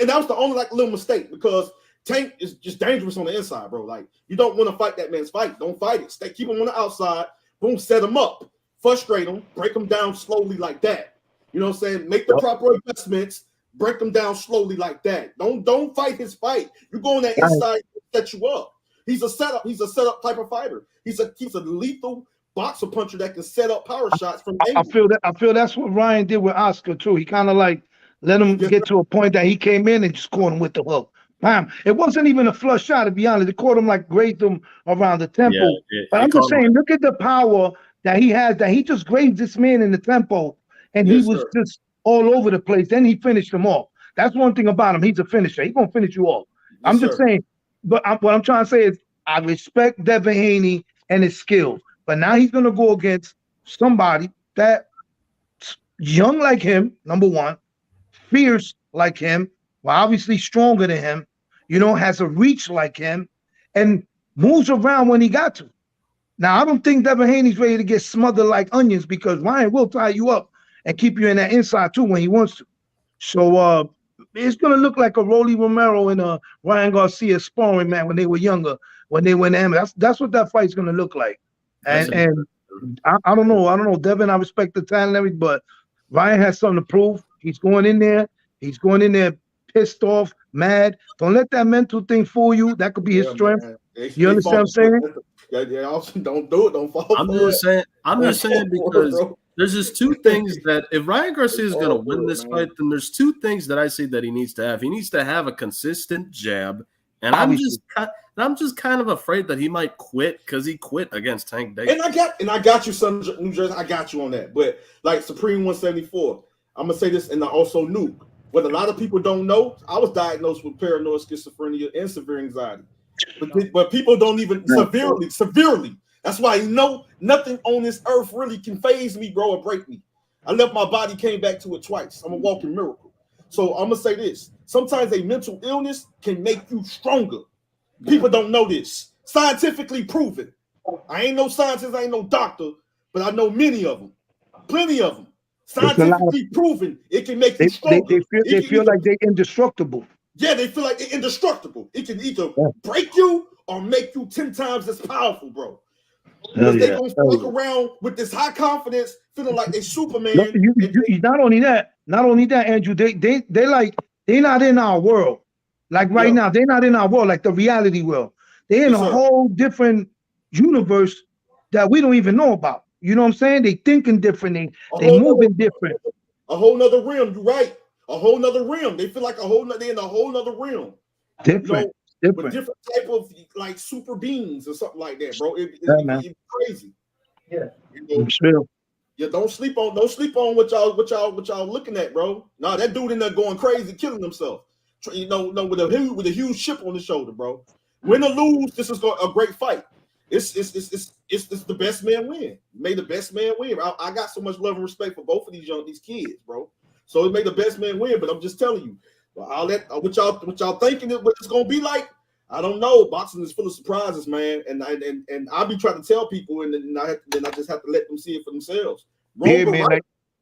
And that was the only little mistake because Tank is just dangerous on the inside, bro. Like you don't want to fight that man's fight. Don't fight it. Keep him on the outside. Boom, set him up, frustrate him, break him down slowly like that. You know what I'm saying? Make the proper adjustments, break him down slowly like that. Don't fight his fight. You go on that inside, set you up. He's a setup type of fighter. He's a lethal boxer puncher that can set up power shots from angle. I feel that's what Ryan did with Oscar too. He kind of let him get to a point that he came in and just caught him with the hook. Bam. It wasn't even a flush shot, to be honest. It caught him grazed him around the temple. But I'm just saying, look at the power that he has, that he just grazed this man in the tempo, and he was just all over the place. Then he finished him off. That's one thing about him. He's a finisher. He's going to finish you off. I'm just saying, but what I'm trying to say is I respect Devin Haney and his skills, but now he's going to go against somebody that's young like him, number one, fierce like him, well, obviously stronger than him, has a reach like him, and moves around when he got to. Now, I don't think Devin Haney's ready to get smothered like onions because Ryan will tie you up and keep you in that inside too when he wants to. So it's going to look like a Rolly Romero and Ryan Garcia sparring, man, when they were younger, when they went amateur. That's what that fight's going to look like. And I don't know. Devin, I respect the talent and everything, but Ryan has something to prove. He's going in there pissed off, mad. Don't let that mental thing fool you. That could be his strength. You understand what I'm saying? Don't do it. Don't fall. I'm just saying because there's just 2 things that if Ryan Garcia is going to win this fight, then there's 2 things that I see that he needs to have. He needs to have a consistent jab, and I'm just kind of afraid that he might quit because he quit against Tank Davis. And I got you, son, New Jersey. I got you on that. But Supreme 174, I'm gonna say this, and I also knew. What a lot of people don't know, I was diagnosed with paranoid schizophrenia and severe anxiety. But people don't even severely. That's why nothing on this earth really can phase me, bro, or break me. I left my body, came back to it twice. I'm a walking miracle. So I'm gonna say this. Sometimes a mental illness can make you stronger. People don't know this. Scientifically proven. I ain't no scientist, I ain't no doctor, but I know many of them. Plenty of them. Scientifically proven, it can make you stronger. They feel like they're indestructible. Yeah, they feel like they're indestructible. It can either break you or make you 10 times as powerful, bro. Because they gonna walk around with this high confidence, feeling like they Superman. Not only that, Andrew. They like they're not in our world. Like right now, they're not in our world, like the reality world. They're in a whole different universe that we don't even know about. You know what I'm saying? They thinking different. They moving different. A whole nother realm. You're right. A whole nother realm. They feel like they're in a whole nother realm. Different. With different type of like super beings or something like that, bro. It's crazy. Yeah. You know? Yeah, don't sleep on what y'all looking at, bro. No, that dude in there going crazy, killing himself. You know, with a huge chip on his shoulder, bro. Win or lose, this is a great fight. It's the best man win. May the best man win. I got so much love and respect for both of these kids, bro. So it made the best man win. But I'm just telling you, I'll let what y'all thinking what it's gonna be like. I don't know. Boxing is full of surprises, man. And I'll be trying to tell people, and then I just have to let them see it for themselves. Wrong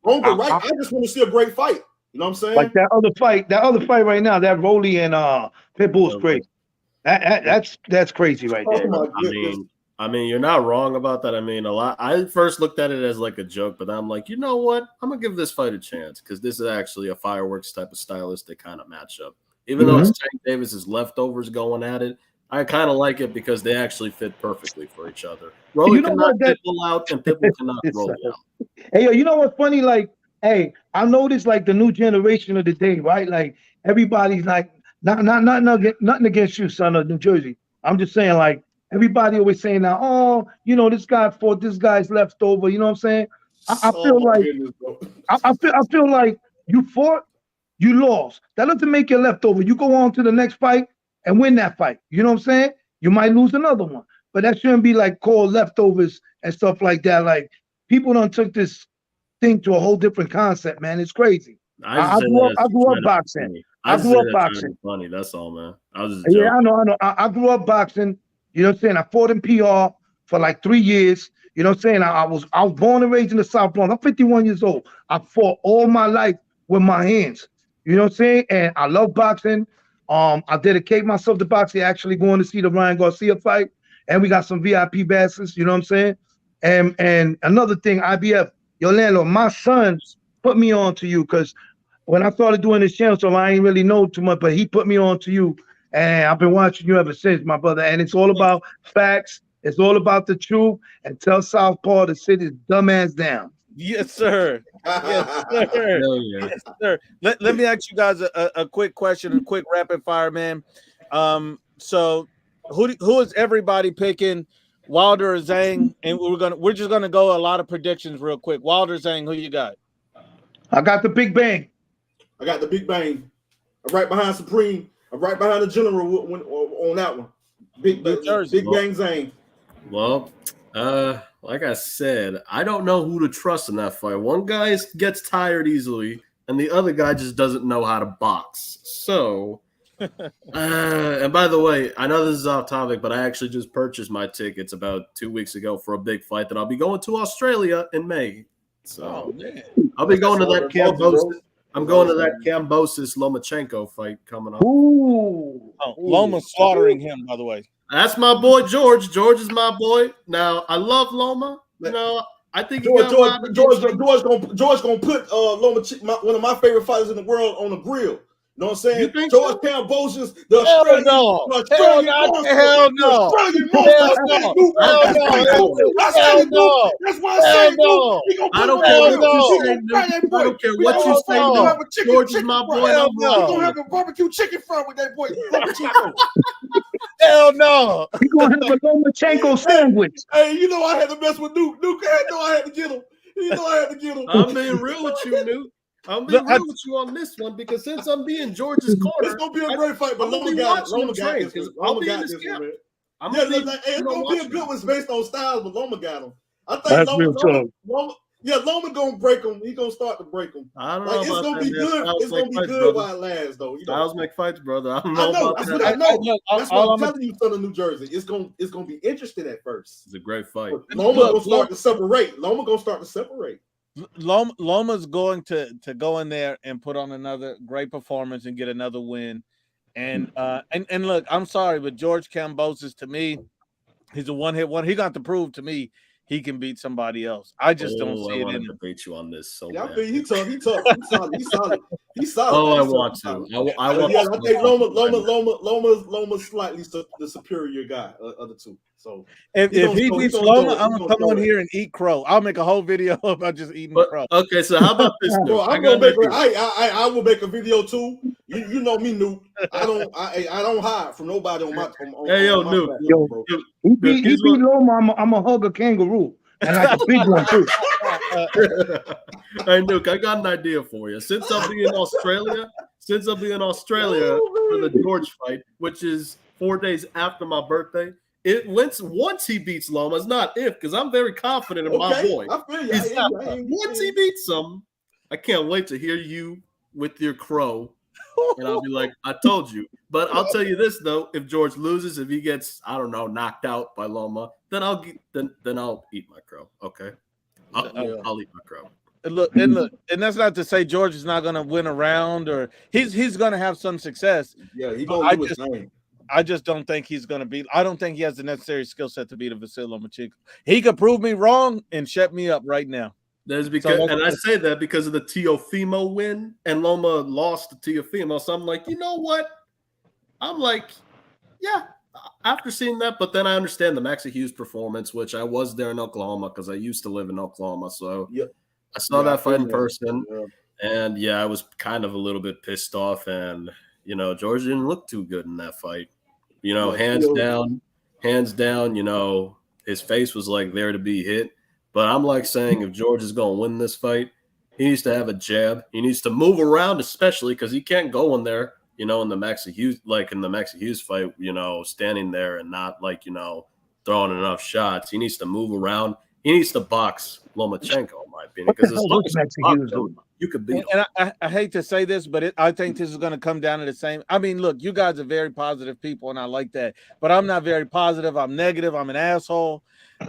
or right. I just want to see a great fight. You know what I'm saying? Like that other fight right now, that Rolly and Pitbull's crazy. That's crazy right there. I mean, you're not wrong about that. I mean, I first looked at it as like a joke, but I'm like, you know what? I'm gonna give this fight a chance because this is actually a fireworks type of stylistic kind of matchup. Even though it's Tank Davis's leftovers going at it, I kind of like it because they actually fit perfectly for each other. Rolly cannot Pitbull out, and Pitbull cannot roll out. Hey, you know what's funny? Like, hey, I noticed like the new generation of the day, right? Like everybody's like, nothing against you, son of New Jersey. I'm just saying, like, everybody always saying now, oh, you know, this guy fought, this guy's left over. You know what I'm saying? I feel like I feel like you fought, you lost. That doesn't make you leftover. You go on to the next fight and win that fight. You know what I'm saying? You might lose another one, but that shouldn't be like called leftovers and stuff like that. Like people done took this thing to a whole different concept, man. It's crazy. I grew up boxing. I grew up boxing. Funny, that's all, man. I was just joking. Yeah, I know. I grew up boxing. You know what I'm saying? I fought in PR for like 3 years. You know what I'm saying? I was born and raised in the South Bronx. I'm 51 years old. I fought all my life with my hands. You know what I'm saying? And I love boxing. I dedicate myself to boxing, actually going to see the Ryan Garcia fight. And we got some VIP passes, you know what I'm saying? And another thing, IBF, Yolando, my son put me on to you because when I started doing this channel, so I ain't really know too much, but he put me on to you. And I've been watching you ever since, my brother. And it's all about facts. It's all about the truth. And tell Southpaw to sit his dumb ass down. Yes, sir. Yes, sir. Yes, sir. Let me ask you guys a quick question, a quick rapid fire, man. So who is everybody picking? Wilder or Zhang? And we're just gonna go a lot of predictions real quick. Wilder, Zhang, who you got? I got the Big Bang. I got the Big Bang. I'm right behind Supreme. I'm right behind the General on that one. Big Bang Zhang. Well, like I said, I don't know who to trust in that fight. One guy gets tired easily, and the other guy just doesn't know how to box. So, and by the way, I know this is off topic, but I actually just purchased my tickets about 2 weeks ago for a big fight that I'll be going to Australia in May. So, I'll be going to that Cambosis. I'm going to that Cambosis Lomachenko fight coming up. Ooh. Loma's slaughtering him, by the way. That's my boy George. George is my boy. Now I love Loma. You know, I think George gonna put Loma, one of my favorite fighters in the world, on the grill. You know what I'm saying? George Cambosis, the Australian monster. Hell no. That's why I say, I don't care what you say. George is my boy. We're gonna have a barbecue chicken fry with that boy. Hell no. We're gonna have a Lomachenko sandwich. Hey, you know I had to mess with Nuke. Nuke, I know I had to get him. You know I had to get him. I'm being real with you, Nuke. I'm being real with you on this one because since I'm being George's corner, it's gonna be a great fight. But Loma got this. I'll be in this camp. It's gonna be a good one based on styles, but Loma got him. I think Loma gonna break him. He's gonna start to break him. I don't know. It's gonna be good. It's gonna be good while it lasts, though. Styles make fights, brother. I know. That's what I'm telling you, son of New Jersey. It's gonna be interesting at first. It's a great fight. Loma gonna start to separate. Loma's going to go in there and put on another great performance and get another win. And look, I'm sorry, but George Kambosos, to me, he's a one-hit wonder. He got to prove to me he can beat somebody else. I just don't see it I want in to him. debate you on this so Yeah, I bad. feel he tough. He solid. He's solid. Oh, I He's want solid. to. I want. Yeah, to I think Loma's slightly the superior guy of the two. So If he beats Loma, I'm gonna come on here and eat crow. I'll make a whole video about just eating crow. Okay, so how about this? Bro, I'm gonna make. I will make a video too. You know me, Nuke. I don't hide from nobody on my. Hey, yo, on my Nuke. platform, bro. He beat Loma. I'm a hug a kangaroo, and like a big one too. Hey, Nuke, I got an idea for you. Since I'll be in Australia for the George fight, which is 4 days after my birthday, once he beats Loma, it's not if, because I'm very confident in my boy. I feel you. Once he beats him, I can't wait to hear you with your crow. And I'll be like, I told you. But I'll tell you this though: if George loses, if he gets, I don't know, knocked out by Loma, then I'll eat my crow. Okay, I'll eat my crow. And look, and that's not to say George is not going to win a round, or he's going to have some success. Yeah, he's going to do his thing. I just don't think he's going to beat. I don't think he has the necessary skill set to beat a Vasyl Lomachenko. He could prove me wrong and shut me up right now. That's because, and I say that because of the Teofimo win, and Loma lost to Teofimo. So I'm like, you know what? I'm like, yeah. After seeing that, but then I understand the Maxie Hughes performance, which I was there in Oklahoma because I used to live in Oklahoma. So I saw that fight in person, and I was kind of a little bit pissed off. And George didn't look too good in that fight. Hands down. His face was like there to be hit. But I'm like saying, if George is going to win this fight, he needs to have a jab. He needs to move around, especially because he can't go in there, in the Maxie Hughes, like in the Maxie Hughes fight, standing there and not throwing enough shots. He needs to move around. He needs to box Lomachenko, in my opinion, because as long as you could beat him. And I hate to say this, but I think this is going to come down to the same. I mean, look, you guys are very positive people, and I like that. But I'm not very positive. I'm negative. I'm an asshole.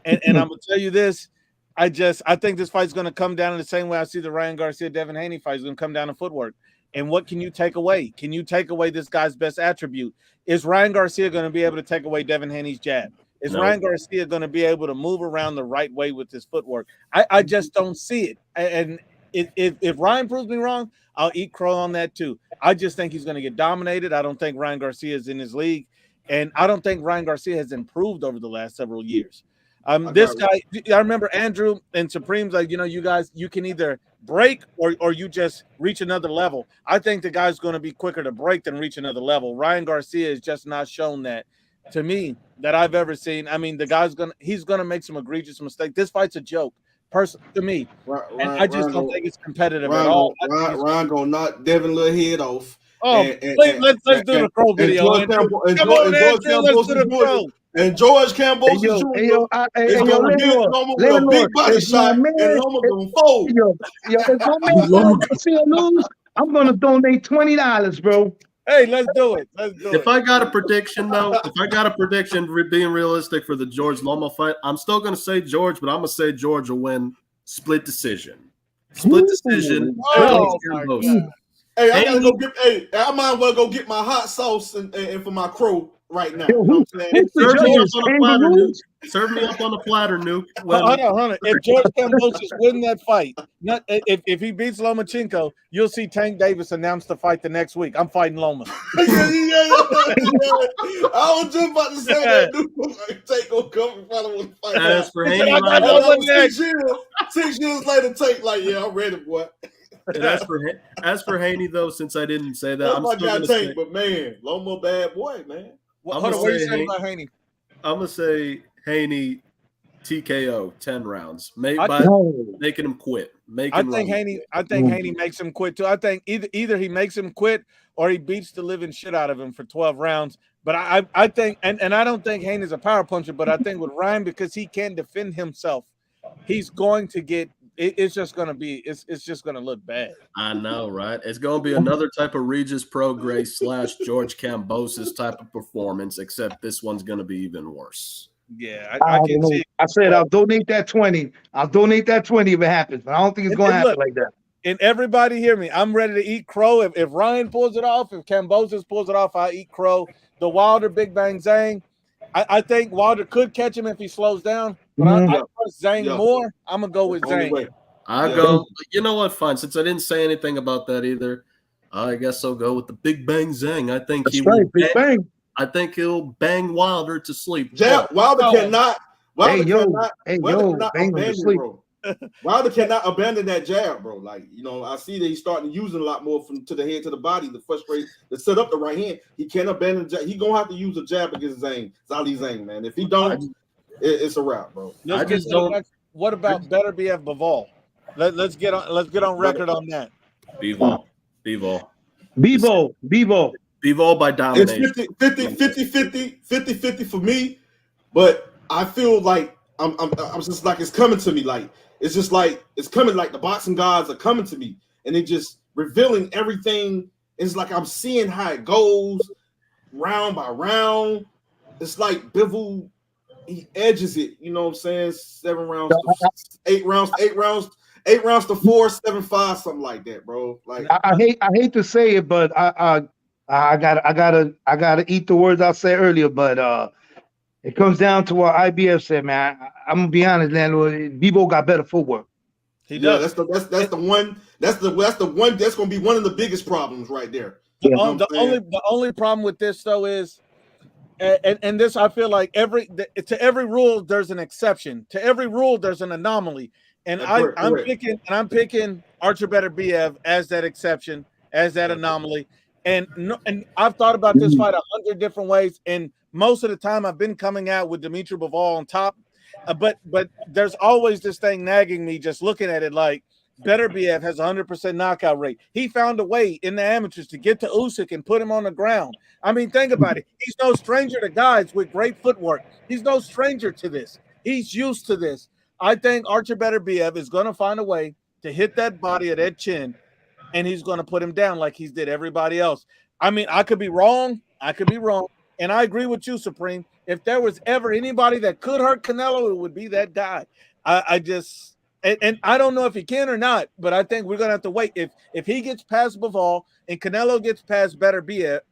And I'm going to tell you this. I think this fight's going to come down in the same way I see the Ryan Garcia Devin Haney fight is going to come down to footwork. And what can you take away? Can you take away this guy's best attribute? Is Ryan Garcia going to be able to take away Devin Haney's jab? Is Ryan Garcia going to be able to move around the right way with his footwork? I just don't see it. And if Ryan proves me wrong, I'll eat crow on that too. I just think he's going to get dominated. I don't think Ryan Garcia is in his league. And I don't think Ryan Garcia has improved over the last several years. This guy, I remember Andrew and Supreme's like, you guys, you can either break or you just reach another level. I think the guy's going to be quicker to break than reach another level. Ryan Garcia has just not shown that to me that I've ever seen. I mean, he's going to make some egregious mistakes. This fight's a joke, to me. And I just don't think it's competitive at all. Ryan going to knock Devin little head off. Let's do the crow video. Come on, Andrew, let's do the crow. And George Kambosos Jr. is going to hit Loma with a big body shot, and Loma going to fold. If my man Garcia lose, I'm going to donate $20, bro. Hey, let's do it. If I got a prediction, though, being realistic for the George Loma fight, I'm still going to say George, but I'm going to say George will win split decision. Oh, my God. Hey, I might as well go get my hot sauce and for my crow right now. You know what I'm saying? Serve me up on a platter, Nuke. Hold on. If George Kambosos win that fight, if he beats Lomachenko, you'll see Tank Davis announce the fight the next week. I'm fighting Loma. Yeah. I was just about to say that. Tank gonna come and follow the fight. As for Haney, 6 years later, Tank like, yeah, I'm ready, boy. And as for Haney, though, since I didn't say that, I'm still gonna say, but man, Loma bad boy, man. What are you saying about Haney? I'm gonna say Haney TKO 10 rounds, making him quit. I think Haney makes him quit too. I think either he makes him quit or he beats the living shit out of him for 12 rounds. But I think, and I don't think Haney's a power puncher, but I think with Ryan, because he can defend himself, he's going to get. It's just going to look bad. I know, right? It's going to be another type of Regis Prograis / George Kambosos type of performance, except this one's going to be even worse. Yeah, I can see. I said I'll donate that 20. I'll donate that 20 if it happens, but I don't think it's going to happen like that. And everybody hear me. I'm ready to eat crow. If Ryan pulls it off, if Cambosis pulls it off, I'll eat crow. The Wilder Big Bang Zhang. I think Wilder could catch him if he slows down, but I trust Zhang more. I'm gonna go with Zhang. I go. You know what? Fine. Since I didn't say anything about that either, I guess I'll go with the Big Bang Zhang. I think That's right, Big Bang. I think he'll bang Wilder to sleep. Wilder cannot. Wilder cannot bang him to sleep. bro. Wilder cannot abandon that jab, bro. Like, I see that he's starting using a lot more from to the head to the body to frustrate, to set up the right hand. He can't abandon the jab. He's gonna have to use a jab against Zhang, man. If he don't, it's a wrap, bro. I just don't. What about Better BF Bivol? Let's get on record on that. Bivol by domination. It's 50-50 for me, but I feel like I'm just like it's coming to me. Like it's just like it's coming. Like the boxing gods are coming to me, and they just revealing everything. It's like I'm seeing how it goes round by round. It's like Bivol, he edges it. You know what I'm saying? 7 rounds, 8 rounds, 8 rounds. 8 rounds to 4, 7-5, something like that, bro. Like I hate to say it, but I gotta eat the words I said earlier. But it comes down to what IBF said, man. I'm gonna be honest, landlord. Bivol got better footwork. He does. That's the one. That's gonna be one of the biggest problems right there. The only problem with this though is, and this I feel like to every rule there's an exception. To every rule there's an anomaly. And I'm picking Archer Better BF as that exception, as that anomaly. And I've thought about this fight 100 different ways, and most of the time I've been coming out with Dimitri Bivol on top. But there's always this thing nagging me just looking at it like Better BF has 100% knockout rate. He found a way in the amateurs to get to Usyk and put him on the ground. I mean, think about it. He's no stranger to guys with great footwork. He's no stranger to this. He's used to this. I think Archer Better BF is going to find a way to hit that body of that chin, and he's going to put him down like he's did everybody else. I mean, I could be wrong. And I agree with you, Supreme. If there was ever anybody that could hurt Canelo, it would be that guy. I don't know if he can or not, but I think we're going to have to wait. If he gets past Bivol and Canelo gets past Benavidez,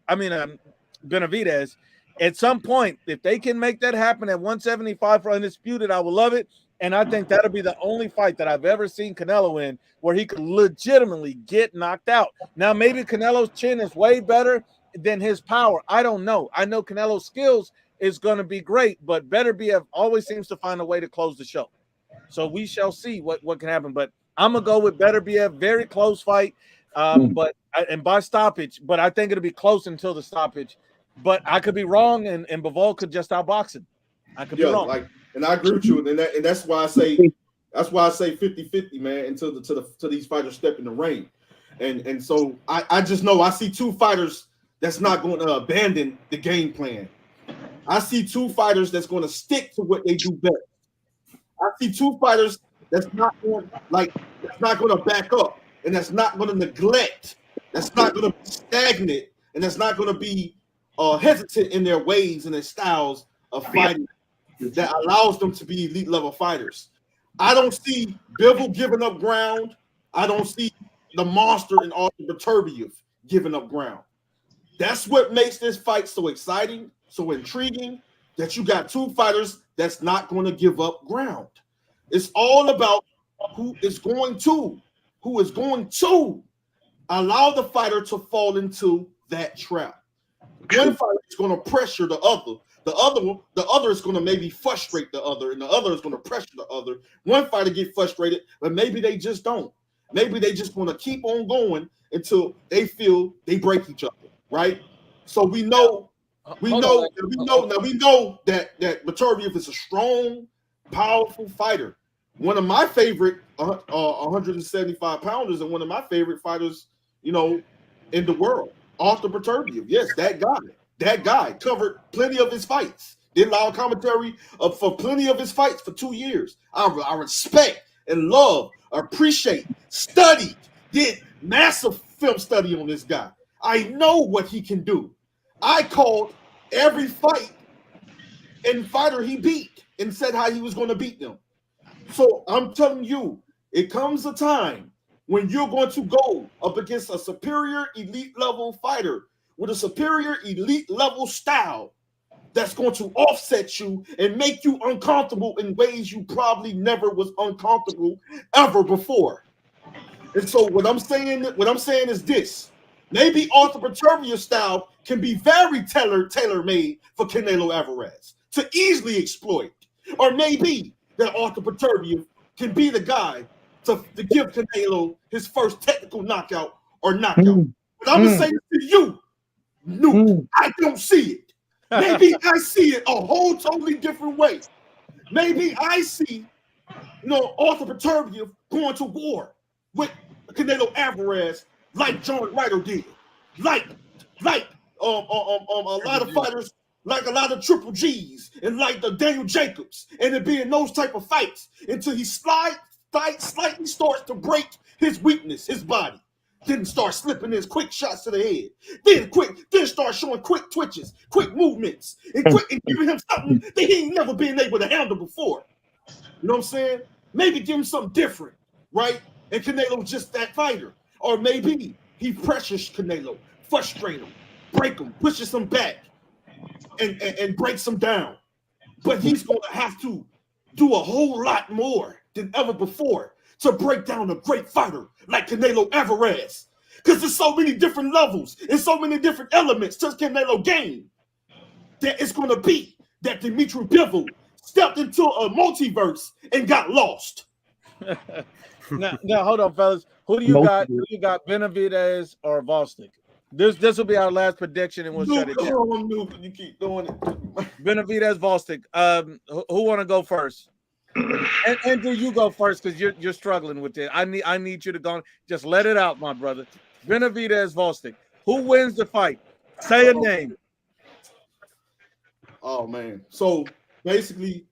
at some point, if they can make that happen at 175 for undisputed, I will love it. And I think that'll be the only fight that I've ever seen Canelo in where he could legitimately get knocked out. Now, maybe Canelo's chin is way better than his power. I don't know. I know Canelo's skills is going to be great, but Better BF always seems to find a way to close the show. So we shall see what can happen. But I'm going to go with Better BF. Very close fight, but by stoppage. But I think it'll be close until the stoppage. But I could be wrong, and Bivol could just outbox him. I could be wrong. And I agree with you, and that's why I say 50-50, man, until these fighters step in the ring. And so I just know I see 2 fighters that's not going to abandon the game plan. I see 2 fighters that's going to stick to what they do best. I see 2 fighters that's not going to back up, and that's not going to neglect, that's not going to be stagnant, and that's not going to be hesitant in their ways and their styles of fighting that allows them to be elite level fighters. I don't see Bivol giving up ground. I don't see the monster in Artur Beterbiev giving up ground. That's what makes this fight so exciting, so intriguing, that you got 2 fighters that's not going to give up ground. It's all about who is going to allow the fighter to fall into that trap. One fighter is going to pressure the other. The other is going to maybe frustrate the other, and the other is going to pressure the other. One fighter get frustrated, but maybe they just don't. Maybe they just want to keep on going until they feel they break each other, right? So we know that Beterbiev is a strong, powerful fighter. One of my favorite 175 pounders, and one of my favorite fighters, in the world, Artur Beterbiev. Yes, that guy. That guy covered plenty of his fights. Did live commentary for plenty of his fights for 2 years. I respect and love, appreciate, studied, did massive film study on this guy. I know what he can do. I called every fight and fighter he beat and said how he was going to beat them. So I'm telling you, it comes a time when you're going to go up against a superior elite level fighter with a superior elite level style that's going to offset you and make you uncomfortable in ways you probably never was uncomfortable ever before. And so what I'm saying is this. Maybe Arthur Pretorius style can be very tailor-made for Canelo Alvarez to easily exploit. Or maybe that Arthur Pretorius can be the guy to give Canelo his first technical knockout or knockout. But I'm going to say this to you, Nuke, I don't see it. Maybe I see it a whole totally different way. Maybe I see, Arthur Pretorius going to war with Canelo Alvarez like John Ryder did, like a lot of fighters, like a lot of Triple G's and like the Daniel Jacobs, and it being those type of fights until he slightly starts to break his weakness, his body. Then start slipping his quick shots to the head. Then start showing quick twitches, quick movements, and giving him something that he ain't never been able to handle before. You know what I'm saying? Maybe give him something different, right? And Canelo's just that fighter. Or maybe he pressures Canelo, frustrates him, break him, pushes him back, and breaks him down. But he's going to have to do a whole lot more than ever before to break down a great fighter like Canelo Alvarez. Because there's so many different levels and so many different elements to Canelo game that it's going to be that Dimitri Bivol stepped into a multiverse and got lost. Now, hold on, fellas. Who do you got? Who you got, Benavidez or Vostick? This will be our last prediction, and we'll shut it down. You keep doing it. Benavidez, Vostick. Who want to go first? And Andrew, you go first because you're struggling with it. I need you to go. Just let it out, my brother. Benavidez, Vostick. Who wins the fight? Say a name. Oh man. So basically,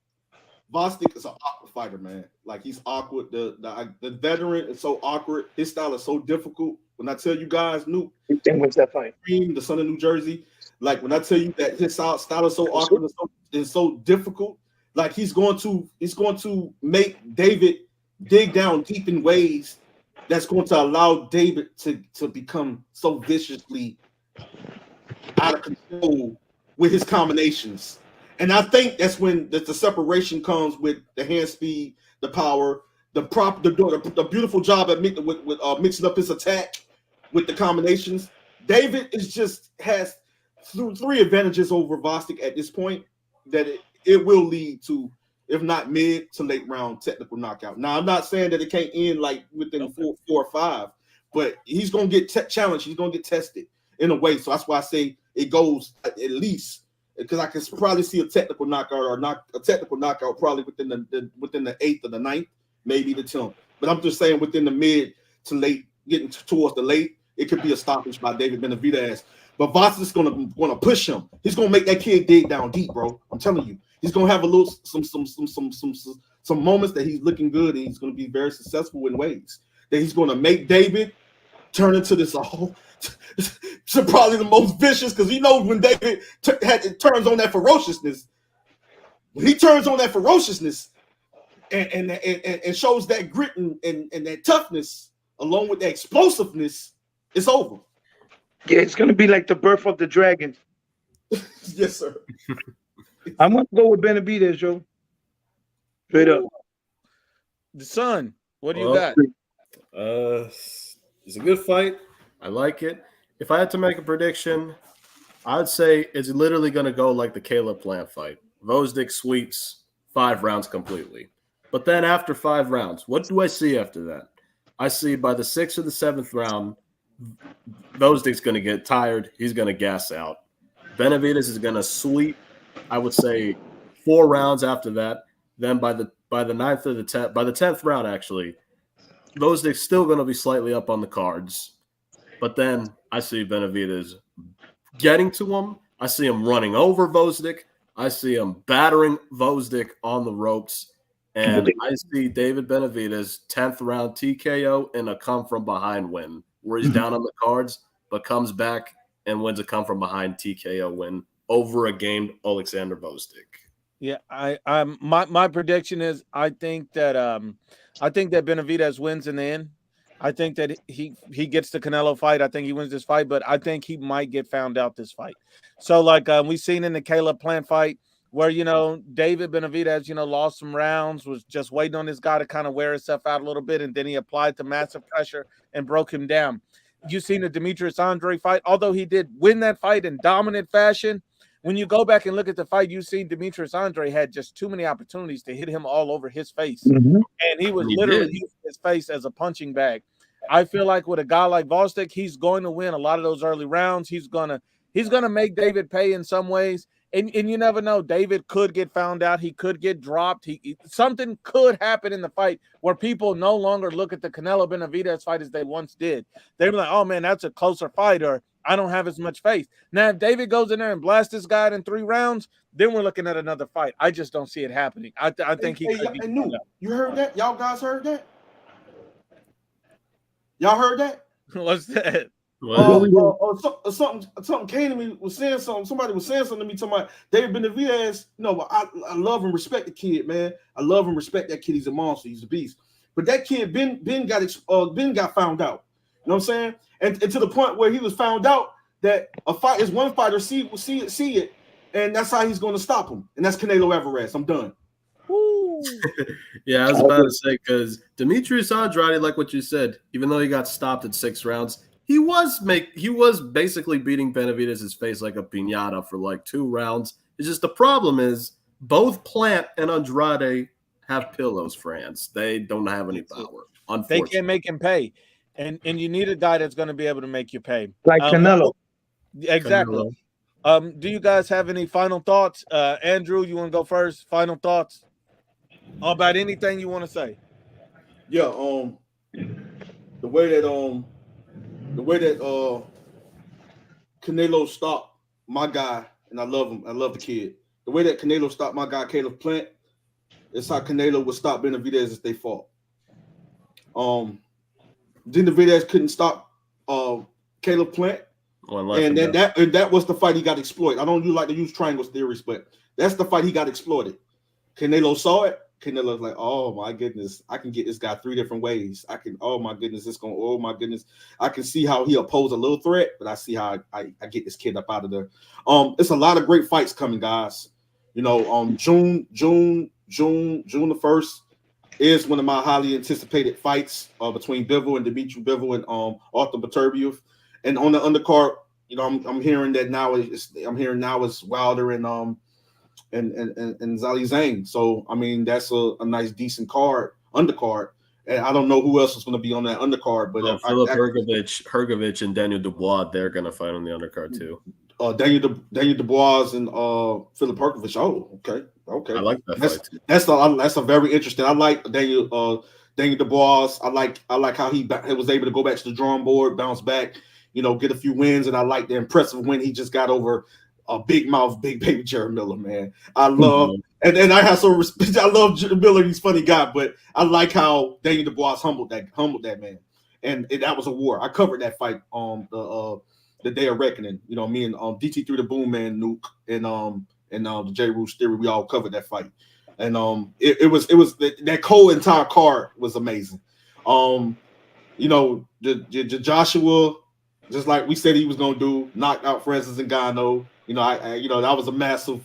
Vostick is an awkward fighter, man. Like he's awkward. The veteran is so awkward. His style is so difficult. When I tell you guys, Nuke, wins that fight. The son of New Jersey. Like when I tell you that his style is so awkward and so difficult. Like he's going to make David dig down deep in ways that's going to allow David to become so viciously out of control with his combinations. And I think that's when the separation comes with the hand speed, the power, the beautiful job at mixing up his attack with the combinations. David has three advantages over Vostick at this point that it will lead to, if not mid to late round technical knockout. Now, I'm not saying that it can't end like within 4 or 5, but he's going to get challenged. He's going to get tested in a way. So that's why I say it goes at least, because I can probably see a technical knockout probably within the 8th or the 9th, maybe the 10th. But I'm just saying within the mid to late, getting towards the late, it could be a stoppage by David Benavidez. But Vostick's gonna push him. He's gonna make that kid dig down deep, bro. I'm telling you. He's gonna have some moments that he's looking good, and he's gonna be very successful in ways that he's gonna make David turn into this probably the most vicious, because he knows when David turns on that ferociousness. When he turns on that ferociousness and shows that grit and that toughness along with that explosiveness, it's over. Yeah, it's gonna be like the birth of the dragon. Yes, sir. I'm gonna go with Benavidez, Joe. Straight up. The son, what do you got? It's a good fight. I like it. If I had to make a prediction, I'd say it's literally going to go like the Caleb Plant fight. Vostick sweeps 5 rounds completely. But then after 5 rounds, what do I see after that? I see by the 6th or the 7th round, Vostick's going to get tired. He's going to gas out. Benavidez is going to sweep, I would say, 4 rounds after that. Then by the 9th or the 10th, by the 10th round, actually, Vostick's still going to be slightly up on the cards. But then I see Benavidez getting to him. I see him running over Vostick. I see him battering Vostick on the ropes. And I see David Benavidez 10th round TKO and a come from behind win, where he's down on the cards, but comes back and wins a come from behind TKO win over a gamed Alexander Vostick. Yeah, my prediction is I think that Benavidez wins in the end. I think that he gets the Canelo fight. I think he wins this fight, but I think he might get found out this fight. So like we've seen in the Caleb Plant fight where David Benavidez lost some rounds, was just waiting on this guy to kind of wear himself out a little bit, and then he applied the massive pressure and broke him down. You've seen the Demetrius Andrade fight, although he did win that fight in dominant fashion. When you go back and look at the fight, you see Demetrius Andrade had just too many opportunities to hit him all over his face. Mhm. And he was literally using his face as a punching bag. I feel like with a guy like Vostok, he's going to win a lot of those early rounds. He's gonna make David pay in some ways. And you never know. David could get found out. He could get dropped. Something could happen in the fight where people no longer look at the Canelo Benavidez fight as they once did. They were like, oh, man, that's a closer fight, or I don't have as much faith. Now, if David goes in there and blasts this guy in 3 rounds, then we're looking at another fight. I just don't see it happening. I think he could be found out. You heard that? Y'all guys heard that? Y'all heard that? What's that? Something came to me, was saying something. Somebody was saying something to me, talking about David Benavidez. I love and respect the kid, man. I love and respect that kid. He's a monster. He's a beast. But that kid, Ben got found out. You know what I'm saying? And to the point where he was found out that a fight is one fighter see it, and that's how he's going to stop him. And that's Canelo Alvarez. I'm done. Yeah, I was about to say, because Demetrius Andrade, like what you said, even though he got stopped at 6 rounds, he was basically beating Benavidez's face like a piñata for like 2 rounds. It's just the problem is both Plant and Andrade have pillows for hands. They don't have any power. They can't make him pay. And you need a guy that's going to be able to make you pay. Like Canelo. Exactly. Canelo. Do you guys have any final thoughts? Andrew, you want to go first? Final thoughts about anything you want to say? Yeah, the way that Canelo stopped my guy, and I love him. I love the kid. The way that Canelo stopped my guy, Caleb Plant, is how Canelo would stop Benavidez if they fought. Benavidez couldn't stop Caleb Plant, and then that was the fight he got exploited. I don't like to use triangles theories, but that's the fight he got exploited. Canelo saw it. Canelo's like, oh my goodness, I can get this guy 3 different ways. Oh my goodness, I can see how he opposed a little threat, but I see how I get this kid up out of there. It's a lot of great fights coming, guys. June the 1st is one of my highly anticipated fights between Bivol and Dimitri Bivol and Arthur Beterbiev. And on the undercard, I'm hearing that now it's Wilder and Zali Zhang. So I mean that's a nice decent undercard. And I don't know who else is going to be on that undercard, but Philip Hrgovic and Daniel Dubois, they're going to fight on the undercard too. Daniel Dubois and Philip Hrgovic. Oh, okay. I like that fight too. That's a very interesting. I like Daniel Dubois. I like how he was able to go back to the drawing board, bounce back, get a few wins, and I like the impressive win he just got over big mouth, big baby Jared Miller, man. I love and I have some respect. I love Jared Miller. He's a funny guy, but I like how Daniel Dubois humbled that man. And that was a war. I covered that fight on the Day of Reckoning. Me and DT3 the Boom Man Nuke and the J. Roos Theory, we all covered that fight. And it was that whole entire card was amazing. The Joshua, just like we said he was gonna do, knocked out Francis Ngannou. That was a massive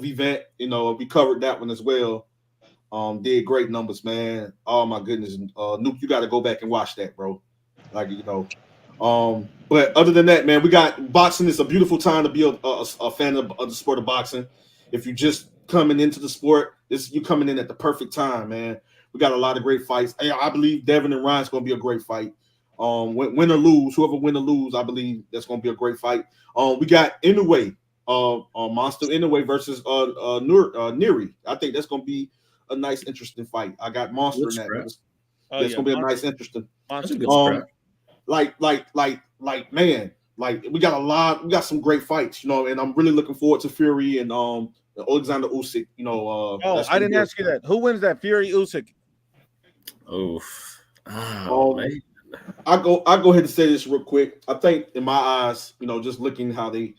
event. We covered that one as well. Did great numbers, man. Oh my goodness, Nuke, you got to go back and watch that, bro. But other than that, man, we got boxing. It's a beautiful time to be a fan of the sport of boxing. If you're just coming into the sport, you're coming in at the perfect time, man. We got a lot of great fights. I believe Devin and Ryan's gonna be a great fight. Win or lose, whoever win or lose, I believe that's gonna be a great fight. We got Inoue, Monster Inoue versus Neri. I think that's gonna be a nice, interesting fight. I got Monster in that. It's gonna be a nice, interesting. Man, we got some great fights, and I'm really looking forward to Fury and Alexander Usyk. I didn't ask you that. Who wins that, Fury Usyk? Man. I go ahead and say this real quick. I think in my eyes, just looking how they,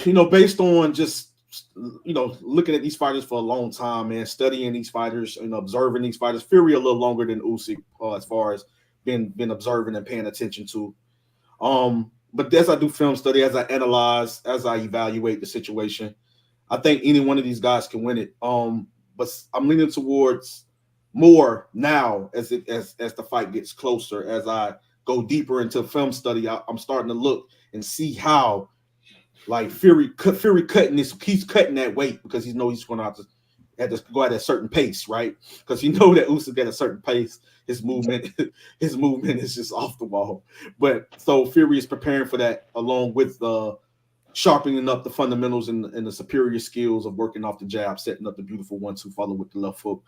based on just looking at these fighters for a long time, man, studying these fighters and observing these fighters. Fury a little longer than Usyk as far as been observing and paying attention to. But as I do film study, as I analyze, as I evaluate the situation, I think any one of these guys can win it. But I'm leaning towards more now as the fight gets closer. As I go deeper into film study, I'm starting to look and see how, like, Fury cutting this, he's cutting that weight because he knows he's going to have to go at a certain pace, right? Because you know that Usyk at a certain pace, his movement is just off the wall. But so Fury is preparing for that, along with sharpening up the fundamentals and the superior skills of working off the jab, setting up the beautiful 1-2 follow with the left hook,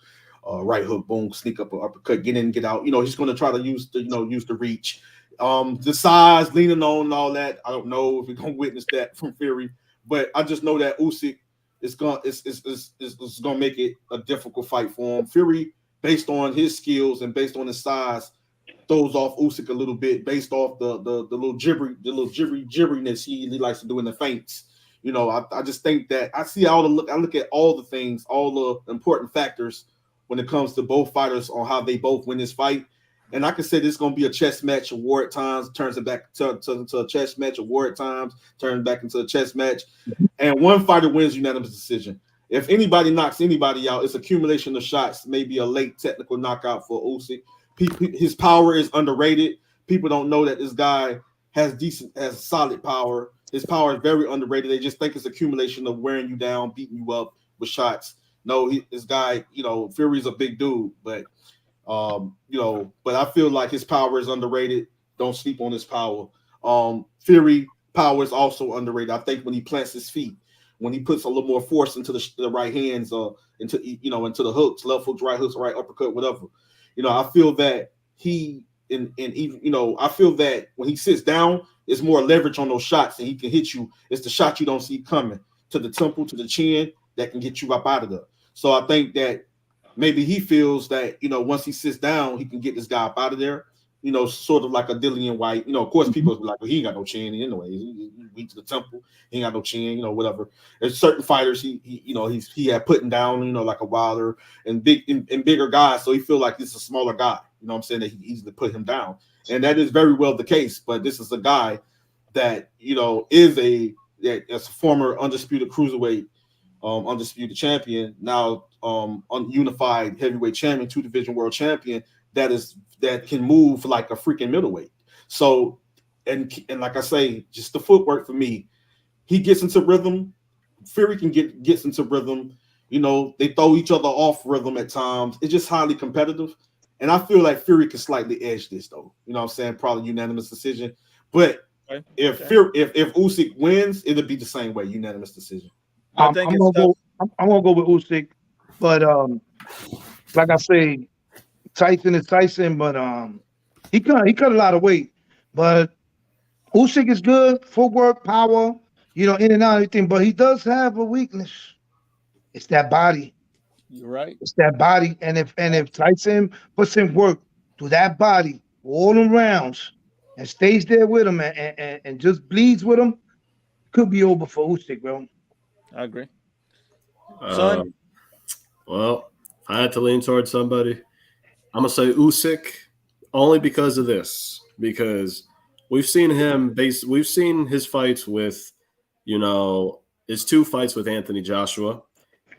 right hook, boom, sneak up, uppercut, get in, get out. He's going to try to use the reach, the size, leaning on all that. I don't know if we're going to witness that from Fury, but I just know that Usyk is going to make it a difficult fight for him. Fury, based on his skills and based on his size, throws off Usyk a little bit based off the little gibberiness he likes to do in the feints. I just think that I look at all the things, all the important factors when it comes to both fighters on how they both win this fight. And I can say this is going to be a chess match of war at times, turns it back to a chess match of war at times, turns back into a chess match. And one fighter wins unanimous decision. If anybody knocks anybody out, it's accumulation of shots, maybe a late technical knockout for Usyk. His power is underrated. People don't know that this guy has solid power. His power is very underrated. They just think it's accumulation of wearing you down, beating you up with shots. No, this guy, Fury's a big dude, but but I feel like his power is underrated. Don't sleep on his power. Fury power is also underrated. I think when he plants his feet, when he puts a little more force into the right hands, into the hooks, left hooks, right uppercut, whatever. I feel that I feel that when he sits down, there's more leverage on those shots, and he can hit you. It's the shot you don't see coming to the temple, to the chin, that can get you up out of there. So I think that maybe he feels that, once he sits down, he can get this guy up out of there, sort of like a Dillian White. Of course, people are like, well, he ain't got no chin anyway. He weak to the temple. He ain't got no chin, whatever. There's certain fighters he had putting down, like a Wilder and bigger guys. So he feel like this is a smaller guy. What I'm saying, that he easily put him down. And that is very well the case. But this is a guy that, is a former undisputed cruiserweight, undisputed champion, now unified heavyweight champion, 2-division world champion, that can move like a freaking middleweight. So, and like I say, just the footwork for me, he gets into rhythm. Fury can gets into rhythm. They throw each other off rhythm at times. It's just highly competitive. And I feel like Fury can slightly edge this, though. What I'm saying? Probably unanimous decision. But if Usyk wins, it'll be the same way, unanimous decision. I'm gonna go with Usyk, but like I say, Tyson is Tyson, but he cut a lot of weight. But Usyk is good, footwork, power, in and out, everything. But he does have a weakness. It's that body. You're right. It's that body, and if Tyson puts in work to that body all them rounds and stays there with him and just bleeds with him, could be over for Usyk, bro. I agree. Son? Well, if I had to lean towards somebody, I'm gonna say Usyk, only because of this. Because we've seen his fights with, his 2 fights with Anthony Joshua.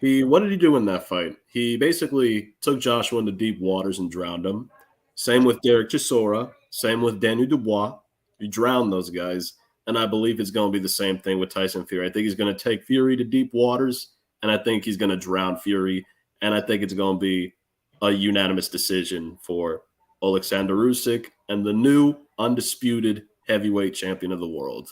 What did he do in that fight? He basically took Joshua into deep waters and drowned him. Same with Derek Chisora. Same with Daniel Dubois. He drowned those guys. And I believe it's going to be the same thing with Tyson Fury. I think he's going to take Fury to deep waters, and I think he's going to drown Fury. And I think it's going to be a unanimous decision for Alexander Usyk and the new undisputed heavyweight champion of the world.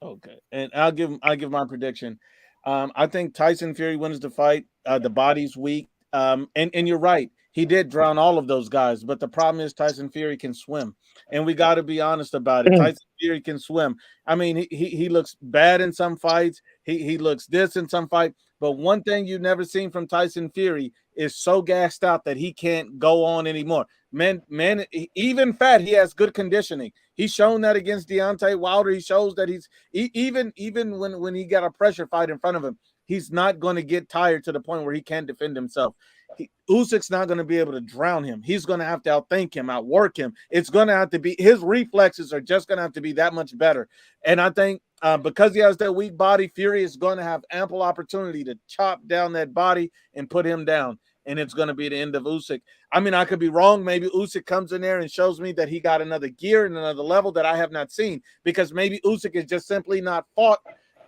Okay, and I'll give my prediction. I think Tyson Fury wins the fight. The body's weak, and you're right. He did drown all of those guys, but the problem is Tyson Fury can swim, and we got to be honest about it. Tyson Fury can swim. I mean, he looks bad in some fights. He looks this in some fight. But one thing you've never seen from Tyson Fury is so gassed out that he can't go on anymore. Man, even fat, he has good conditioning. He's shown that against Deontay Wilder. He shows that he's even when he got a pressure fight in front of him, he's not going to get tired to the point where he can't defend himself. Usyk's not going to be able to drown him. He's going to have to outthink him, outwork him. It's going to have to be, his reflexes are just going to have to be that much better. And I think because he has that weak body, Fury is going to have ample opportunity to chop down that body and put him down. And it's going to be the end of Usyk. I mean, I could be wrong. Maybe Usyk comes in there and shows me that he got another gear and another level that I have not seen, because maybe Usyk is just simply not fought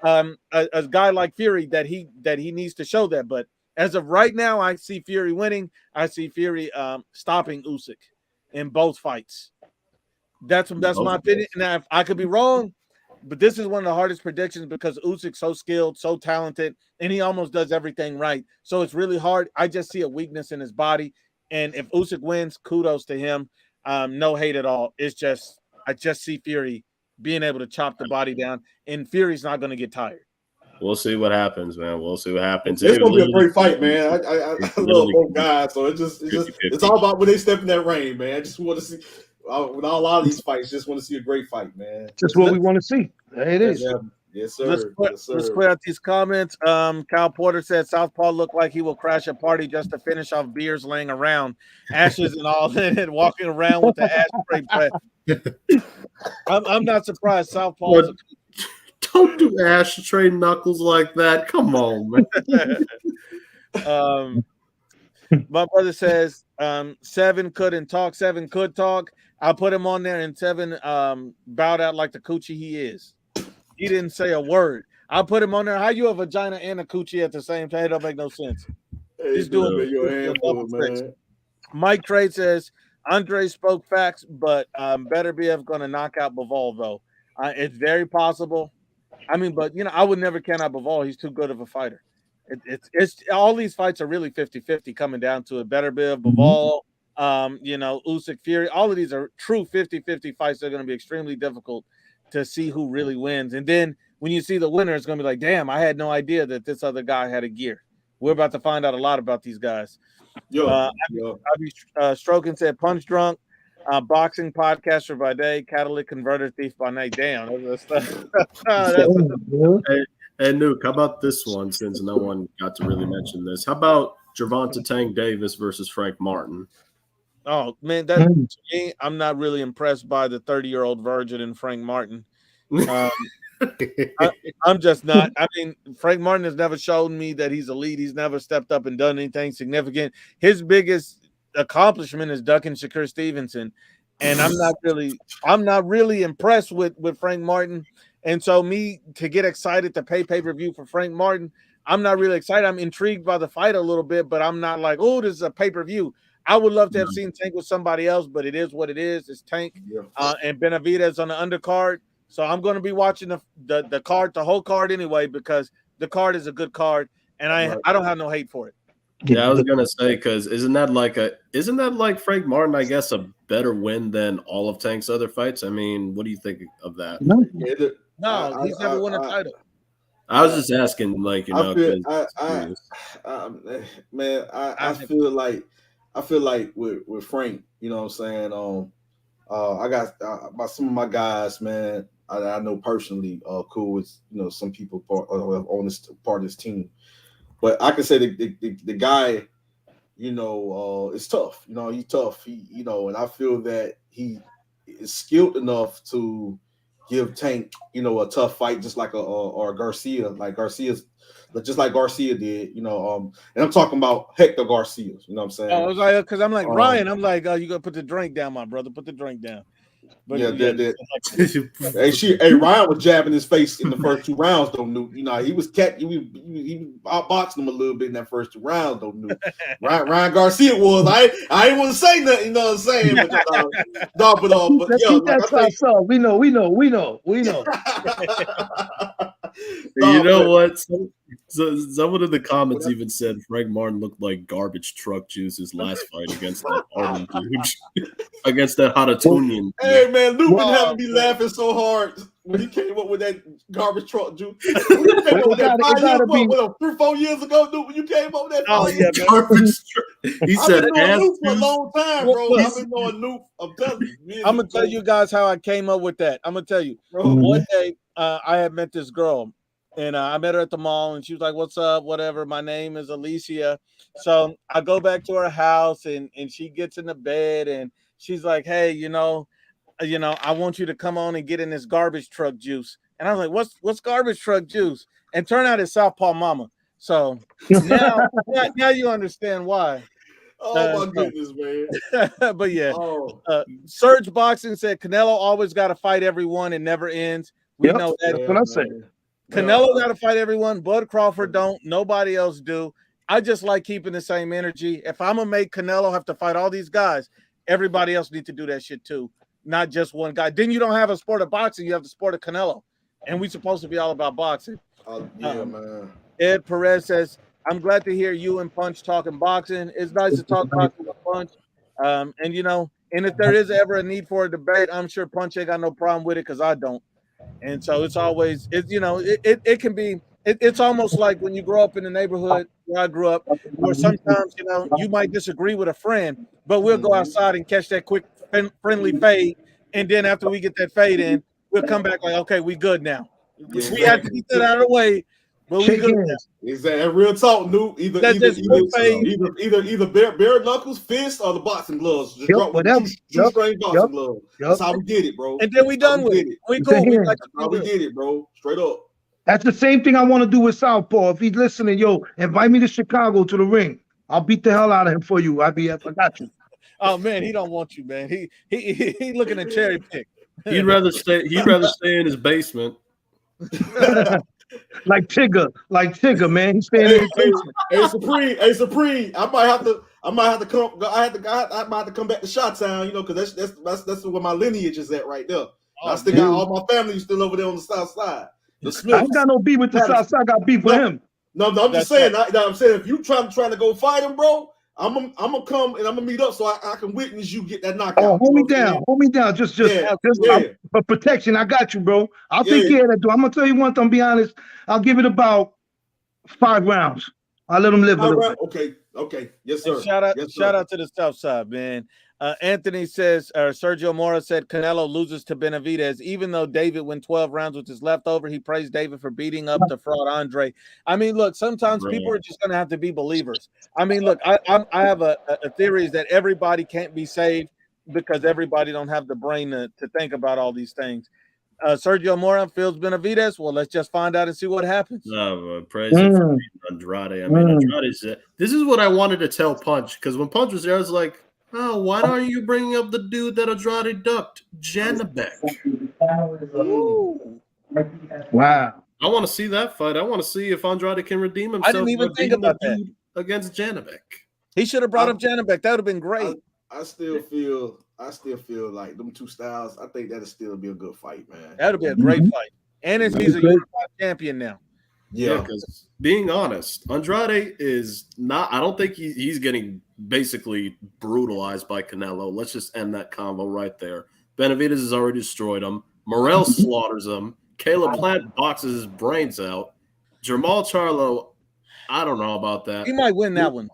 a guy like Fury that he needs to show that. But as of right now, I see Fury winning. I see Fury stopping Usyk in both fights. That's my opinion. Now, I could be wrong, but this is one of the hardest predictions because Usyk's so skilled, so talented, and he almost does everything right. So it's really hard. I just see a weakness in his body. And if Usyk wins, kudos to him. No hate at all. It's just I just see Fury being able to chop the body down, and Fury's not going to get tired. We'll see what happens, man. We'll see what happens. It's gonna be a great fight, man. I love both guys, so it's all about when they step in that ring, man. I just want to see with a lot of these fights. Just want to see a great fight, man. Just what we want to see. There it is. Yeah. Yes, sir. Let's clear out these comments. Kyle Porter said Southpaw looked like he will crash a party just to finish off beers laying around, ashes and all in it, walking around with the ashtray breath. I'm not surprised. Southpaw. Don't do ashtray knuckles like that. Come on, man. My brother says Seven couldn't talk. Seven could talk. I'll put him on there, and Seven bowed out like the coochie he is. He didn't say a word. I'll put him on there. How you a vagina and a coochie at the same time? It don't make no sense. He's doing your handful, man. Mike Trade says Andre spoke facts, but Better BF going to knock out Bivol, though. It's very possible. I mean, but, I would never count out Bivol. He's too good of a fighter. It's all these fights are really 50-50 coming down to it. Better BF, Bivol, Usyk, Fury. All of these are true 50-50 fights. They're going to be extremely difficult to see who really wins. And then when you see the winner, it's going to be like, damn, I had no idea that this other guy had a gear. We're about to find out a lot about these guys. Stroking said, punch drunk, boxing podcaster by day, catalytic converter thief by night. Damn. Hey, Nuke, how about this one, since no one got to really mention this? How about Gervonta Tank Davis versus Frank Martin? Oh, man, that to me, I'm not really impressed by the 30-year-old virgin and Frank Martin. I'm just not. I mean, Frank Martin has never shown me that he's elite. He's never stepped up and done anything significant. His biggest accomplishment is ducking Shakur Stevenson, and I'm not really impressed with Frank Martin. And so me to get excited to pay-per-view for Frank Martin, I'm not really excited. I'm intrigued by the fight a little bit, but I'm not like, oh, this is a pay-per-view. I would love to have seen Tank with somebody else, but it is what it is. It's Tank and Benavidez on the undercard. So I'm going to be watching the card, the whole card anyway, because the card is a good card, and I don't have no hate for it. Yeah, I was gonna say, because isn't that like Frank Martin, I guess, a better win than all of Tank's other fights? I mean, what do you think of that? No, he's never won a title. I was just asking, like, I feel like with Frank, you know what I'm saying? I got by some of my guys, man, I know personally, cool with some people on this part of this team, but I can say the guy, is tough. He's tough. And I feel that he is skilled enough to give Tank, a tough fight, just like or Garcia, just like Garcia did, and I'm talking about Hector Garcia, you know what I'm saying? Oh, I was like, because I'm like Ryan, I'm like, oh, you gotta put the drink down, my brother, put the drink down. But hey, Ryan was jabbing his face in the first 2 rounds, though. He was outboxing him a little bit in that first 2 rounds, though. Ryan Garcia was. I ain't want to say nothing. You know what I'm saying? Let's keep that to ourselves. We know. You know what? So someone in the comments even said Frank Martin looked like garbage truck juice his last fight against that Arden dude, against that Hatatunian. Hey man, Luke been having me laughing so hard when he came up with that garbage truck juice. When you came up with that 3-4 years ago, Luke, when you came up with that. Oh yeah, garbage truck. He said, "I've been knowing Luke for a long time, bro. I've been knowing Luke. I'm telling you. I'm gonna tell you guys how I came up with that. I'm gonna tell you. One day, I had met this girl. And I met her at the mall, and she was like, "What's up? Whatever. My name is Alicia." So I go back to her house, and she gets in the bed, and she's like, "Hey, I want you to come on and get in this garbage truck juice." And I was like, "What's garbage truck juice?" And turn out it's Southpaw Mama. So now you understand why. Oh my goodness, man. But yeah, Oh, Surge Boxing said Canelo always got to fight everyone and never ends. We Yep, know that. that's what I said. Canelo got to fight everyone. Bud Crawford don't. Nobody else do. I just like keeping the same energy. If I'm gonna make Canelo have to fight all these guys, everybody else need to do that shit too, not just one guy. Then you don't have a sport of boxing. You have the sport of Canelo, and we supposed to be all about boxing. man. Ed Perez says, "I'm glad to hear you and Punch talking boxing. It's nice to talk boxing with Punch. And if there is ever a need for a debate, I'm sure Punch ain't got no problem with it because I don't. And so it's always it can be it's almost like when you grow up in the neighborhood where I grew up, where sometimes you might disagree with a friend, but we'll go outside and catch that quick friendly fade, and then after we get that fade in, we'll come back like, okay, we good now. Yeah, we had to get that out of the way, but we good now. Is that real talk, Nuke? Either bare knuckles, fist, or the boxing gloves. Just drop whatever. Two string boxing gloves. That's how we did it, bro. And then we done with it. We cool. That's how we did it, bro. Straight up. That's the same thing I want to do with Southpaw. If he's listening, yo, invite me to Chicago to the ring. I'll beat the hell out of him for you. IBF, I got you. Oh man, he don't want you, man. He looking at cherry pick. He'd rather stay in his basement. Like Tigger, man. He's staying in his basement. Hey, Supreme. I might have to come. I might have to come back to Chi-Town, because that's where my lineage is at right there. I still got all my family still over there on the south side. The Smiths. I ain't got no beef with the south side. I got beef with him. No, I'm just saying. I'm saying if you trying to go fight him, bro, I'm gonna come and I'm gonna meet up so I can witness you get that knockout. Oh, hold me down. Just for protection. I got you, bro. I'll take care of that, dude. I'm gonna tell you one thing. Be honest. I'll give it about 5 rounds. I'll let him live a little bit. Okay. Yes, sir. And shout out to the South Side, man. Anthony says, Sergio Mora said Canelo loses to Benavidez, even though David went 12 rounds with his leftover. He praised David for beating up the fraud Andrade. I mean, look, sometimes people are just going to have to be believers. I mean, look, I have a theory is that everybody can't be saved because everybody don't have the brain to think about all these things. Sergio Mora feels Benavidez. Well, let's just find out and see what happens. Praise him for beating Andrade. I mean, Andrade's this is what I wanted to tell Punch, because when Punch was there, I was like, oh, why aren't you bringing up the dude that Andrade ducked, Janabek? Wow. I want to see that fight. I want to see if Andrade can redeem himself. I didn't even think about that. Against Janabek. He should have brought up Janabek. That would have been great. I still feel like them two styles. I think that'll still be a good fight, man. That'll be a great fight. And he's a unified champion now. Yeah, because being honest, Andrade is not. I don't think he's getting basically brutalized by Canelo. Let's just end that convo right there. Benavidez has already destroyed him. Morell slaughters him. Caleb Plant boxes his brains out. Jermall Charlo, I don't know about that. He might win that one.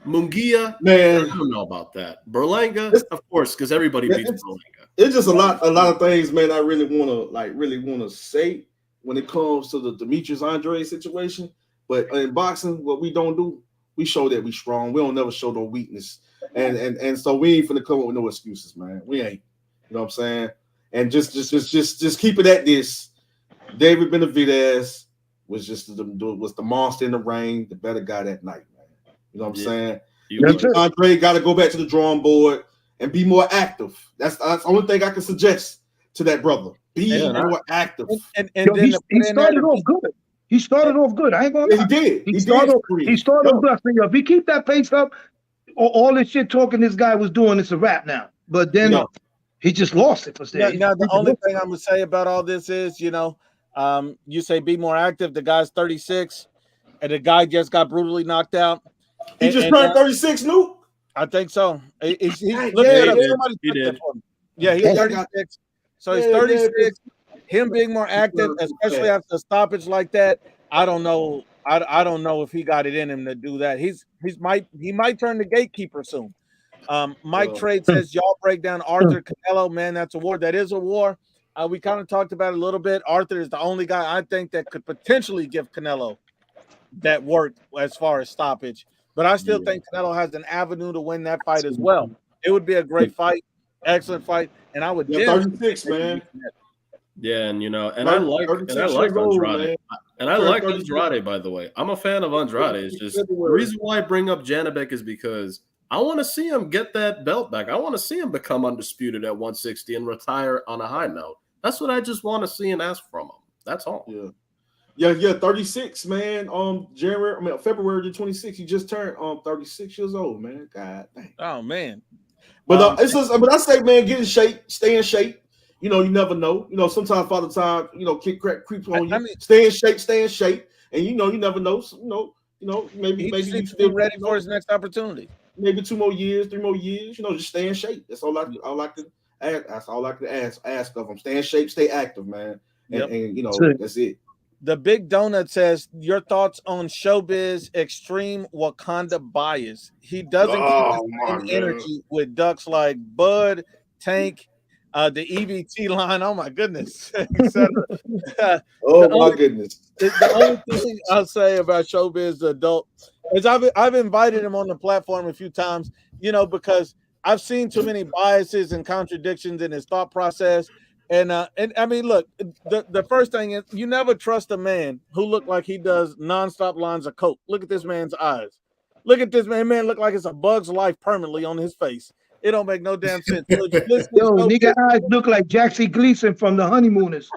Munguia, man, I don't know about that. Berlanga, of course, because everybody beats Berlanga. It's just a lot of things, man. I really want to say when it comes to the Demetrius Andrade situation. But in boxing, what we don't do, we show that we strong. We don't never show no weakness. And so we ain't finna come up with no excuses, man. We ain't. You know what I'm saying? And just keep it at this. David Benavidez was the monster in the ring, the better guy that night, man. You know what I'm saying? Andre got to go back to the drawing board and be more active. That's the only thing I can suggest to that brother. Be more active. And he started off good. He started off good. I ain't gonna lie. He did. He started off good. If he keep that pace up, all this shit talking this guy was doing, it's a wrap now. But then he just lost it. Now the only thing I'm gonna say about all this is, you say be more active. The guy's 36, and the guy just got brutally knocked out. He just turned 36, Nuke? I think so. He's he did. Yeah, he's 36. So he's 36. Him being more active, especially after a stoppage like that, I don't know. I don't know if he got it in him to do that. He might turn the gatekeeper soon. Mike Trade says y'all break down Arthur Canelo. Man, that's a war. That is a war. We kind of talked about it a little bit. Arthur is the only guy I think that could potentially give Canelo that work as far as stoppage. But I still think Canelo has an avenue to win that fight as well. It would be a great fight, excellent fight, and I would. 36, man. Yeah, and you know, and I like Andrade. And I like Andrade, by the way. I'm a fan of Andrade. It's just the reason why I bring up Janibek is because I want to see him get that belt back. I want to see him become undisputed at 160 and retire on a high note. That's what I just want to see and ask from him. That's all. Yeah, 36, man. February the 26th, he just turned 36 years old, man. God dang. Oh man. But it's just, but I say, man, get in shape, stay in shape. You know, you never know. You know, sometimes Father Time, you know, creeps on you. I mean, stay in shape, and you know, you never know. Maybe you still ready for his next opportunity. Maybe 2 more years, 3 more years. You know, just stay in shape. That's all I can ask. That's all I can ask of him. Stay in shape, stay active, man. And you know, that's it. The Big Donut says, your thoughts on Showbiz extreme Wakanda bias. He doesn't keep the same energy with ducks like Bud, Tank, the EBT line. Oh my goodness. Oh my goodness. The only thing I'll say about Showbiz the adult is I've invited him on the platform a few times, you know, because I've seen too many biases and contradictions in his thought process. And I mean, look, the first thing is you never trust a man who look like he does nonstop lines of coke. Look at this man's eyes. Look at this man. Man, look like it's a bug's life permanently on his face. It don't make no damn sense. Yo, nigga eyes look like Jackson Gleason from The Honeymooners.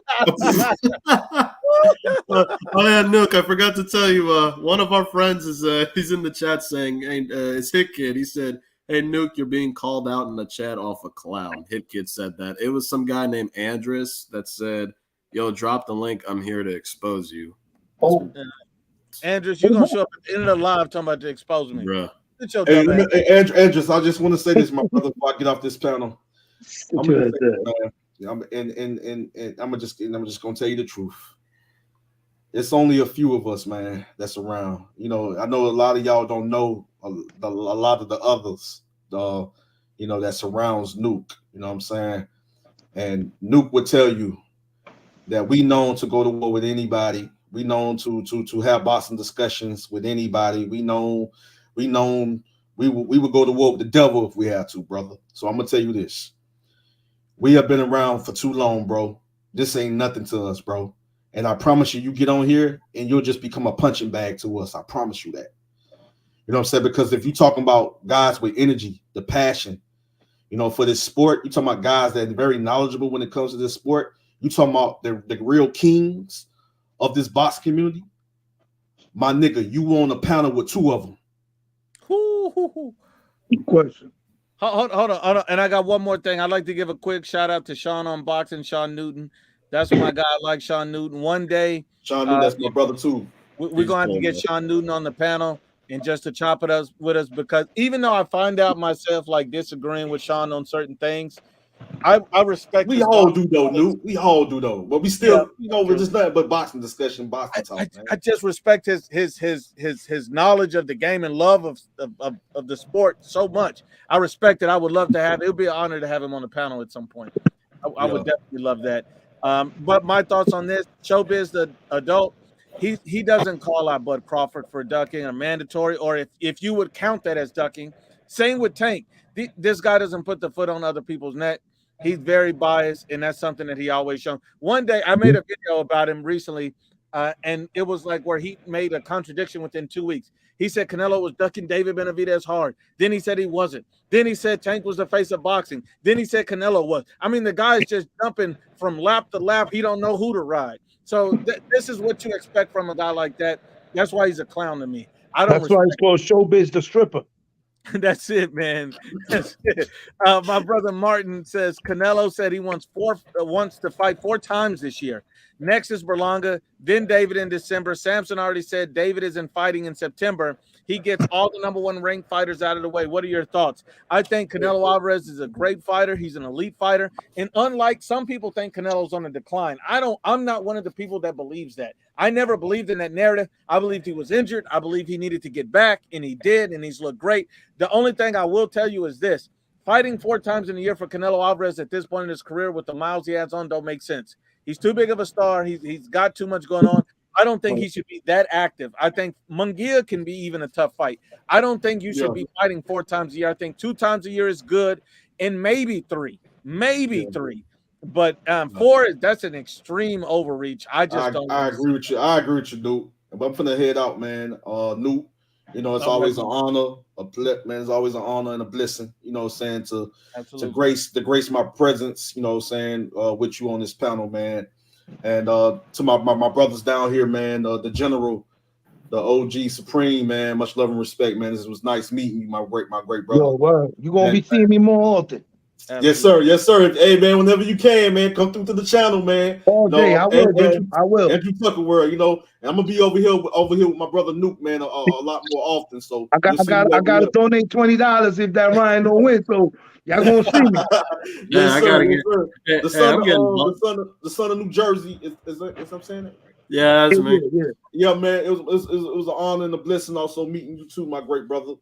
Oh yeah, Nook, I forgot to tell you. One of our friends is he's in the chat saying, "Hey, it's Hit Kid." He said, "Hey, Nuke, you're being called out in the chat off a clown." Hit Kid said that. It was some guy named Andres that said, "Yo, drop the link. I'm here to expose you." Oh, Andres, you're gonna show up at the end of the live talking about to expose me, bruh. Andres, I just want to say this, my brother, before I get off this panel. I'm just gonna tell you the truth. It's only a few of us, man, that's around. You know, I know a lot of y'all don't know a lot of the others, you know, that surrounds Nuke. You know what I'm saying? And Nuke would tell you that we known to go to war with anybody. We known to have boxing discussions with anybody. We would go to war with the devil if we had to, brother. So I'm gonna tell you this: we have been around for too long, bro. This ain't nothing to us, bro. And I promise you, you get on here and you'll just become a punching bag to us. I promise you that. You know what I'm saying? Because if you're talking about guys with energy, the passion, you know, for this sport, you're talking about guys that are very knowledgeable when it comes to this sport. You're talking about the real kings of this box community. My nigga, you on a panel with 2 of them. Question. Hold on. And I got one more thing. I'd like to give a quick shout out to Sean on Boxing, Sean Newton. That's my guy. I like Sean Newton. One day, Sean Newton, that's my brother too. We're going to have to get Sean Newton on the panel and just to chop it up with us, because even though I find out myself like disagreeing with Sean on certain things, I respect. We all do though, Newt. We all do though, but we still, you know, we're just nothing but boxing discussion, boxing talk. I just respect his knowledge of the game and love of the sport so much. I respect it. I would love to have. It would be an honor to have him on the panel at some point. I would definitely love that. But my thoughts on this: Showbiz the adult, he doesn't call out Bud Crawford for ducking or mandatory, or if you would count that as ducking. Same with Tank. This guy doesn't put the foot on other people's neck. He's very biased, and that's something that he always shown. One day, I made a video about him recently, and it was like where he made a contradiction within 2 weeks. He said Canelo was ducking David Benavidez hard. Then he said he wasn't. Then he said Tank was the face of boxing. Then he said Canelo was. I mean, the guy is just jumping from lap to lap. He don't know who to ride. So this is what you expect from a guy like that. That's why he's a clown to me. That's why he's called Showbiz the stripper. That's it, man. That's it. My brother Martin says Canelo said he wants to fight 4 times this year. Next is Berlanga, then David in December. Samson already said David isn't fighting in September. He gets all the number 1 ranked fighters out of the way. What are your thoughts? I think Canelo Alvarez is a great fighter. He's an elite fighter. And unlike some people think Canelo's on a decline, I'm not one of the people that believes that. I never believed in that narrative. I believed he was injured. I believed he needed to get back, and he did, and he's looked great. The only thing I will tell you is this. Fighting 4 times in a year for Canelo Alvarez at this point in his career with the miles he has on don't make sense. He's too big of a star. He's got too much going on. I don't think he should be that active. I think Munguia can be even a tough fight. I don't think you should be fighting 4 times a year. I think 2 times a year is good, and maybe 3. But 4 that's an extreme overreach. I agree with you. I agree with you, Duke. But I'm finna head out, man. Nuke. You know, it's always an honor, man. It's always an honor and a blessing, you know what I'm saying, to grace my presence, you know what I'm saying, with you on this panel, man. And to my brothers down here, man, the general, the OG Supreme, man, much love and respect, man. This was nice meeting you, my great brother. Yo, word. You gonna be seeing me more often. Absolutely. Yes, sir. Hey, man, whenever you can, man, come through to the channel, man. All day, I will. Andrew Tucker World, you know, and I'm gonna be over here with my brother Nuke, man, a lot more often. So I gotta donate $20 if that Ryan don't win. So y'all gonna see me. I gotta get the son of New Jersey. Is I'm saying it? Yeah, that's me. Yeah, man. It was an honor and a blessing also meeting you too, my great brother.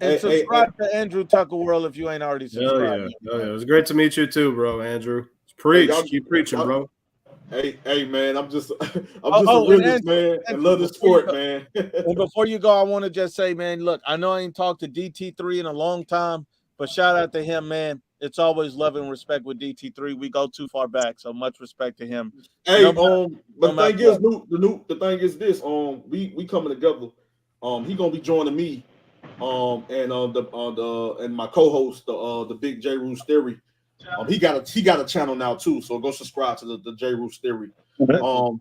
And subscribe to Andrew Tucker World if you ain't already subscribed. Yeah. It was great to meet you too, bro, Andrew. Preach. Keep preaching, bro. Hey, man. I'm just a realist, man. I love the sport, man. And before you go, I want to just say, man, look, I know I ain't talked to DT3 in a long time, but shout out to him, man. It's always love and respect with DT3. We go too far back, so much respect to him. Hey, but the thing is this, we coming together. He gonna be joining me. And my co-host, the Big J Roos Theory, he got a channel now too. So go subscribe to the J Roos Theory. We gonna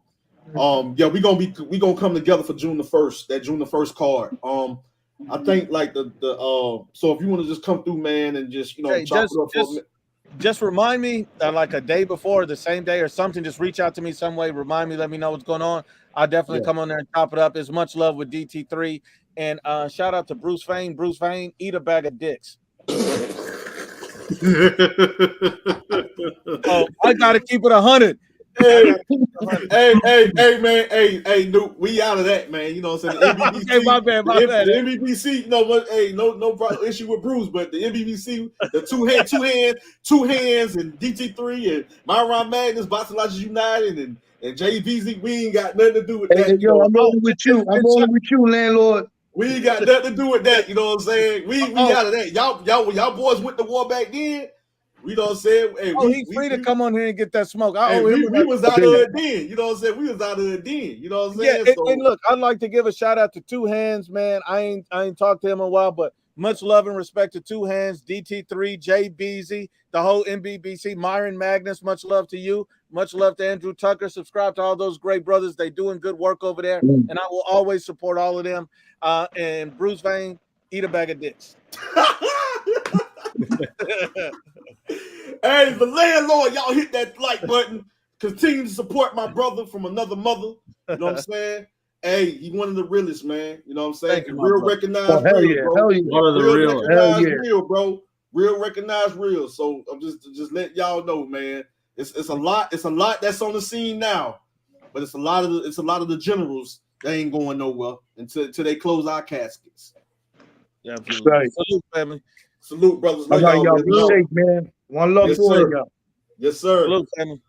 come together for June the 1st. That June the 1st card. I think like the so if you want to just come through, man, and just chop it up for a minute. Just remind me like a day before, the same day or something. Just reach out to me some way. Remind me. Let me know what's going on. I'll definitely come on there and chop it up. It's much love with DT3. And shout out to Bruce Vane. Bruce Vane, eat a bag of dicks. I got to keep it 100. Hey, man. Hey, Nuke, we out of that, man. You know what I'm saying? The MBBC, okay, my bad. The MBBC, you know what? Hey, no issue with Bruce, but the MBBC, the two hands, and DT3 and Myron Magnus, Boxing Lodges United, and JVZ, we ain't got nothing to do with that. Hey, yo, I'm rolling with you. I'm rolling with you, landlord. We ain't got nothing to do with that. You know what I'm saying? We out of that. Y'all boys went to war back then. You know what I'm saying? Hey, he's free to come on here and get that smoke. We was out of it then. You know what I'm saying? We was out of it then. You know what I'm saying? Yeah, and look, I'd like to give a shout out to Two Hands, man. I ain't talked to him in a while, but much love and respect to Two Hands, DT3, Jay Beasy, the whole MBBC, Myron Magnus. Much love to you. Much love to Andrew Tucker. Subscribe to all those great brothers. They doing good work over there, and I will always support all of them. And Bruce Vane, eat a bag of dicks. Hey, the landlord, y'all hit that like button. Continue to support my brother from another mother. You know what I'm saying? Hey, he one of the realest, man. You know what I'm saying? Real recognized real, bro. One of the real, bro. Real recognized real. So I'm just let y'all know, man. It's a lot that's on the scene now, but it's a lot of the generals. They ain't going nowhere until they close our caskets. Yeah, right. Salute, family. Salute, brothers. All right, y'all. Be safe, man. One love for y'all. Yes, sir. Salute, family.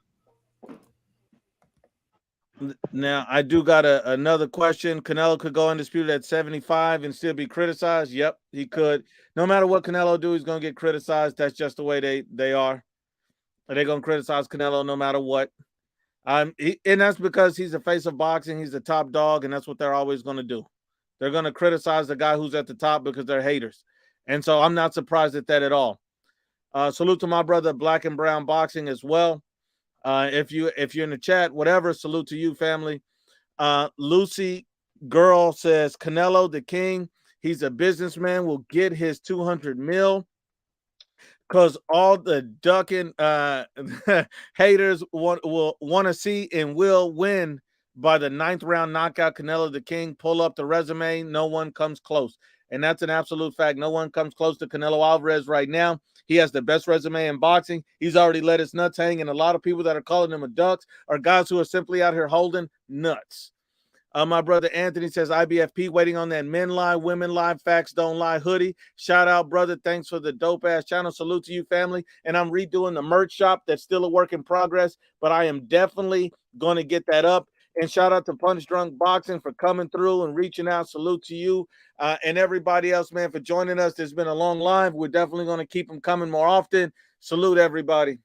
Now, I do got another question. Canelo could go undisputed at 75 and still be criticized. Yep, he could. No matter what Canelo do, he's going to get criticized. That's just the way they are. They're going to criticize Canelo no matter what. And that's because he's the face of boxing. He's the top dog, and that's what they're always going to do. They're going to criticize the guy who's at the top because they're haters. And so I'm not surprised at that at all. Salute to my brother, Black and Brown Boxing as well. If you're in the chat, whatever, salute to you, family. Lucy Girl says, Canelo, the king, he's a businessman, will get his 200 mil. Because all the ducking haters will want to see and will win by the 9th round knockout. Canelo the King, pull up the resume. No one comes close. And that's an absolute fact. No one comes close to Canelo Alvarez right now. He has the best resume in boxing. He's already let his nuts hang. And a lot of people that are calling him a ducks are guys who are simply out here holding nuts. My brother Anthony says IBFP waiting on that men lie, women lie, facts don't lie hoodie. Shout out, brother. Thanks for the dope ass channel. Salute to you, family. And I'm redoing the merch shop. That's still a work in progress, but I am definitely going to get that up. And shout out to Punch Drunk Boxing for coming through and reaching out. Salute to you and everybody else, man, for joining us. There's been a long live. We're definitely going to keep them coming more often. Salute, everybody.